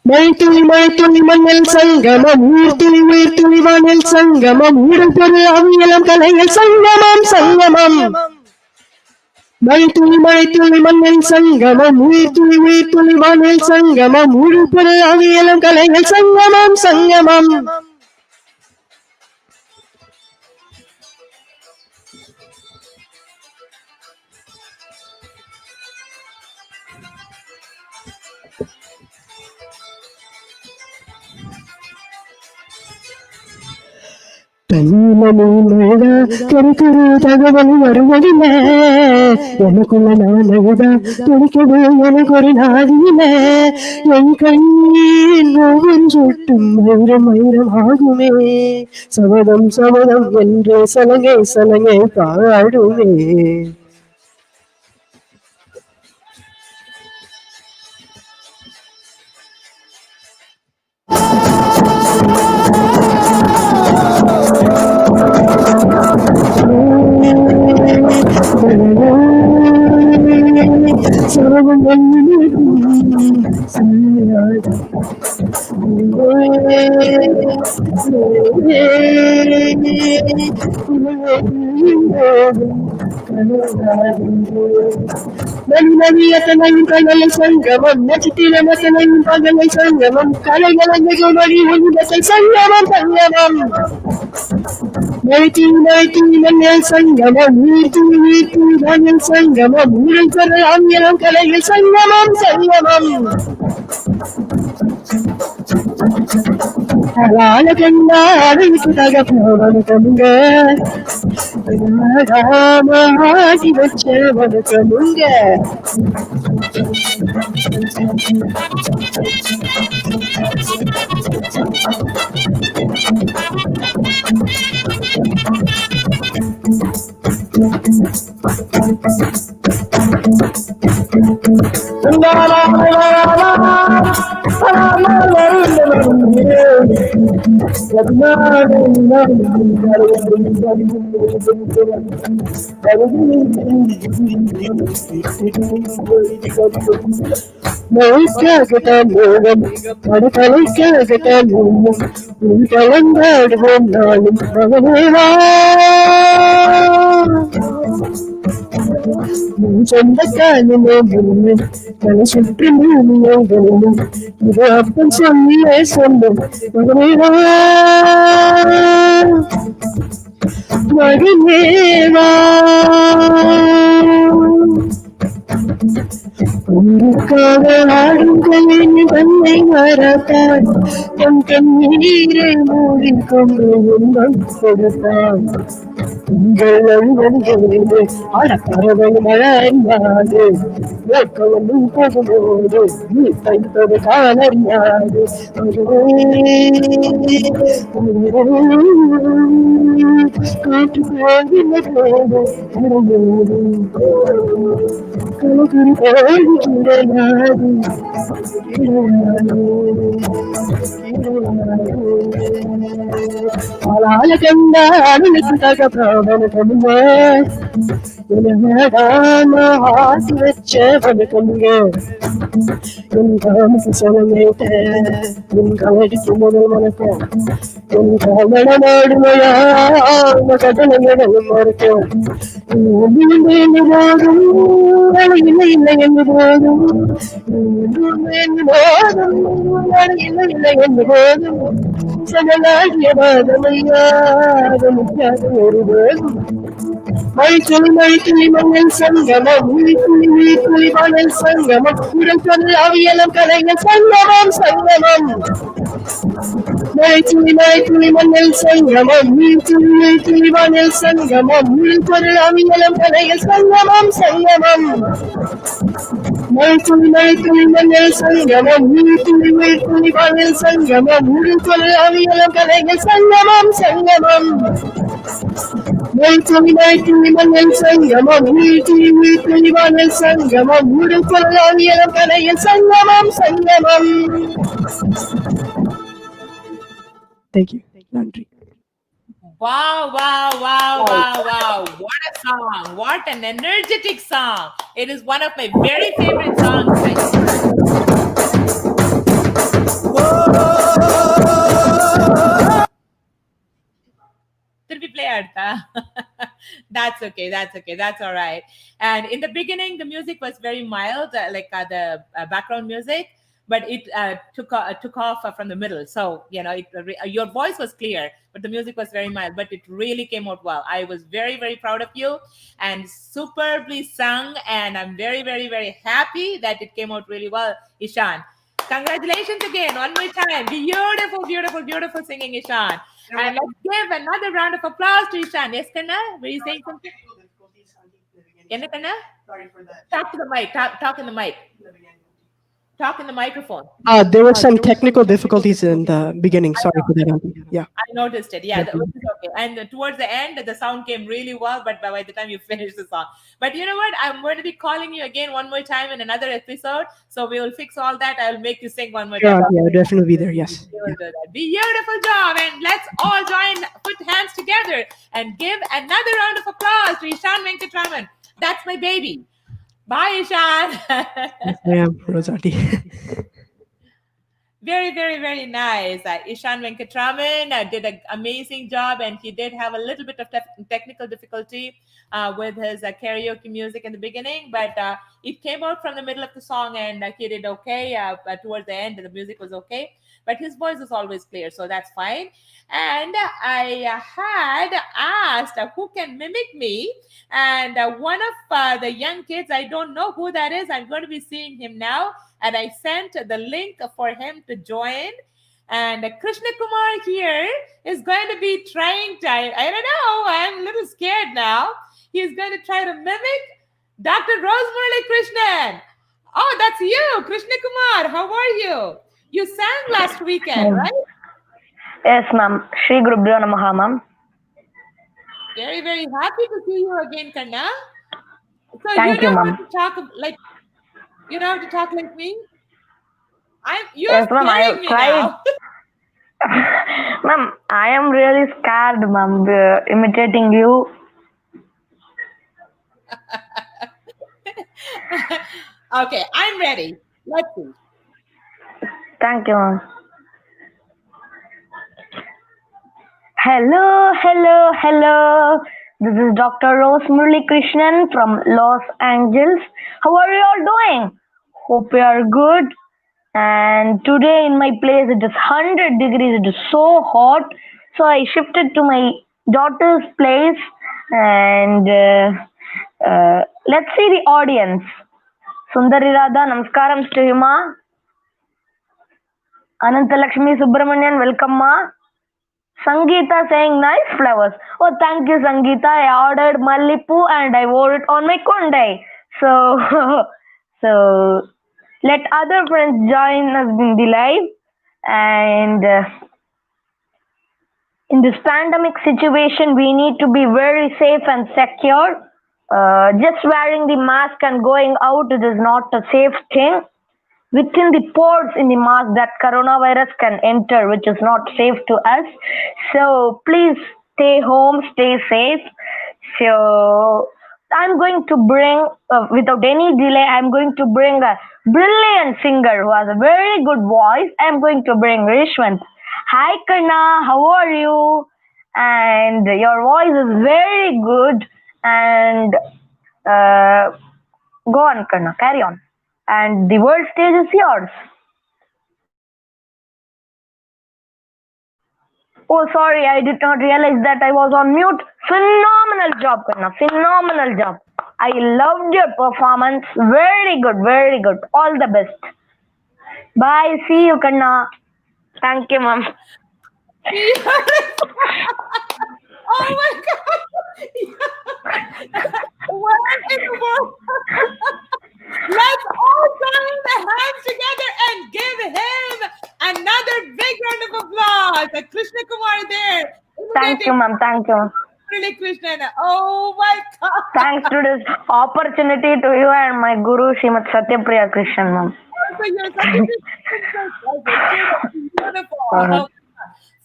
S13: மழைத்துளி மழைத்துளி மண்ணில் சங்கமம் நீர்த்துளி உயிர்த்துளி வானில் சங்கமம் ஊடல் பொருள் அவியலம் கலையில் சங்கமம் சங்கமம் மழைத்துளி மழைத்துளி மண்ணில் சங்கமம் உயிர்த்துளி உயிர்த்துளி வானில் சங்கமம் ஊடல் பொருள் அவியலம் கலையில் சங்கமம் சங்கமம் தனிமணிமேடா கருக்கரு தகவல் வருவதில்ல எனக்குள்ள நான் அழுதா துணிக்கது எனக்கு ஒரு நாதியில என் கண்ணீர் நோவன் சுட்டும் மயிரம் மயிரம் ஆகுமே சபதம் சபதம் என்று சலங்கை சலங்கை பாடுமே நதியத்தனையும் கலை சங்கமம் நட்சத்திரமத்தனையும் பகலை சங்கமம் கலைகளங்கை உலகத்தை சங்கமம் சங்கமம் மழைத்துளி மண்ணில் சங்கமம் நீர்த்துளி நீர்த்துளி வானில் சங்கமம் ஊழல் பொருள் ஆங்கிலம் கலையில் சங்கமம் சங்கமம் அழகண்டா அழகுக்கு தகப்ப வணக்கமுங்க ஆடி வச்ச வணக்கமுங்க
S14: சொந்தக்காரனே தலை சுற்றி பூமியோகனும் இது அப்பன் சொல்லியே சொந்தம் மகனேவா உனக்காக ஆடும் கலைஞர் தன்னை மறத்தான் தன் கண்ணீரை மூடிக்கொண்டு உங்கள் கொடுத்தான் உங்கள் அன்பர்களே அடப்பறவை மழையாது வேட்கவும் போகும்போது நீ தைத்தது காலறியாது காற்று போகிறது கலகுரி போது கிடையாது ஆளால கண்டானுக்கு தகப்பாவன கண்ணுங்க ஆசி வச்ச வணக்கம்ங்க என் காமுக்கு சொலமேட்ட என் கவடிக்கு முதல் வணக்கம் என் கவன நாடுமையா கடலையடல் மறுக்கும் இல்லை இல்லை என்று போதும் இல்லை இல்லை என்று போதும் சகலாகிய பாதமையாக முற்றாக ஒரு போதும் மைத்துளி மண்ணில் சங்கமம் உயிர்த்துளி மணல் சங்கமம் உடல் சொல் அவியலம் கலைஞர் சங்கமம் சங்கமம் மைத்துளி மண்ணில் சங்கமம் உயிர்த்துளி மணல் சங்கமம் உடல் சொல் அவியலம் கலைஞர் சங்கமம் சங்கமம் மைத்துளி மண்ணில் சங்கமம் உயிர்த்துளி மணல் சங்கமம் உடல் சொல் அவியலம் கலைஞர் சங்கமம் சங்கமம் மைத்துளி மண்ணில் சங்கமம் உயிர்த்துளி மணல் சங்கமம் உடல் சொல் அவியலம் கலைஞர் சங்கமம் சங்கமம்.
S13: Thank you. Nandri.
S1: Wow, wow, wow, wow, wow. What a song. What an energetic song. It is one of my very favorite songs. Did we play Artha? That's okay. That's okay. That's all right. And in the beginning, the music was very mild, like the background music. But it took off from the middle. So, your voice was clear, but the music was very mild, but it really came out well. I was very, very proud of you and superbly sung. And I'm very, very, very happy that it came out really well, Ishan. Congratulations again, one more time. Beautiful, beautiful, beautiful singing, Ishan. And let's give another round of applause to Ishan. Yes, Kanna? Were you saying something? Kanna? Sorry for that. Talk to the mic. Talk in the mic. Talk in the microphone.
S13: There were some technical difficulties in the beginning. Sorry for that. Yeah.
S1: I noticed it. Yeah, that was okay. And towards the end, the sound came really well, but by the time you finished the song. But you know what? I'm going to be calling you again one more time in another episode. So we will fix all that. I'll make you sing one more time.
S13: Yeah, I'll definitely be there. Yes.
S1: Beautiful job. And let's all put hands together and give another round of applause to Ishan Venkatraman. That's my baby. Bye, Ishan.
S13: Yes, I am, Rosanti.
S1: Very, very, very nice. Ishan Venkatraman did an amazing job, and he did have a little bit of technical difficulty with his karaoke music in the beginning, but it came out from the middle of the song, and he did okay. Towards the end, the music was okay, but his voice is always clear, so that's fine. And I had asked who can mimic me, and one of the young kids, I don't know who that is. I'm going to be seeing him now, and I sent the link for him to join. And Krishna Kumar here is going to be trying to, I don't know, I'm a little scared now. He's going to try to mimic Dr. Muralikrishnan. Oh, that's you, Krishna Kumar. How are you? You sang last weekend, right?
S15: Yes, ma'am. Shri Gurubhyo Namaha, ma'am.
S1: Very, very happy to see you again, Kanna. So
S15: Thank you, ma'am.
S1: You know how to talk like me? You're
S15: yes, ma'am. I
S1: scaring me now.
S15: Ma'am, I am really scared, ma'am, imitating you.
S1: Okay, I'm ready. Let's see.
S15: Thank you, ma'am. Hello, hello, hello. This is Dr. Rose Muralikrishnan from Los Angeles. How are you all doing? Hope you are good. And today in my place it is 100 degrees. It is so hot. So I shifted to my daughter's place and let's see the audience. Sundari Radha, namaskaram to you, ma. Anantalakshmi Subramanian, welcome, ma. Sangeeta saying nice flowers. Oh, thank you, Sangeeta. I ordered Mallipu and I wore it on my Kondai. So let other friends join us in the live. And in this pandemic situation, we need to be very safe and secure. Just wearing the mask and going out, it is not a safe thing. Within the pores in the mask, that coronavirus can enter, which is not safe to us. So please stay home, stay safe. So I'm going to bring, without any delay, I'm going to bring a brilliant singer who has a very good voice. I'm going to bring Rishwant. Hi, Karna, how are you? And your voice is very good. And go on, Karna, carry on. And the world stage is yours. Oh, sorry, I did not realize that I was on mute. Phenomenal job, Karna. Phenomenal job. I loved your performance. Very good, very good. All the best. Bye. See you, Karna. Thank you, ma'am.
S1: Oh my God! What in the world? Let's all join the hands together and give him another big round of applause. Krishna Kumar there.
S15: Thank you, ma'am. Thank you.
S1: Krishnan. Oh my God.
S15: Thanks to this opportunity to you and my guru, Srimati Satyapriya Krishnan, ma'am.
S1: So you're such a beautiful.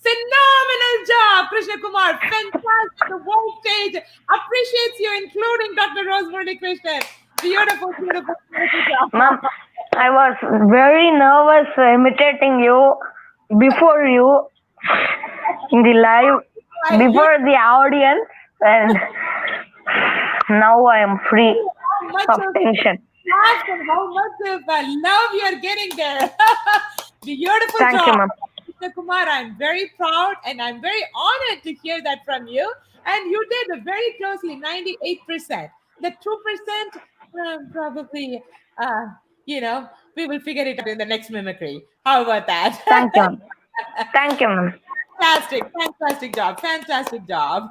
S1: Phenomenal job, Krishna Kumar. Fantastic. The world stage appreciates you, including Dr. Rose Muralikrishnan. Beautiful, beautiful, beautiful job.
S15: Ma'am, I was very nervous imitating you before you in the live, before the audience, and now I am free of tension.
S1: How much of love you're getting there. Beautiful
S15: Thank
S1: job.
S15: you, ma'am.
S1: Krishna Kumar, I'm very proud and I'm very honored to hear that from you. And you did very closely, 98%. The 2%, probably, we will figure it out in the next mimicry. How about that?
S15: Thank you. Thank you, ma'am.
S1: Fantastic job. Fantastic job.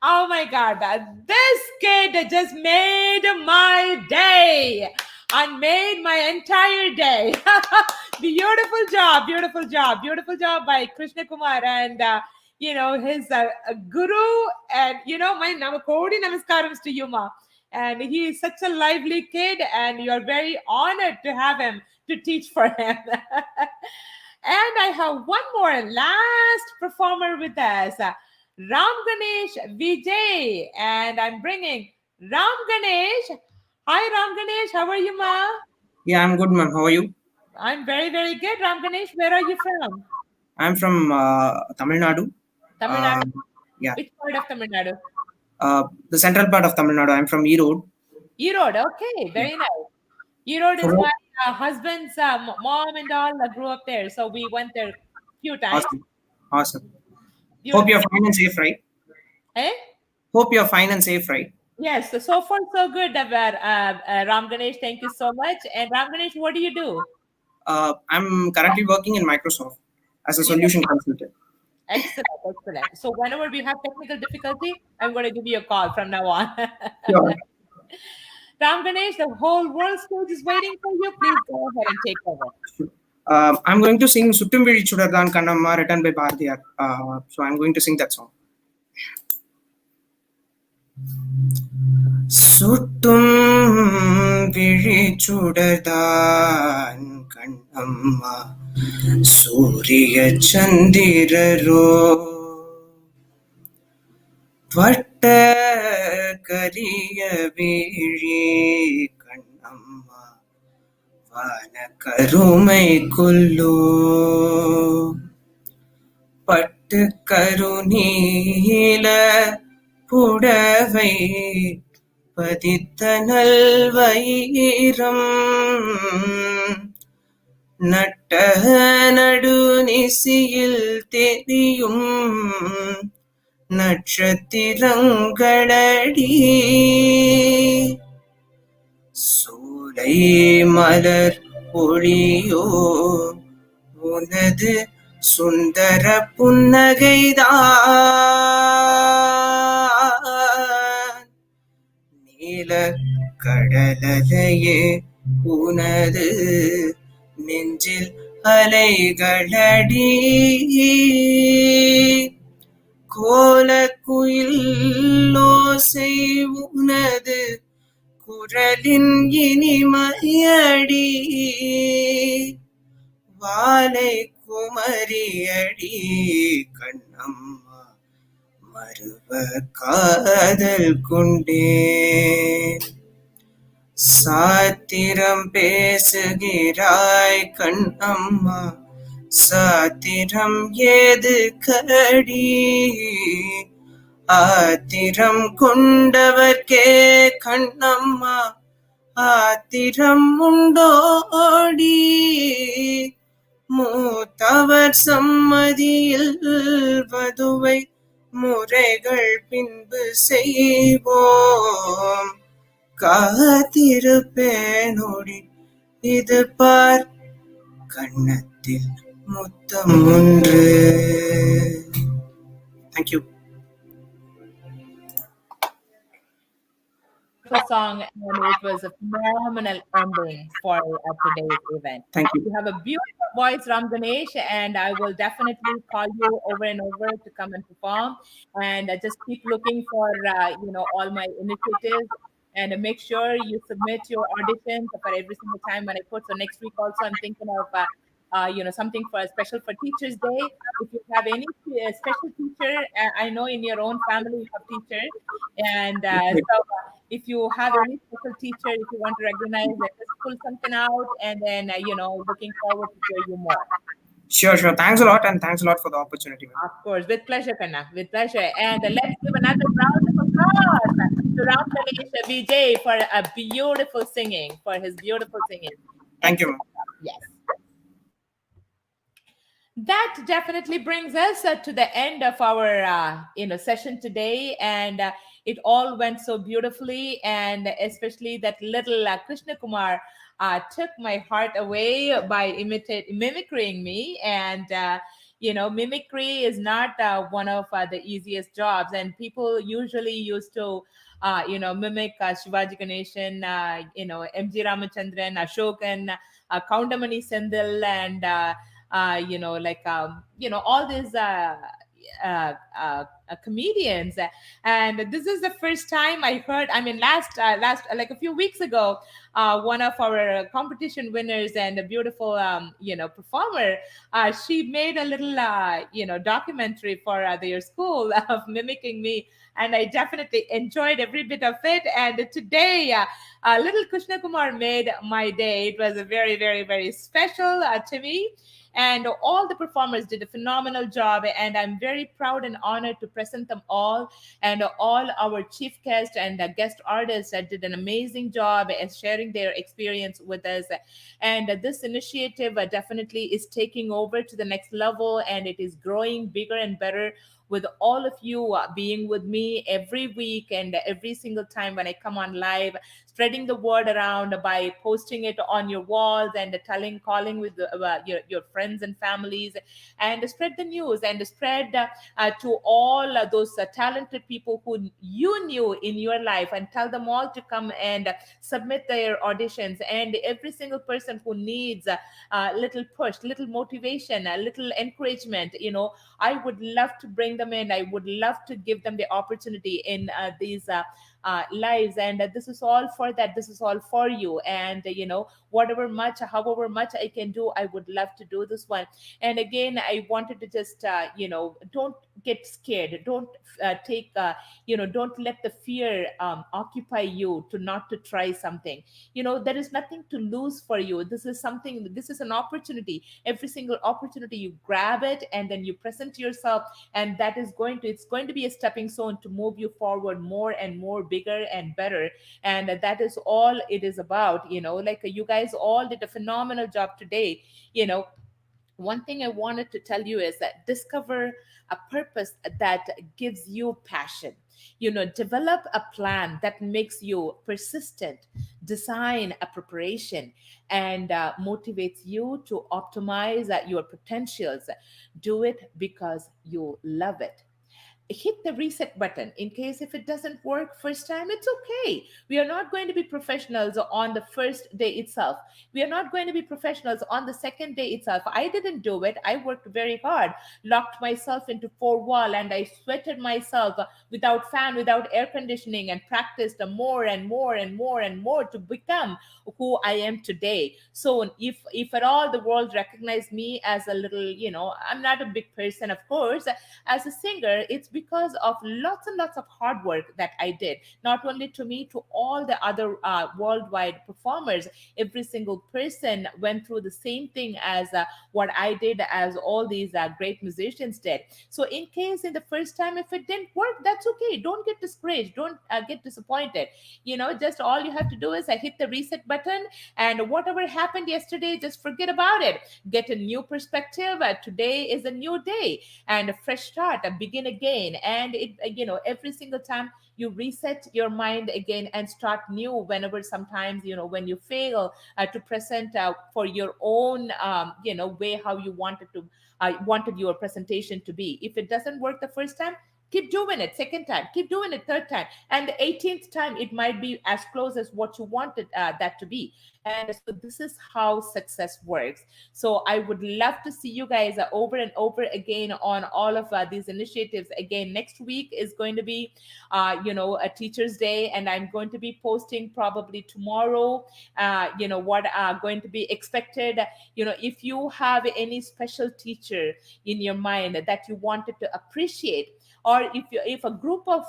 S1: Oh my God, this kid just made my day and made my entire day. Beautiful job by Krishna Kumar and his guru, and my Kodi Namaskarams to you, ma. And he is such a lively kid, and you are very honored to have him to teach for him. And I have one more last performer with us, Ram Ganesh Vijay, and I'm bringing Ram Ganesh. Hi, Ram Ganesh. How are you, ma?
S16: Yeah, I'm good, ma'am. How are you?
S1: I'm very, very good. Ram Ganesh, where are you from?
S16: I'm from Tamil Nadu.
S1: Tamil Nadu?
S16: Yeah.
S1: Which part of Tamil Nadu?
S16: The central part of Tamil Nadu. I'm from Erode.
S1: Erode, okay. Very nice. Erode is my husband's mom and all grew up there. So we went there a few times.
S16: Awesome. Hope you're fine and safe, right?
S1: Eh?
S16: Hope you're fine and safe, right?
S1: Yes. So far, so good, Ram Ganesh. Thank you so much. And Ram Ganesh, what do you do?
S16: I'm currently working in Microsoft as a solution consultant.
S1: Excellent. So whenever we have technical difficulty, I'm going to give you a call from now on.
S16: Sure.
S1: Ram Ganesh, the whole world stage is waiting for you. Please go ahead and take over.
S16: I'm going to sing Suttum Vizhi Chudardhan Kannamma, written by Bharatiyar. So I'm going to sing that song. Suttum Vizhi Chudardhan Kannamma, ಸೂರ್ಯ ಚಂದಿರರೋ வட்ட கரிய வீழி கண்ணம்மா வான கருமை கொல்லோ பட்டு கருநீல புடவை பதித்த நல்வயிரம் நட்ட நடுநிசியில் தெரியும் நட்சத்திரங்களடி சூலை மலர் ஒளியோ உனது சுந்தர புன்னகைதான் நீல கடலையே உனது நெஞ்சில் அலைகளடி கோல குயிலோசை உனது குரலின் இனிமையடி வாலை குமரியடி கண்ணம்மா மறுவ காதல் கொண்டேன் சாத்திரம் பேசுகிறாய் கண்ணம்மா சாத்திரம் ஏது கடி ஆத்திரம் கொண்டவர்க்கே கண்ணம்மா ஆத்திரம் உண்டோடி மூத்தவர் சம்மதியில் வதுவை முறைகள் பின்பு செய்வோம் காத்திருப்பேனோடி இது பார் கண்ணத்தில் முத்தம் ஒன்று. Thank you.
S1: Song, and it was a phenomenal ending for today's event.
S16: Thank you.
S1: You have a beautiful voice, Ram Ganesh, and I will definitely call you over and over to come and perform. And just keep looking for all my initiatives, and make sure you submit your auditions for every single time when I put. So next week also, I'm thinking of something for special for Teachers Day. If you have any special teacher, I know in your own family you have teachers, and so if you have any special teacher, if you want to recognize, just pull something out, and then looking forward to hear you more.
S16: Sure. Thanks a lot, and thanks a lot for the opportunity.
S1: Of course, with pleasure, Kanna, with pleasure. And let's give another round of applause to Ram Ganesh Vijay for a beautiful singing, for his beautiful singing.
S16: Thank you, ma'am.
S1: Yes. That definitely brings us to the end of our session today, and it all went so beautifully, and especially that little Krishna Kumar took my heart away by mimicking me. And mimicry is not one of the easiest jobs, and people usually used to mimic Shivaji Ganeshan, MG Ramachandran, Ashokan, Kaundamani Sendil, and all these comedians. And this is the first time I heard, last like a few weeks ago, one of our competition winners and a beautiful performer, she made a little documentary for their school of mimicking me, and I definitely enjoyed every bit of it. And today little Krishna Kumar made my day. It was a very, very, very special to me. And all the performers did a phenomenal job, and I'm very proud and honored to present them all. And all our chief guests and guest artists did an amazing job at sharing their experience with us. And this initiative definitely is taking over to the next level, and it is growing bigger and better, with all of you being with me every week and every single time when I come on live, spreading the word around by posting it on your walls and calling with your friends and families, and spread the news and spread to all those talented people who you knew in your life, and tell them all to come and submit their auditions. And every single person who needs a little push, little motivation, a little encouragement, I would love to bring them in. I would love to give them the opportunity in these lives, and this is all for that, this is all for you. And whatever much, however much I can do, I would love to do this one. And again, I wanted to just don't get scared, don't take don't let the fear occupy you to not to try something. There is nothing to lose for you. This is something, this is an opportunity. Every single opportunity, you grab it and then you present yourself, and that is it's going to be a stepping stone to move you forward more and more, bigger and better. And that is all it is about. Like you guys all did a phenomenal job today. One thing I wanted to tell you is that discover a purpose that gives you passion. Develop a plan that makes you persistent. Design a preparation and motivates you to optimize your potentials. Do it because you love it. Hit the reset button in case if it doesn't work first time. It's okay. We are not going to be professionals on the first day itself. We are not going to be professionals on the second day itself. I didn't do it. I worked very hard, locked myself into four wall, and I sweated myself without fan, without air conditioning, and practiced more and more and more and more to become who I am today. So if at all the world recognized me as a little, I'm not a big person, of course, as a singer, it's because of lots and lots of hard work that I did, not only to me, to all the other worldwide performers. Every single person went through the same thing as what I did, as all these great musicians did. So in case in the first time, if it didn't work, that's okay. Don't get discouraged. Don't get disappointed. Just all you have to do is hit the reset button, and whatever happened yesterday, just forget about it. Get a new perspective. Today is a new day and a fresh start, begin again. And it every single time you reset your mind again and start new. Whenever sometimes when you fail to present for your own way how you wanted your presentation to be, if it doesn't work the first time, keep doing it second time, keep doing it third time, and the 18th time it might be as close as what you wanted that to be. And so this is how success works. So I would love to see you guys over and over again on all of these initiatives. Again, next week is going to be a Teachers Day, and I'm going to be posting probably tomorrow what are going to be expected. If you have any special teacher in your mind that you wanted to appreciate, or if a group of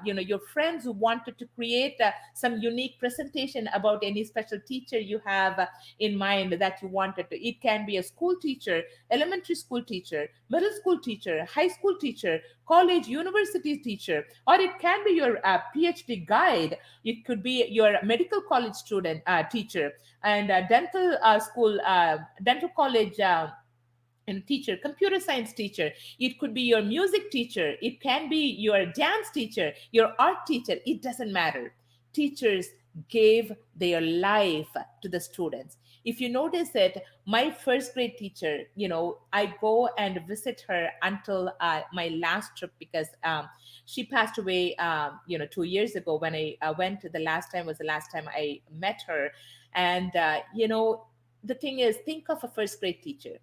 S1: your friends who wanted to create some unique presentation about any special teacher you have in mind that you wanted to, it can be a school teacher, elementary school teacher, middle school teacher, high school teacher, college, university teacher, or it can be your PhD guide. It could be your medical college student teacher, and dental school, dental college teacher, computer science teacher. It could be your music teacher. It can be your dance teacher, your art teacher. It doesn't matter. Teachers gave their life to the students. If you notice it, my first grade teacher, I go and visit her until my last trip, because she passed away 2 years ago. When I went the last time was the last time I met her. And the thing is, think of a first grade teacher.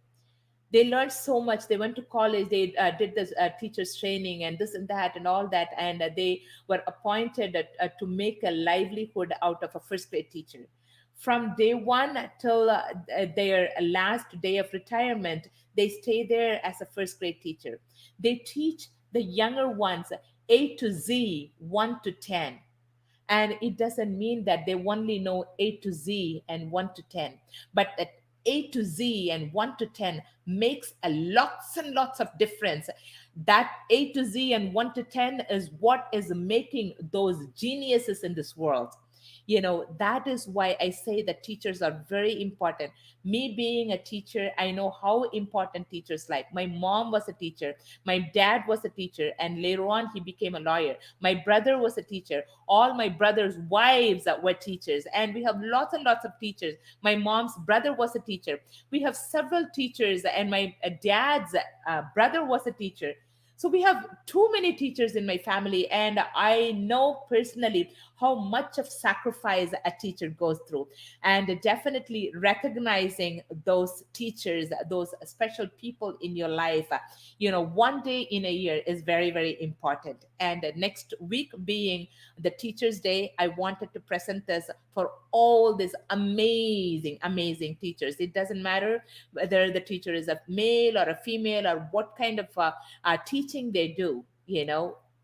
S1: They learned so much. They went to college. They did this teachers training and this and that and all that. And they were appointed to make a livelihood out of a first grade teacher. From day one till their last day of retirement, they stay there as a first grade teacher. They teach the younger ones A to Z, 1 to 10. And it doesn't mean that they only know A to Z and 1 to 10, but that A to Z and 1 to 10 makes a lots and lots of difference. That A to Z and 1 to 10 is what is making those geniuses in this world. That is why I say that teachers are very important. Me being a teacher, I know how important teachers like. My mom was a teacher. My dad was a teacher. And later on, he became a lawyer. My brother was a teacher. All my brother's wives were teachers. And we have lots and lots of teachers. My mom's brother was a teacher. We have several teachers. And my dad's brother was a teacher. So we have too many teachers in my family, and I know personally how much of sacrifice a teacher goes through. And definitely recognizing those teachers, those special people in your life, one day in a year is very, very important. And next week being the Teachers' Day, I wanted to present this for all these amazing, amazing teachers. It doesn't matter whether the teacher is a male or a female or what kind of teaching they do.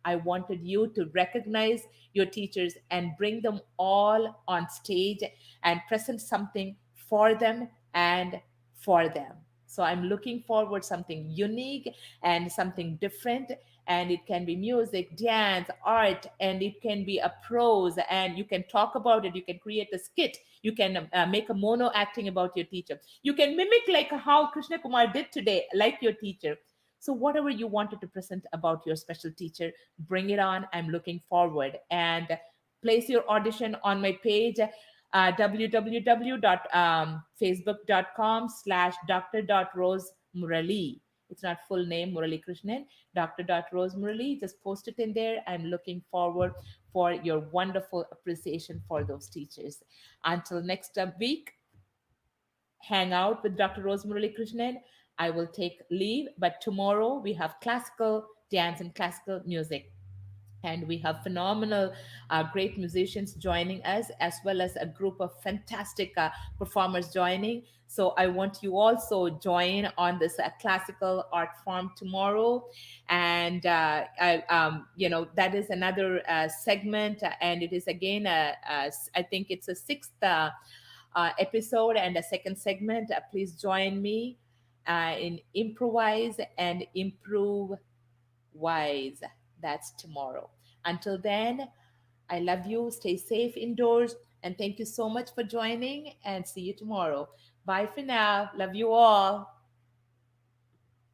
S1: I wanted you to recognize your teachers and bring them all on stage and present something for them and for them. So I'm looking forward something unique and something different. And it can be music, dance, art, and it can be a prose, and you can talk about it. You can create a skit. You can make a mono acting about your teacher. You can mimic like how Krishna Kumar did today, like your teacher. So whatever you wanted to present about your special teacher, bring it on. I'm looking forward. And place your audition on my page, www.facebook.com/dr.rosemurali. It's not full name, Muralikrishnan, Dr.Rosemurali. Just post it in there. I'm looking forward for your wonderful appreciation for those teachers. Until next week, hang out with Dr. Rosemurali Krishnan. I will take leave, but tomorrow we have classical dance and classical music. And we have phenomenal, great musicians joining us, as well as a group of fantastic performers joining. So I want you also join on this classical art form tomorrow. And that is another segment, and it is again, I think it's a sixth episode and a second segment. Please join me in Improvise and Improve Wise. That's tomorrow. Until then, I love you. Stay safe indoors. And thank you so much for joining, and see you tomorrow. Bye for now. Love you all.